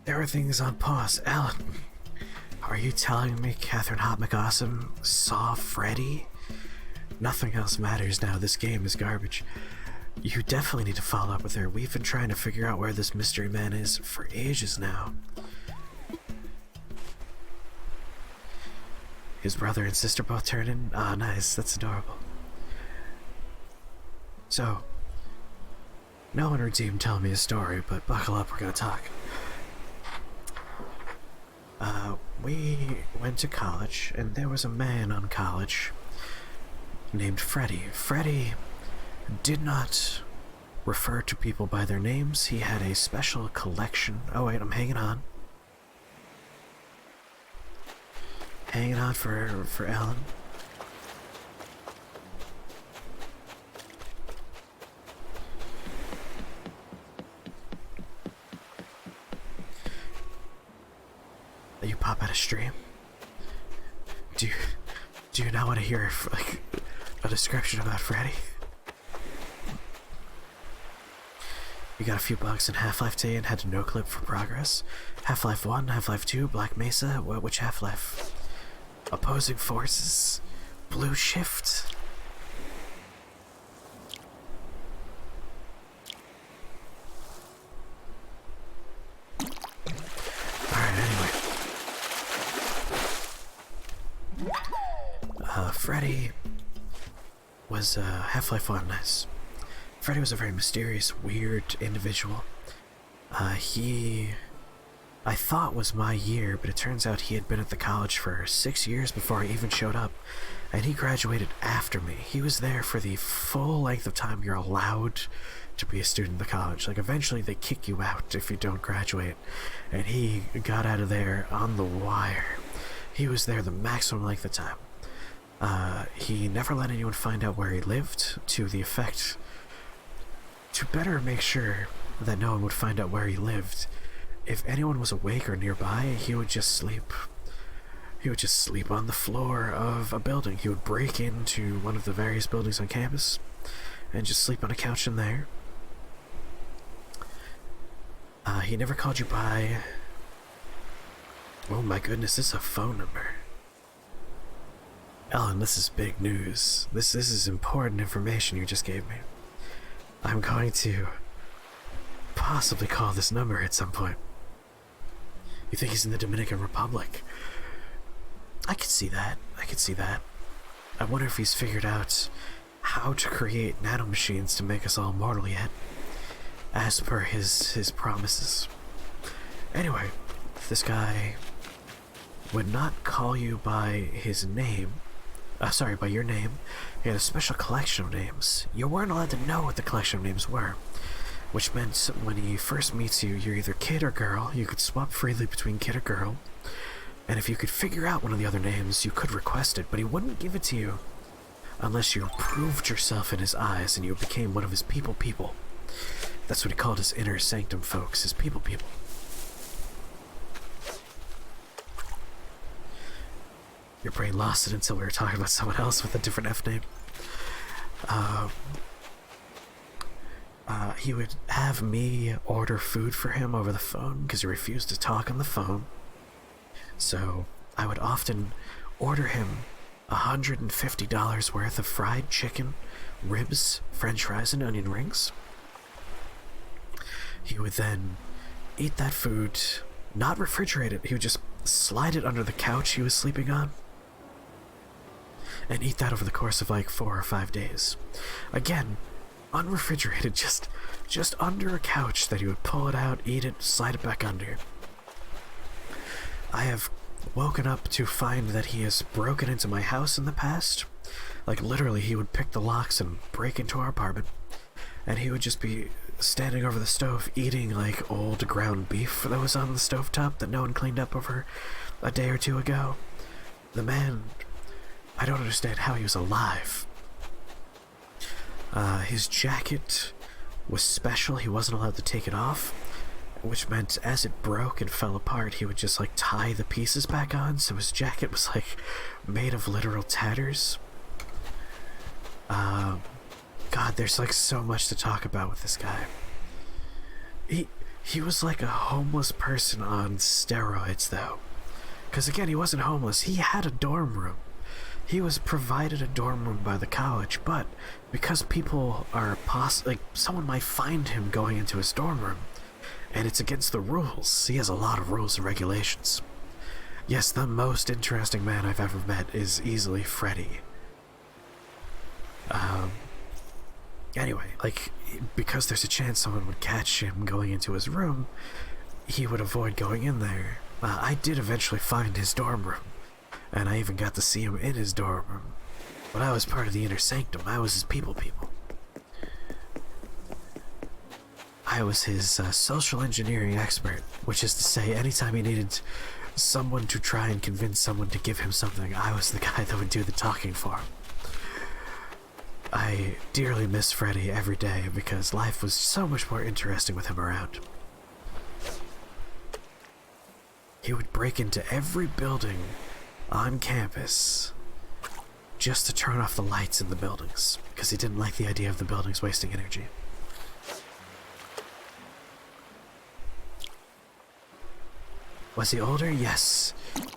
[SPEAKER 1] Everything's on pause. Alan, are you telling me Catherine Hot McAwesome saw Freddy? Nothing else matters now. This game is garbage. You definitely need to follow up with her. We've been trying to figure out where this mystery man is for ages now. His brother and sister both turned in? Ah, nice. That's adorable. So, no one redeemed telling me a story, but buckle up, we're gonna talk. We went to college, and there was a man on college named Freddy. Freddy did not refer to people by their names. He had a special collection. Oh wait, I'm hanging on. Hanging on for Ellen. You pop out a stream? Do you not want to hear like a description about Freddy? We got a few bugs in Half-Life today and had to no-clip for progress. Half-Life 1, Half-Life 2, Black Mesa, which Half-Life? Opposing Forces, Blue Shift. Freddy was Half-Life 1, nice. Freddy was a very mysterious, weird individual. I thought was my year, but it turns out he had been at the college for 6 years before I even showed up, and he graduated after me. He was there for the full length of time you're allowed to be a student in the college. Like, eventually they kick you out if you don't graduate, and he got out of there on the wire. He was there the maximum length of time. He never let anyone find out where he lived, to the effect, to better make sure that no one would find out where he lived. If anyone was awake or nearby, he would just sleep. He would just sleep on the floor of a building. He would break into one of the various buildings on campus and just sleep on a couch in there. He never called you by... Oh my goodness, this is a phone number. Ellen, this is big news. This is important information you just gave me. I'm going to possibly call this number at some point. You think he's in the Dominican Republic? I could see that. I could see that. I wonder if he's figured out how to create nanomachines to make us all mortal yet, as per his promises. Anyway, this guy would not call you by his name. Sorry, by your name. He had a special collection of names. You weren't allowed to know what the collection of names were, which meant when he first meets you, you're either kid or girl. You could swap freely between kid or girl, and if you could figure out one of the other names, you could request it, but he wouldn't give it to you unless you proved yourself in his eyes and you became one of his people. That's what he called his inner sanctum folks, his people. Your brain lost it until we were talking about someone else with a different F name. He would have me order food for him over the phone because he refused to talk on the phone. So I would often order him $150 worth of fried chicken, ribs, french fries, and onion rings. He would then eat that food, not refrigerate it. He would just slide it under the couch he was sleeping on and eat that over the course of like 4 or 5 days. Again, unrefrigerated, just under a couch that he would pull it out, eat it, slide it back under. I have woken up to find that he has broken into my house in the past. Like literally, he would pick the locks and break into our apartment, and he would just be standing over the stove eating like old ground beef that was on the stovetop that no one cleaned up over a day or two ago. The man, I don't understand how he was alive. His jacket was special. He wasn't allowed to take it off, which meant as it broke and fell apart, he would just like tie the pieces back on, so his jacket was like made of literal tatters. God, there's like so much to talk about with this guy. He was like a homeless person on steroids, though. Because again, he wasn't homeless. He had a dorm room. He was provided a dorm room by the college, but because people are like someone might find him going into his dorm room, and it's against the rules. He has a lot of rules and regulations. Yes, the most interesting man I've ever met is easily Freddy. Anyway, like, because there's a chance someone would catch him going into his room, he would avoid going in there. I did eventually find his dorm room, and I even got to see him in his dorm room. But I was part of the inner sanctum. I was his people. I was his social engineering expert, which is to say, anytime he needed someone to try and convince someone to give him something, I was the guy that would do the talking for him. I dearly miss Freddy every day because life was so much more interesting with him around. He would break into every building on campus just to turn off the lights in the buildings because he didn't like the idea of the buildings wasting energy. Was he older? Yes.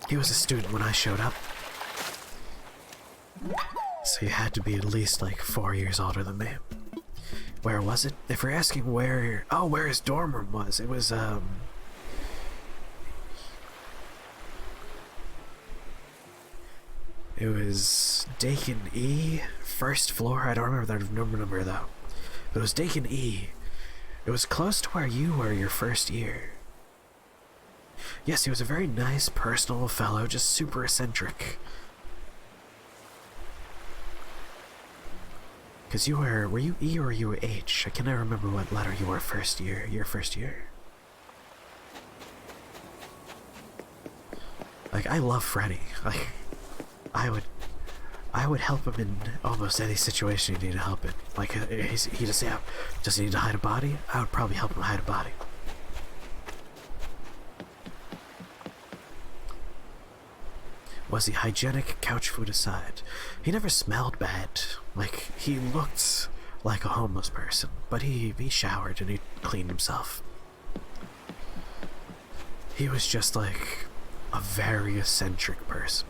[SPEAKER 1] He was a student when I showed up. So he had to be at least like 4 years older than me. Where was it? If you're asking where... Oh, where his dorm room was. It was, It was Dakin E, first floor. I don't remember the number though. But it was Dakin E. It was close to where you were your first year. Yes, he was a very nice, personal fellow, just super eccentric. Because you were you E or you were H? I cannot remember what letter you were first year, your first year. Like, I love Freddy. Like, I would help him in almost any situation he needed help in. Like, he just does he need to hide a body? I would probably help him hide a body. Was he hygienic, couch food aside? He never smelled bad. Like, he looked like a homeless person, but he showered and he cleaned himself. He was just like a very eccentric person.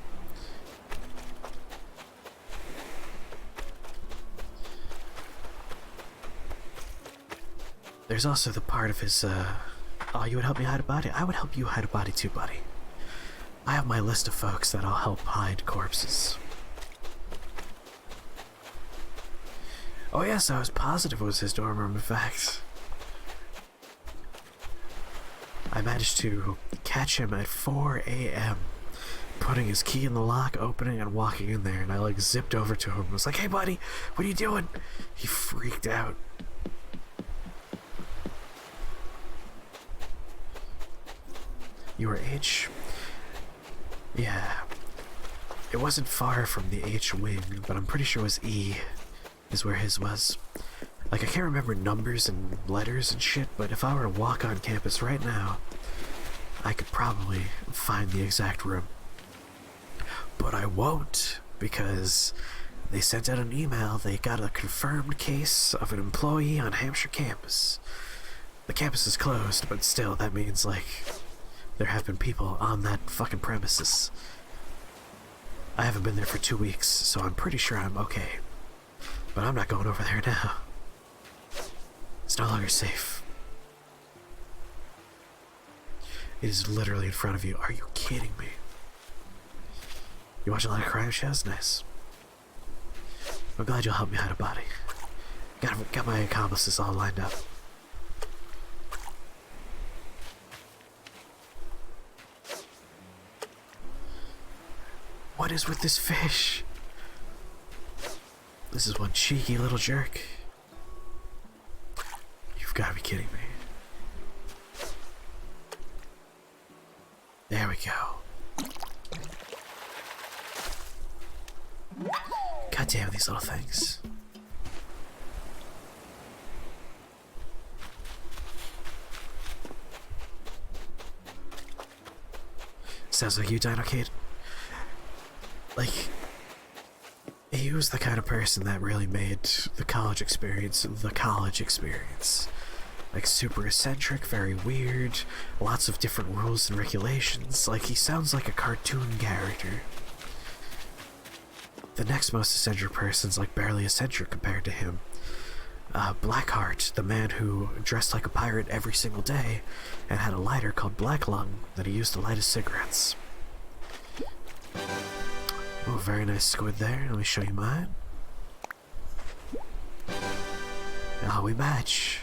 [SPEAKER 1] There's also the part of his, oh, you would help me hide a body? I would help you hide a body too, buddy. I have my list of folks that'll help hide corpses. Oh yes, I was positive it was his dorm room, in fact. I managed to catch him at 4 a.m. putting his key in the lock, opening and walking in there, and I like zipped over to him and was like, "Hey buddy, what are you doing?" He freaked out. You were H? Yeah. It wasn't far from the H wing, but I'm pretty sure it was E is where his was. Like, I can't remember numbers and letters and shit, but if I were to walk on campus right now, I could probably find the exact room. But I won't, because they sent out an email. They got a confirmed case of an employee on Hampshire campus. The campus is closed, but still, that means, like, there have been people on that fucking premises. I haven't been there for 2 weeks, so I'm pretty sure I'm okay. But I'm not going over there now. It's no longer safe. It is literally in front of you. Are you kidding me? You watch a lot of crime shows? Nice. I'm glad you'll help me hide a body. Got my accomplices all lined up. What is with this fish? This is one cheeky little jerk. You've got to be kidding me. There we go. God damn these little things. Sounds like you, Dino Kid. Like, he was the kind of person that really made the college experience the college experience. Like, super eccentric, very weird, lots of different rules and regulations. Like, he sounds like a cartoon character. The next most eccentric person's like barely eccentric compared to him. Blackheart, the man who dressed like a pirate every single day and had a lighter called Black Lung that he used to light his cigarettes. Oh, very nice squid there. Let me show you mine. Oh, we match.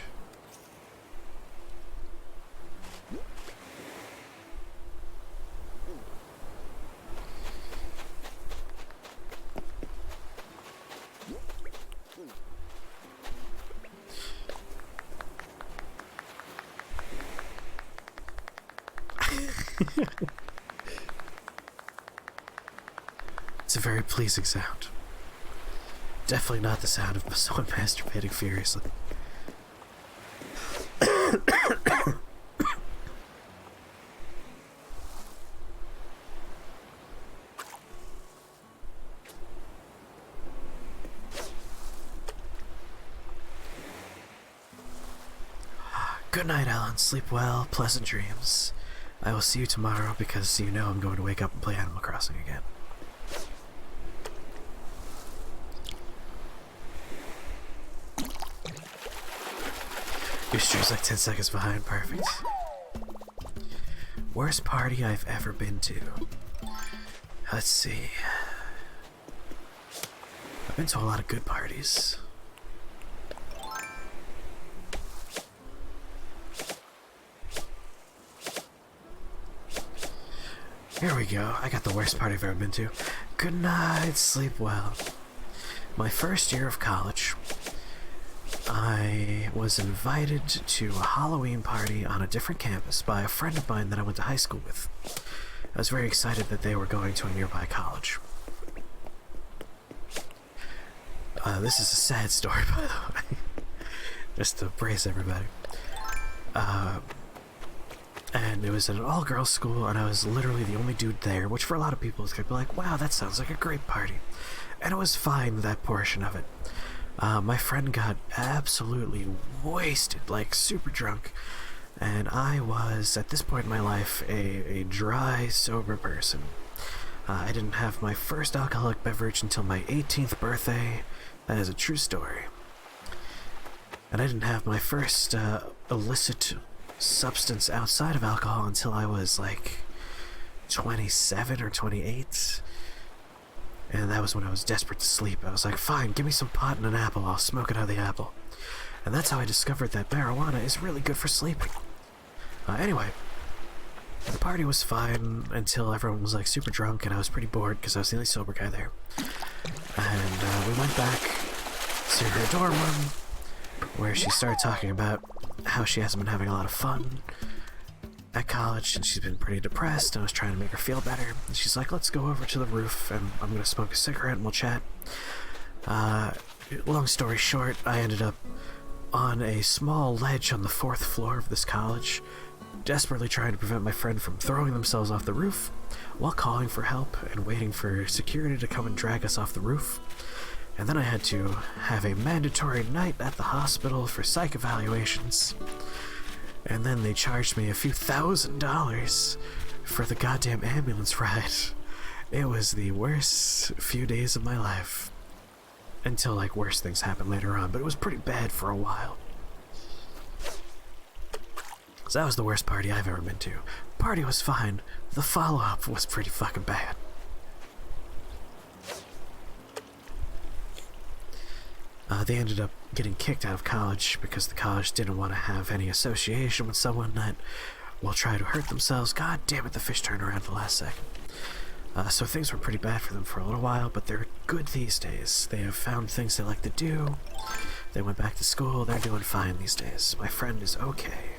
[SPEAKER 1] It's a very pleasing sound. Definitely not the sound of someone masturbating furiously. Good night, Alan. Sleep well. Pleasant dreams. I will see you tomorrow because you know I'm going to wake up and play Animal Crossing again. Your stream's like 10 seconds behind. Perfect. Worst party I've ever been to. Let's see. I've been to a lot of good parties. Here we go. I got the worst party I've ever been to. Good night. Sleep well. My first year of college, I was invited to a Halloween party on a different campus by a friend of mine that I went to high school with. I was very excited that they were going to a nearby college. This is a sad story, by the way. Just to brace everybody. And it was at an all-girls school, and I was literally the only dude there, which for a lot of people is going to be like, wow, that sounds like a great party. And it was fine, that portion of it. My friend got absolutely wasted, like super drunk, And I was, at this point in my life, a dry, sober person. I didn't have my first alcoholic beverage until my 18th birthday. That is a true story. And I didn't have my first illicit substance outside of alcohol until I was like 27 or 28. And that was when I was desperate to sleep. I was like, fine, give me some pot and an apple, I'll smoke it out of the apple. And that's how I discovered that marijuana is really good for sleeping. Anyway, the party was fine until everyone was like super drunk and I was pretty bored because I was the only sober guy there. And we went back to her dorm room where she started talking about how she hasn't been having a lot of fun at college and she's been pretty depressed. And I was trying to make her feel better. And she's like, let's go over to the roof and I'm going to smoke a cigarette and we'll chat. Long story short, I ended up on a small ledge on the 4th floor of this college, desperately trying to prevent my friend from throwing themselves off the roof while calling for help and waiting for security to come and drag us off the roof. And then I had to have a mandatory night at the hospital for psych evaluations. And then they charged me a few $1,000s for the goddamn ambulance ride. It was the worst few days of my life. Until, like, worse things happened later on, but it was pretty bad for a while. So that was the worst party I've ever been to. Party was fine. The follow-up was pretty fucking bad. They ended up getting kicked out of college because the college didn't want to have any association with someone that will try to hurt themselves. God damn it, the fish turned around at the last second. So things were pretty bad for them for a little while, but they're good these days. They have found things they like to do. They went back to school. They're doing fine these days. My friend is okay.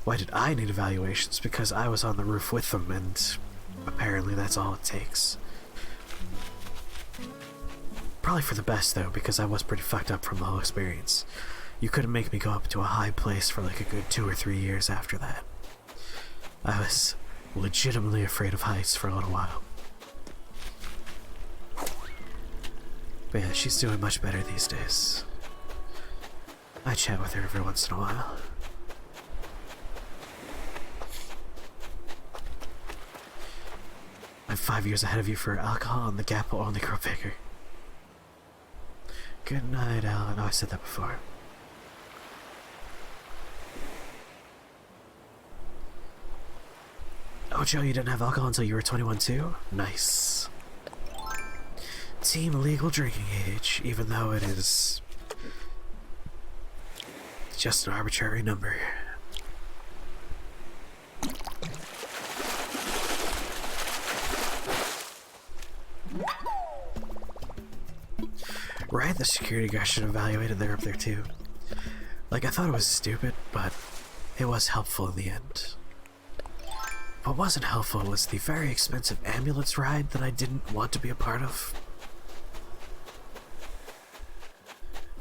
[SPEAKER 1] Why did I need evaluations? Because I was on the roof with them, and apparently that's all it takes. Probably for the best, though, because I was pretty fucked up from the whole experience. You couldn't make me go up to a high place for like a good 2 or 3 years after that. I was legitimately afraid of heights for a little while. But yeah, she's doing much better these days. I chat with her every once in a while. I'm 5 years ahead of you for alcohol, and the gap will only grow bigger. Good night, Alan. Oh, I said that before. Oh, Joe, you didn't have alcohol until you were 21 too? Nice. Team legal drinking age, even though it is just an arbitrary number. Right, the security guard should have evaluated there up there too. Like, I thought it was stupid, but it was helpful in the end. What wasn't helpful was the very expensive ambulance ride that I didn't want to be a part of.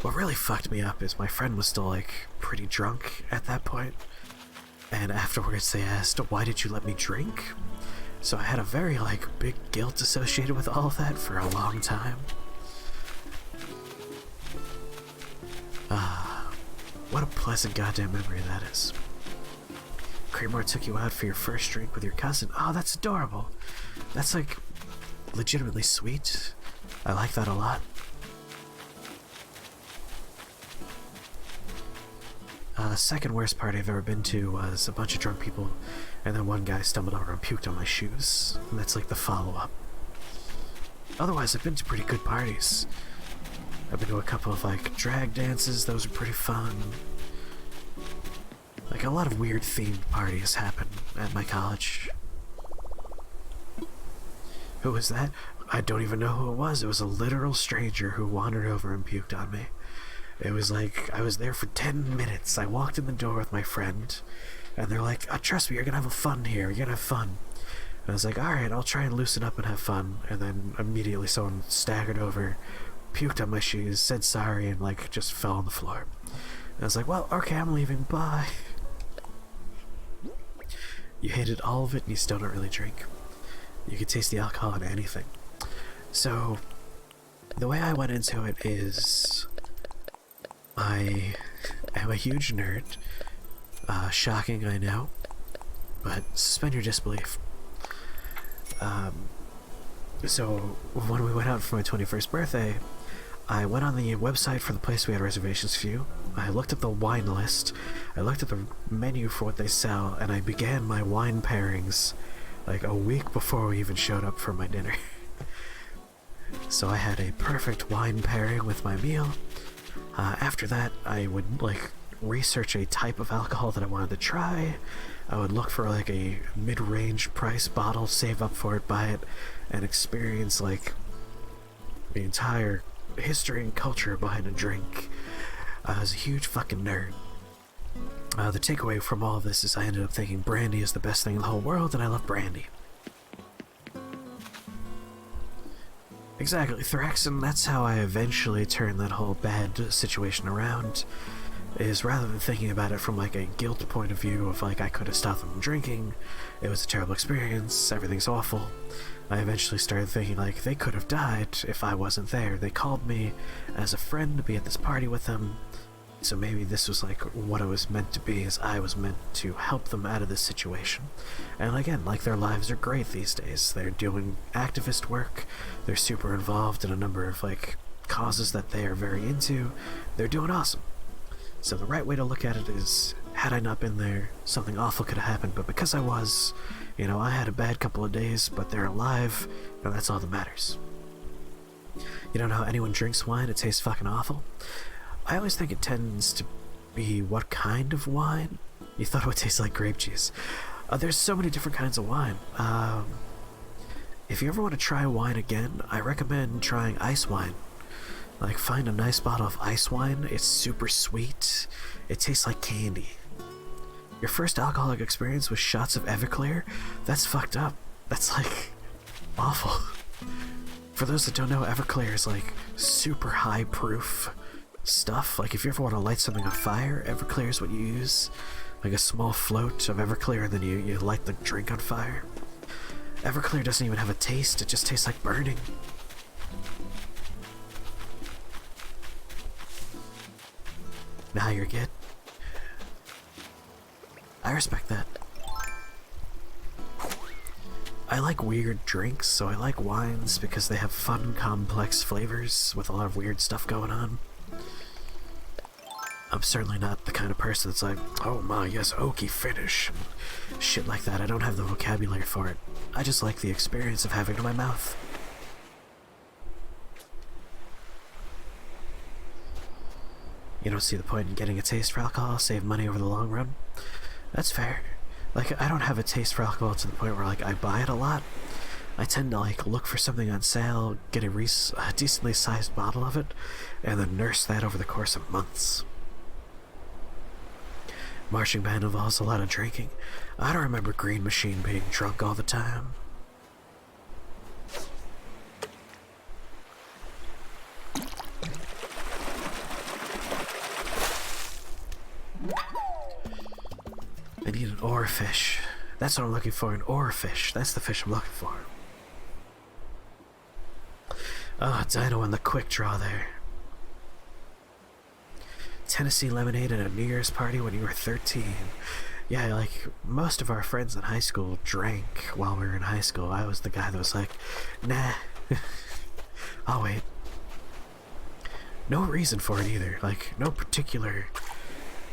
[SPEAKER 1] What really fucked me up is my friend was still, like, pretty drunk at that point. And afterwards they asked, why did you let me drink? So I had a very, like, big guilt associated with all of that for a long time. What a pleasant goddamn memory that is. Creamore took you out for your first drink with your cousin. Oh, that's adorable. That's, like, legitimately sweet. I like that a lot. Second worst party I've ever been to was a bunch of drunk people, and then one guy stumbled over and puked on my shoes. And that's like the follow-up. Otherwise, I've been to pretty good parties. I've been to a couple of, like, drag dances. Those are pretty fun. Like, a lot of weird themed parties happen at my college. Who was that? I don't even know who it was. It was a literal stranger who wandered over and puked on me. It was like, I was there for 10 minutes. I walked in the door with my friend, and they're like, oh, trust me, you're gonna have fun here. You're gonna have fun. And I was like, alright, I'll try and loosen up and have fun. And then immediately someone staggered over, puked on my shoes, said sorry, and, like, just fell on the floor. And I was like, well, okay, I'm leaving, bye. You hated all of it, and you still don't really drink. You could taste the alcohol in anything. So, the way I went into it is, I am a huge nerd, Shocking, I know, but suspend your disbelief. So when we went out for my 21st birthday, I went on the website for the place we had reservations for. I looked at the wine list, I looked at the menu for what they sell, and I began my wine pairings like a week before we even showed up for my dinner. So I had a perfect wine pairing with my meal. After that, I would like research a type of alcohol that I wanted to try. I would look for like a mid-range price bottle, save up for it, buy it, and experience like the entire history and culture behind a drink. I was a huge fucking nerd. The takeaway from all of this is I ended up thinking brandy is the best thing in the whole world, and I love brandy. Exactly, Thrax, and that's how I eventually turned that whole bad situation around, is rather than thinking about it from like a guilt point of view of like I could have stopped them from drinking, it was a terrible experience, everything's awful, I eventually started thinking like they could have died if I wasn't there. They called me as a friend to be at this party with them, so maybe this was like what it was meant to be, is I was meant to help them out of this situation. And again, like their lives are great these days. They're doing activist work, they're super involved in a number of like causes that they are very into, they're doing awesome. So the right way to look at it is, had I not been there, something awful could have happened, but because I was, you know, I had a bad couple of days, but they're alive, and that's all that matters. You don't know how anyone drinks wine, it tastes fucking awful? I always think it tends to be what kind of wine? You thought it would taste like grape juice. There's so many different kinds of wine. If you ever want to try wine again, I recommend trying ice wine. Like, find a nice bottle of ice wine, it's super sweet, it tastes like candy. Your first alcoholic experience with shots of Everclear? That's fucked up. That's like awful. For those that don't know, Everclear is like super high proof stuff. Like if you ever want to light something on fire, Everclear is what you use. Like a small float of Everclear, and then you light the drink on fire. Everclear doesn't even have a taste, it just tastes like burning. Now you're good. I respect that. I like weird drinks, so I like wines because they have fun, complex flavors with a lot of weird stuff going on. I'm certainly not the kind of person that's like, oh my, yes, oaky finish, and shit like that. I don't have the vocabulary for it. I just like the experience of having it in my mouth. You don't see the point in getting a taste for alcohol, save money over the long run? That's fair. Like, I don't have a taste for alcohol to the point where, like, I buy it a lot. I tend to, like, look for something on sale, get a decently sized bottle of it, and then nurse that over the course of months. Marching band involves a lot of drinking. I don't remember Green Machine being drunk all the time. I need an oarfish. That's what I'm looking for, an oarfish. That's the fish I'm looking for. Oh, Dino and the quick draw there. Tennessee lemonade at a New Year's party when you were 13. Yeah, like, most of our friends in high school drank while we were in high school. I was the guy that was like, nah, I'll wait. No reason for it either. Like, no particular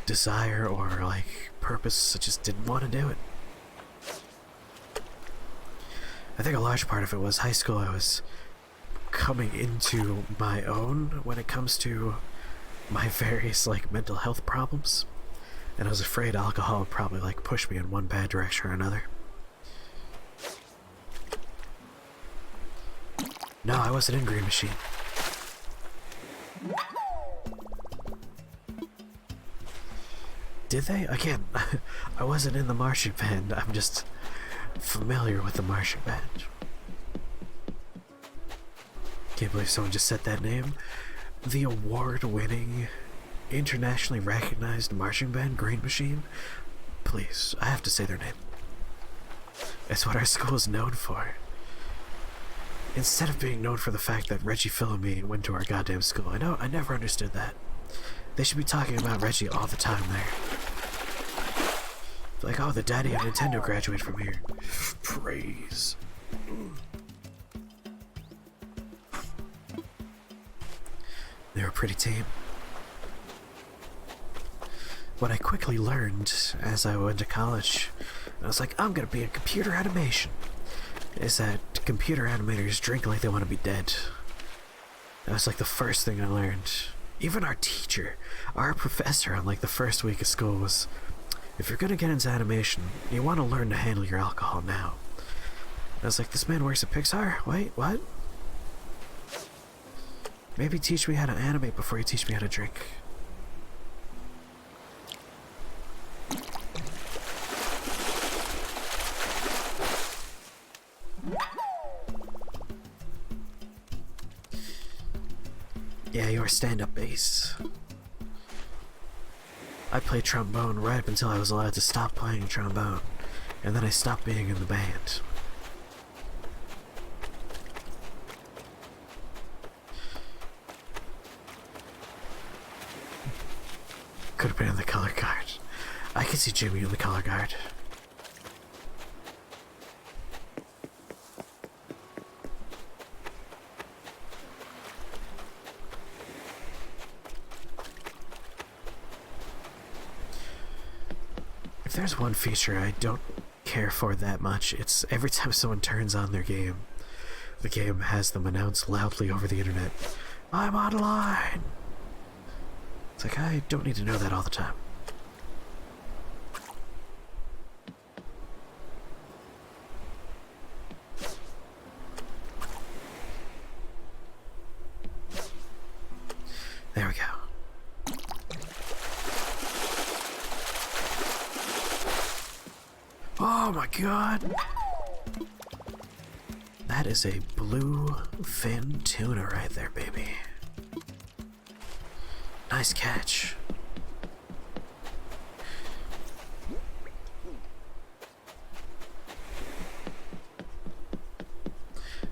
[SPEAKER 1] desire or, like, purpose. I just didn't want to do it. I think a large part of it was high school. I was coming into my own when it comes to my various like mental health problems, and I was afraid alcohol would probably like push me in one bad direction or another. No, I wasn't in Green Machine. Did they? Again, I wasn't in the marching band. I'm just familiar with the marching band. Can't believe someone just said that name. The award-winning, internationally recognized marching band, Green Machine. Please, I have to say their name. It's what our school is known for. Instead of being known for the fact that Reggie Philomene went to our goddamn school. I never understood that. They should be talking about Reggie all the time there. It's like, oh, the daddy of Nintendo graduated from here. Praise. They were pretty tame. What I quickly learned as I went to college, I was like, I'm gonna be in computer animation, is that computer animators drink like they want to be dead. That was like the first thing I learned. Even our teacher, our professor on like the first week of school was, if you're gonna get into animation, you want to learn to handle your alcohol now. I was like, this man works at Pixar? Wait, what? Maybe teach me how to animate before you teach me how to drink. Yeah, you're stand-up bass. I played trombone right up until I was allowed to stop playing trombone, and then I stopped being in the band. Could have been in the color guard. I could see Jimmy in the color guard. If there's one feature I don't care for that much, it's every time someone turns on their game, the game has them announce loudly over the internet, I'm online! It's like, I don't need to know that all the time. There we go. Oh my god! That is a blue fin tuna right there, baby. Nice catch.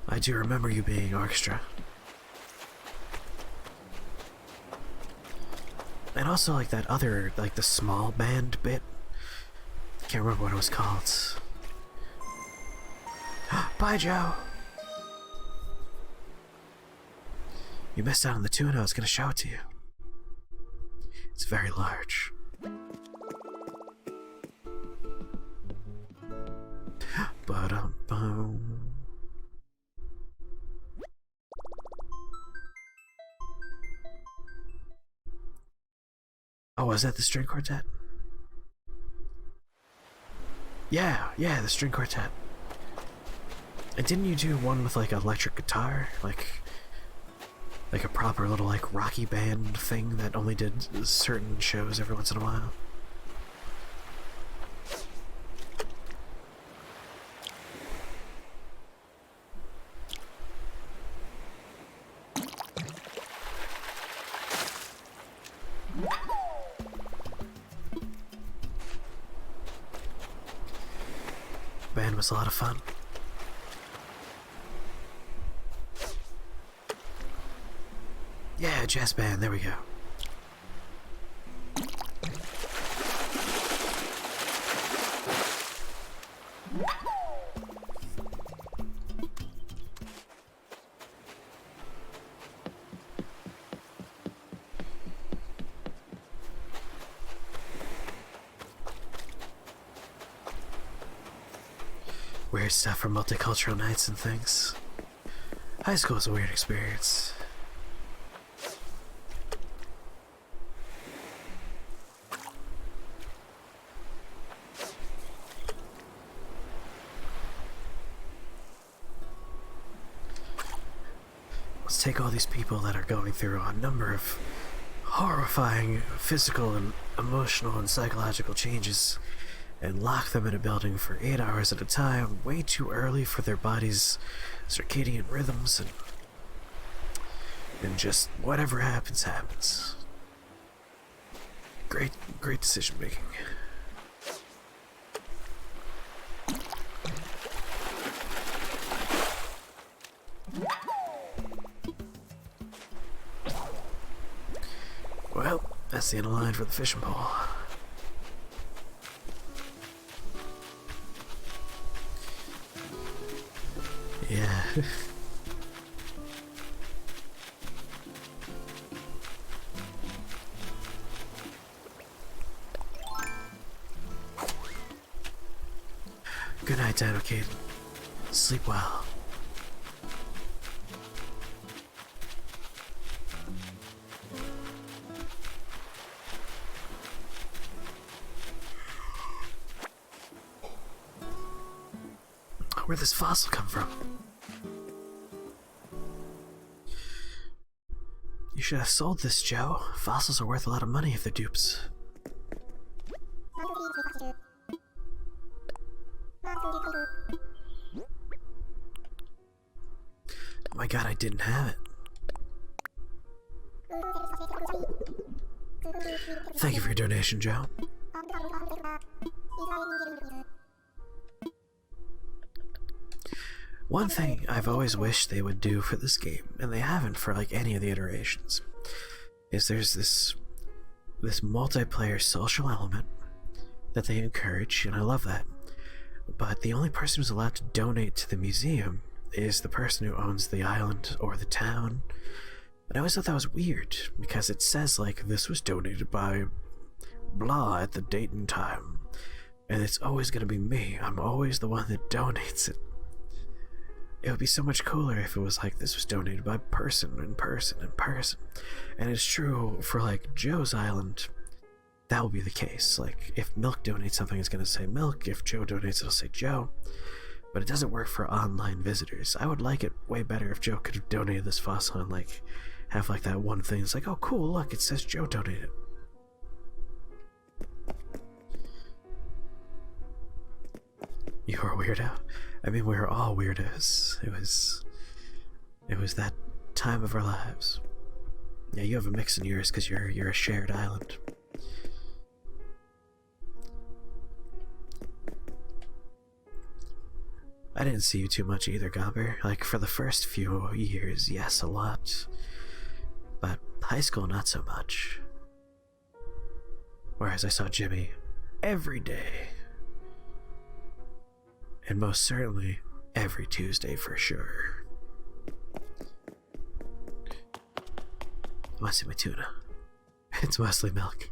[SPEAKER 1] I do remember you being orchestra. And also like that other, like the small band bit. I can't remember what it was called. Bye, Joe! You missed out on the tuna, I was gonna show it to you. It's very large. Ba-dum-bum. Oh, was that the string quartet? Yeah, the string quartet. And didn't you do one with like electric guitar? Like a proper little like rocky band thing that only did certain shows every once in a while? Band was a lot of fun. Yeah, jazz band, there we go. Weird stuff for multicultural nights and things. High school was a weird experience. Let's take all these people that are going through a number of horrifying physical and emotional and psychological changes and lock them in a building for 8 hours at a time, way too early for their body's circadian rhythms, and just whatever happens, happens. Great decision making. Well, that's the end of the line for the fishing pole. Yeah. Good night, Dino Kid. Sleep well. Where'd this fossil come from? You should have sold this, Joe. Fossils are worth a lot of money if they're dupes. Oh my god, I didn't have it. Thank you for your donation, Joe. One thing I've always wished they would do for this game, and they haven't for like any of the iterations, is there's this multiplayer social element that they encourage, and I love that. But the only person who's allowed to donate to the museum is the person who owns the island or the town. And I always thought that was weird, because it says like this was donated by blah at the date and time, and it's always gonna be me. I'm always the one that donates it. It would be so much cooler if it was like this was donated by person and person and person. And it's true for like Joe's island, that will be the case. Like if Milk donates something, it's gonna say Milk. If Joe donates, it'll say Joe. But it doesn't work for online visitors. I would like it way better if Joe could have donated this fossil and like have like that one thing. It's like, oh cool, look, it says Joe donated. You were a weirdo? I mean, we were all weirdos. It was that time of our lives. Yeah, you have a mix in yours because you're a shared island. I didn't see you too much either, Gobber. Like, for the first few years, yes, a lot. But high school, not so much. Whereas I saw Jimmy every day. And most certainly, every Tuesday for sure. Wanna see my tuna? It's mostly milk.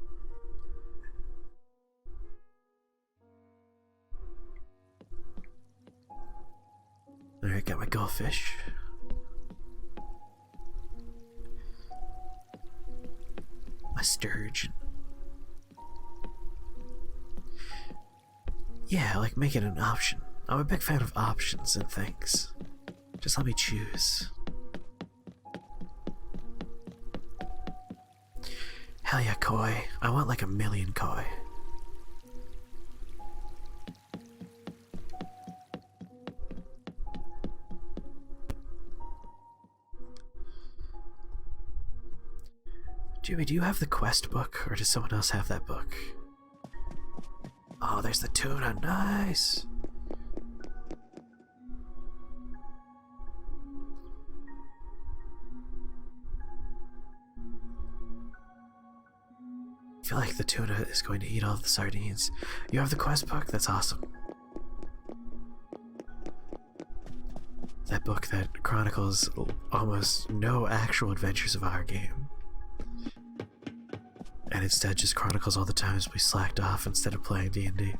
[SPEAKER 1] Alright, got my goldfish. My sturgeon. Yeah, like make it an option. I'm a big fan of options and things. Just let me choose. Hell yeah, koi. I want like 1,000,000 koi. Jimmy, do you have the quest book, or does someone else have that book? Oh, there's the tuna. Nice! I feel like the tuna is going to eat all of the sardines. You have the quest book? That's awesome. That book that chronicles almost no actual adventures of our game. And instead just chronicles all the times we slacked off instead of playing D&D.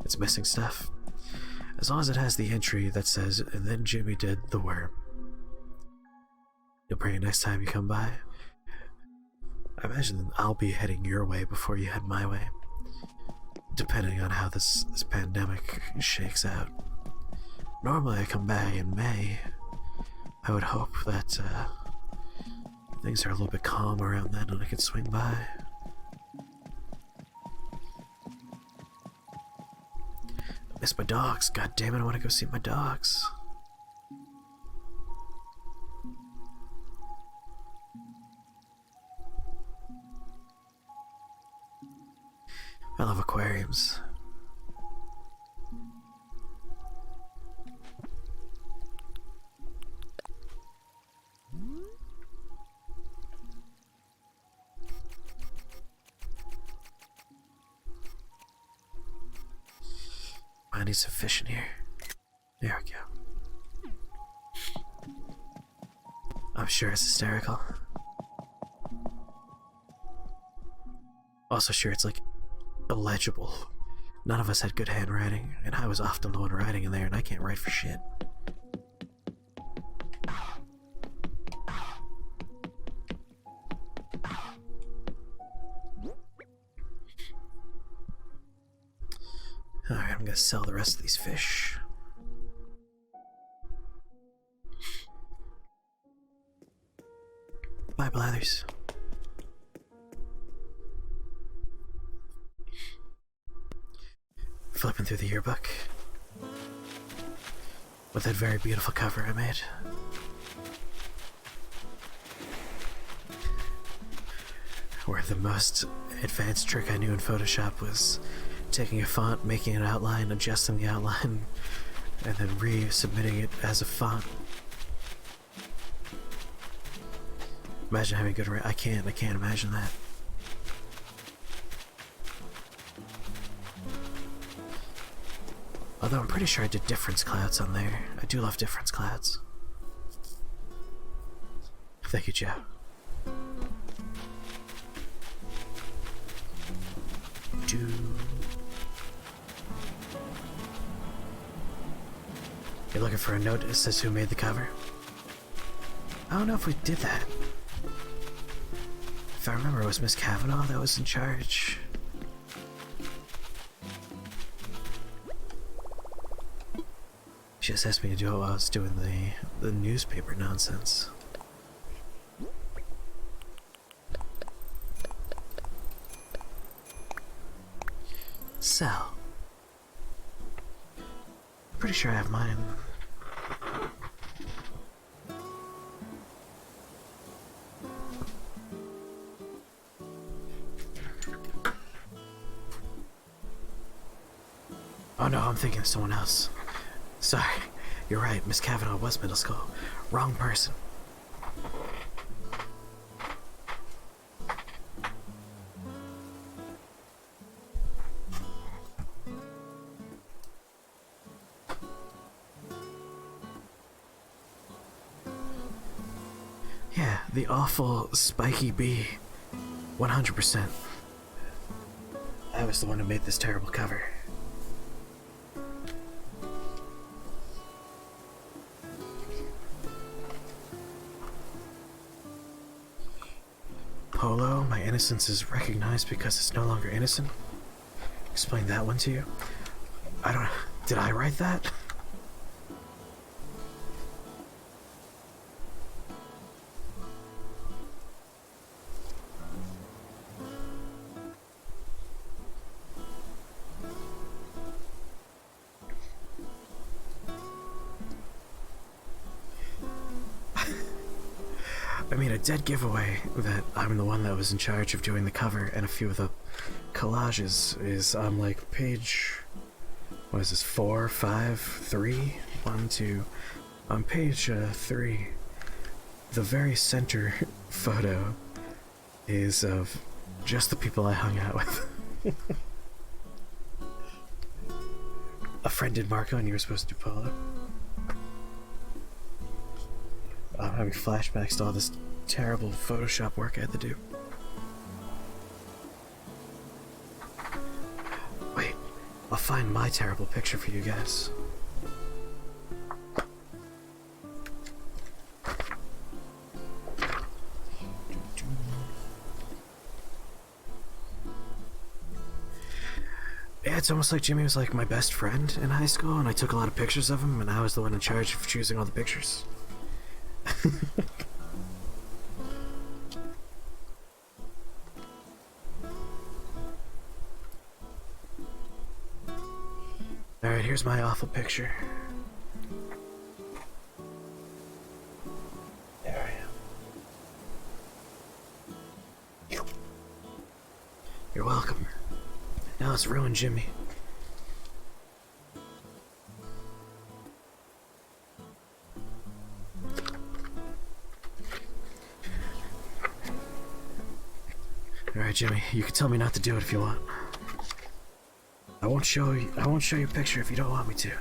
[SPEAKER 1] It's missing stuff. As long as it has the entry that says, and then Jimmy did the worm. You'll bring it next time you come by. I imagine I'll be heading your way before you head my way. Depending on how this pandemic shakes out. Normally I come back in May. I would hope that things are a little bit calm around then and I can swing by. I miss my dogs. God damn it, I want to go see my dogs. I love aquariums. I need some fish in here. There we go. I'm sure it's hysterical. Also sure it's like illegible. None of us had good handwriting, and I was often the one writing in there, and I can't write for shit. Alright, I'm gonna sell the rest of these fish. Bye, Blathers. Flipping through the yearbook with that very beautiful cover I made. Where the most advanced trick I knew in Photoshop was taking a font, making an outline, adjusting the outline, and then resubmitting it as a font. Imagine having good I can't imagine that. Although I'm pretty sure I did difference clouds on there. I do love difference clouds. Thank you, Joe. You're looking for a note that says who made the cover? I don't know if we did that. If I remember, it was Miss Kavanaugh that was in charge. She just asked me to do it while I was doing the newspaper nonsense. So, pretty sure I have mine. Oh no, I'm thinking of someone else. Sorry, you're right, Miss Kavanaugh was middle school. Wrong person. Yeah, the awful Spiky Bee. 100%. I was the one who made this terrible cover. Polo, my innocence is recognized because it's no longer innocent. Explain that one to you. I don't... Did I write that? I mean, a dead giveaway that I'm the one that was in charge of doing the cover and a few of the collages is on like page, what is this, 4, 5, 3, 1, 2, on page 3, the very center photo is of just the people I hung out with. A friend did Marco and you were supposed to do Polo. I'm having flashbacks to all this terrible Photoshop work I had to do. Wait, I'll find my terrible picture for you guys. Yeah, it's almost like Jimmy was like my best friend in high school, and I took a lot of pictures of him, and I was the one in charge of choosing all the pictures. Alright, here's my awful picture. There I am. You're welcome. Now let's ruin Jimmy. Alright, Jimmy, you can tell me not to do it if you want. I won't show you a picture if you don't want me to.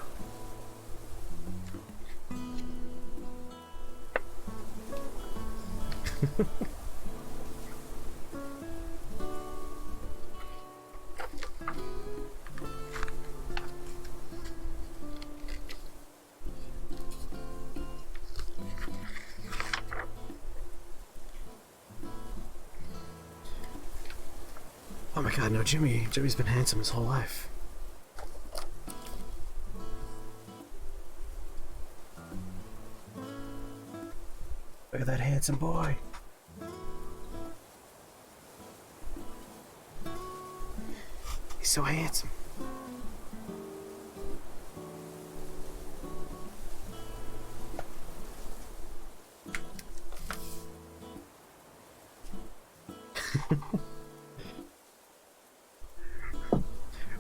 [SPEAKER 1] Oh my god, no, Jimmy's been handsome his whole life. Look at that handsome boy. He's so handsome.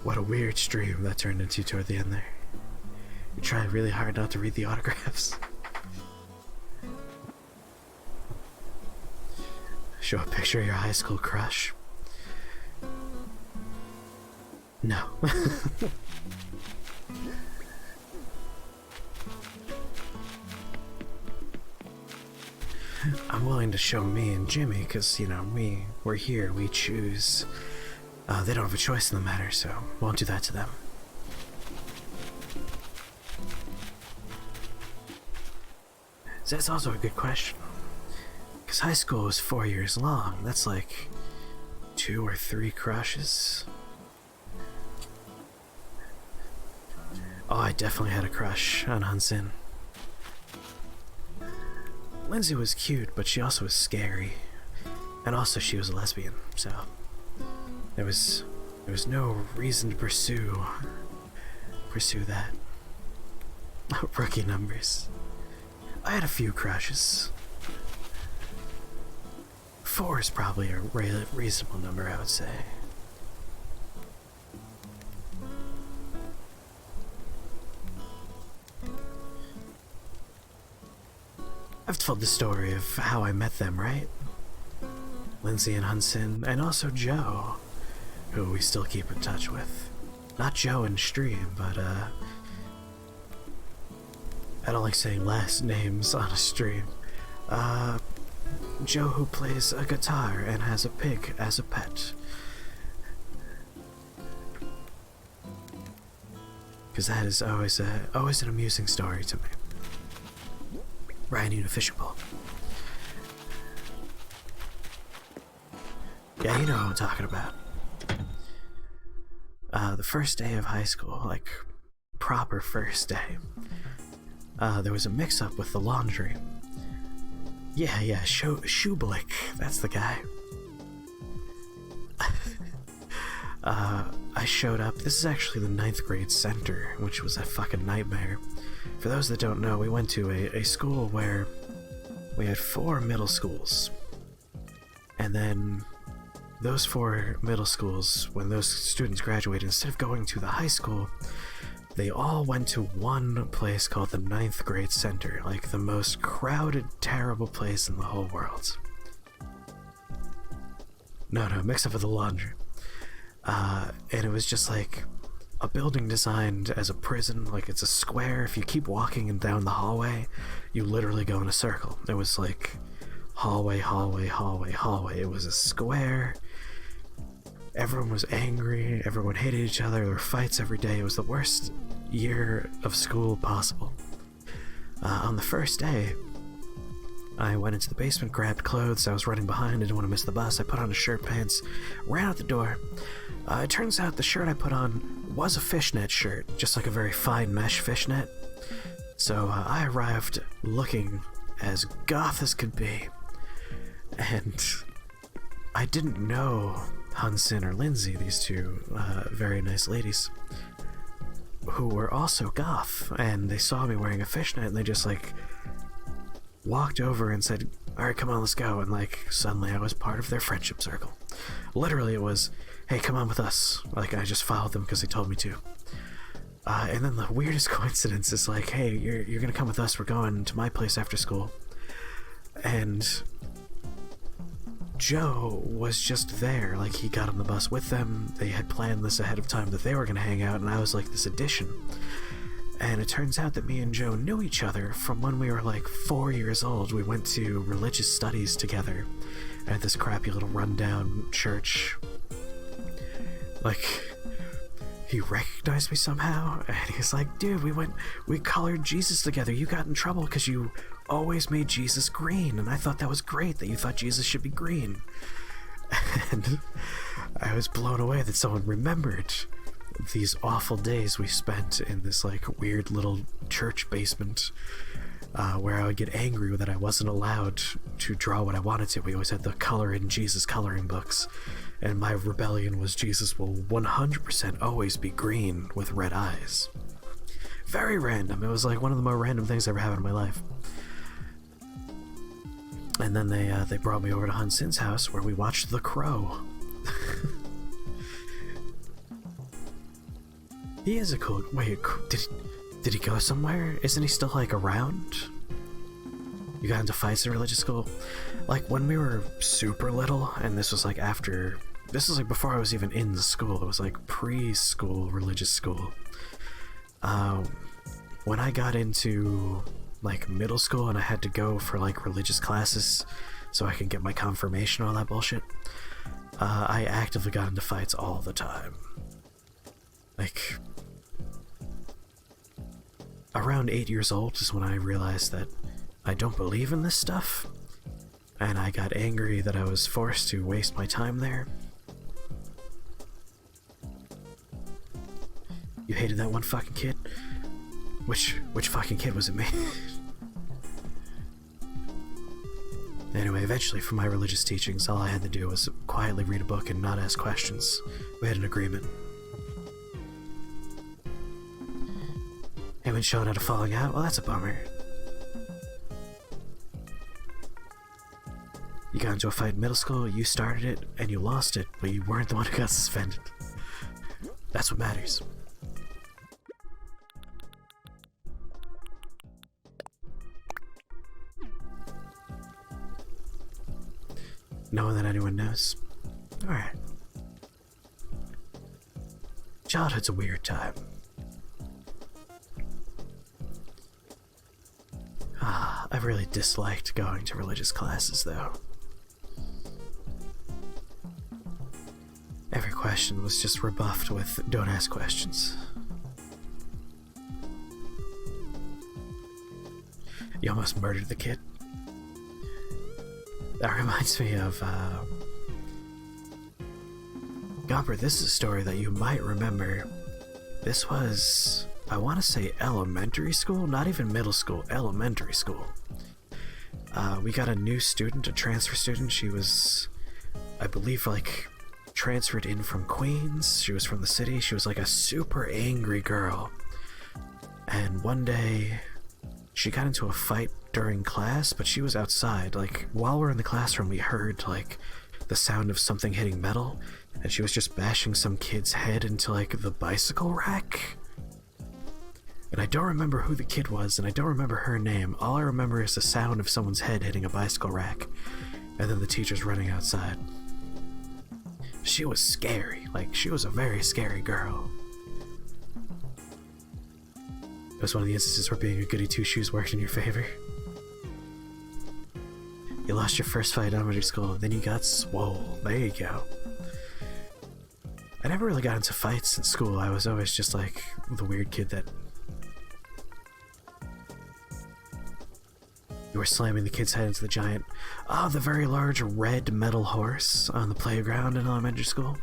[SPEAKER 1] What a weird stream that turned into toward the end there. You try really hard not to read the autographs. Show a picture of your high school crush. No. I'm willing to show me and Jimmy because, you know, we're here, we choose. They don't have a choice in the matter, so won't do that to them. So that's also a good question. Because high school was 4 years long. That's like 2 or 3 crushes. Oh, I definitely had a crush on Hansin. Lindsay was cute, but she also was scary. And also she was a lesbian, so there was no reason to pursue that. Rookie numbers. I had a few crushes. 4 is probably a reasonable number, I would say. I've told the story of how I met them, right? Lindsay and Hansin, and also Joe, who we still keep in touch with. Not Joe in stream, but I don't like saying last names on a stream. Joe who plays a guitar and has a pig as a pet. Because that is always an amusing story to me. Ryan, you need a fishing pole. Yeah, you know what I'm talking about. The first day of high school, like proper first day, there was a mix-up with the laundry. Yeah, Shublik, that's the guy. I showed up. This is actually the 9th grade center, which was a fucking nightmare. For those that don't know, we went to a school where we had 4 middle schools. And then those 4 middle schools, when those students graduated, instead of going to the high school, they all went to one place called the 9th grade center, like the most crowded, terrible place in the whole world. No, mix up with the laundry. And it was just like a building designed as a prison, like it's a square. If you keep walking and down the hallway, you literally go in a circle. It was like hallway. It was a square. Everyone was angry, everyone hated each other, there were fights every day. It was the worst year of school possible. On the first day, I went into the basement, grabbed clothes. I was running behind, I didn't want to miss the bus. I put on a shirt, pants, ran out the door. It turns out the shirt I put on was a fishnet shirt, just like a very fine mesh fishnet. So I arrived looking as goth as could be. And I didn't know Hansin or Lindsay, these two very nice ladies, who were also goth, and they saw me wearing a fishnet and they just like walked over and said, alright, come on, let's go. And like suddenly I was part of their friendship circle. Literally it was, hey, come on with us. Like I just followed them because they told me to. And then the weirdest coincidence is like, hey, you're gonna come with us, we're going to my place after school. And Joe was just there. Like, he got on the bus with them. They had planned this ahead of time that they were going to hang out, and I was like this addition. And it turns out that me and Joe knew each other from when we were like 4 years old. We went to religious studies together at this crappy little rundown church. Like, he recognized me somehow, and he's like, dude, we colored Jesus together. You got in trouble because you always made Jesus green, and I thought that was great that you thought Jesus should be green. And I was blown away that someone remembered these awful days we spent in this like weird little church basement, where I would get angry that I wasn't allowed to draw what I wanted to. We always had the color in Jesus coloring books, and my rebellion was Jesus will 100% always be green with red eyes. Very random. It was like one of the more random things I ever had in my life. And then they brought me over to Hun Sin's house where we watched The Crow. He is a cool... Wait, did he go somewhere? Isn't he still, like, around? You got into fights in religious school? Like, when we were super little, and this was, like, after... This was, like, before I was even in the school. It was, like, preschool religious school. When I got into, like, middle school and I had to go for, like, religious classes so I could get my confirmation and all that bullshit, I actively got into fights all the time. Like... Around 8 years old is when I realized that I don't believe in this stuff, and I got angry that I was forced to waste my time there. You hated that one fucking kid? Which fucking kid was it, me? Anyway, eventually for my religious teachings, all I had to do was quietly read a book and not ask questions. We had an agreement. Haven't shown out a falling out? Well, that's a bummer. You got into a fight in middle school, you started it, and you lost it, but you weren't the one who got suspended. That's what matters. No one that anyone knows. Alright. Childhood's a weird time. I really disliked going to religious classes, though. Every question was just rebuffed with, don't ask questions. You almost murdered the kid. That reminds me of, Gumper, this is a story that you might remember. This was... I want to say elementary school, not even middle school, elementary school. We got a new student, a transfer student. She was, I believe, like, transferred in from Queens. She was from the city. She was like a super angry girl. And one day, she got into a fight during class, but she was outside. Like, while we're in the classroom, we heard, like, the sound of something hitting metal, and she was just bashing some kid's head into, like, the bicycle rack. And I don't remember who the kid was, and I don't remember her name. All I remember is the sound of someone's head hitting a bicycle rack, and then the teachers running outside. She was scary. Like, she was a very scary girl. It was one of the instances where being a goody two-shoes worked in your favor. You lost your first fight in elementary school, then you got swole. There you go. I never really got into fights in school. I was always just like the weird kid that... You were slamming the kid's head into the giant, the very large red metal horse on the playground in elementary school.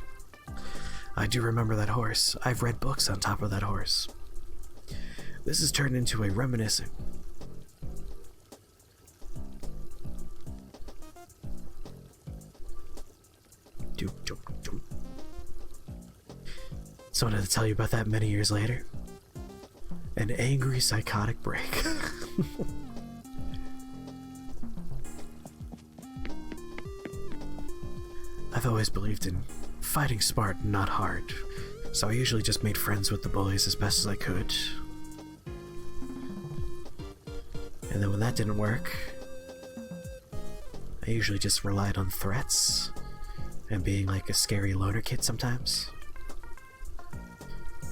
[SPEAKER 1] I do remember that horse. I've read books on top of that horse. This has turned into a reminiscing. So I wanted to tell you about that many years later. An angry psychotic break. I've always believed in fighting smart, not hard, so I usually just made friends with the bullies as best as I could. And then when that didn't work, I usually just relied on threats and being like a scary loner kid sometimes.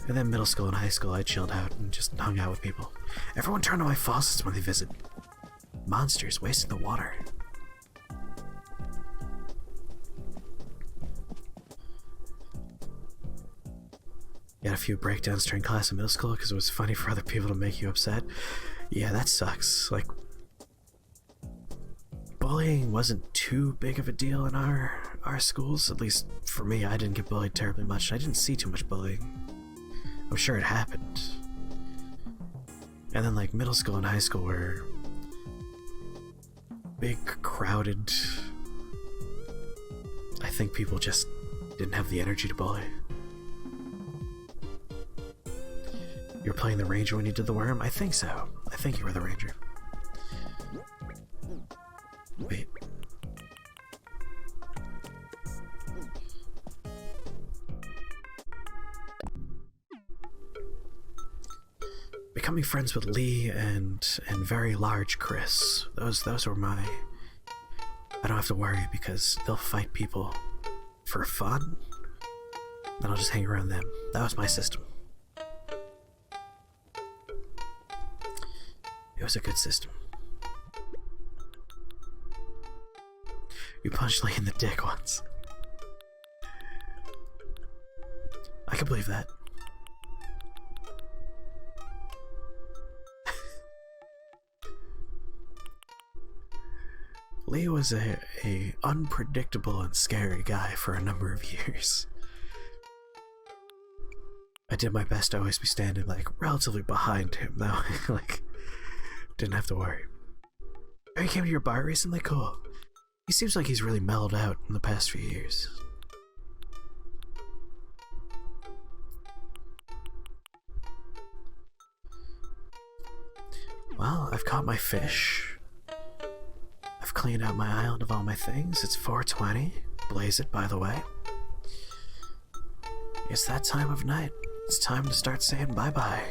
[SPEAKER 1] And then middle school and high school, I chilled out and just hung out with people. Everyone turned on my faucets when they visit. Monsters wasting the water. You had a few breakdowns during class in middle school because it was funny for other people to make you upset. Yeah, that sucks. Like, bullying wasn't too big of a deal in our schools. At least for me, I didn't get bullied terribly much. I didn't see too much bullying. I'm sure it happened. And then like middle school and high school were big, crowded. I think people just didn't have the energy to bully. You were playing the ranger when you did the worm? I think so. I think you were the ranger. Wait. Becoming friends with Lee and very large Chris. Those were my... I don't have to worry because they'll fight people for fun. Then I'll just hang around them. That was my system. It was a good system. You punched Lee in the dick once. I can believe that. Lee was a unpredictable and scary guy for a number of years. I did my best to always be standing like relatively behind him though. Like, didn't have to worry. Oh, he came to your bar recently? Cool. He seems like he's really mellowed out in the past few years. Well, I've caught my fish. I've cleaned out my island of all my things. It's 4:20. Blaze it, by the way. It's that time of night. It's time to start saying bye-bye.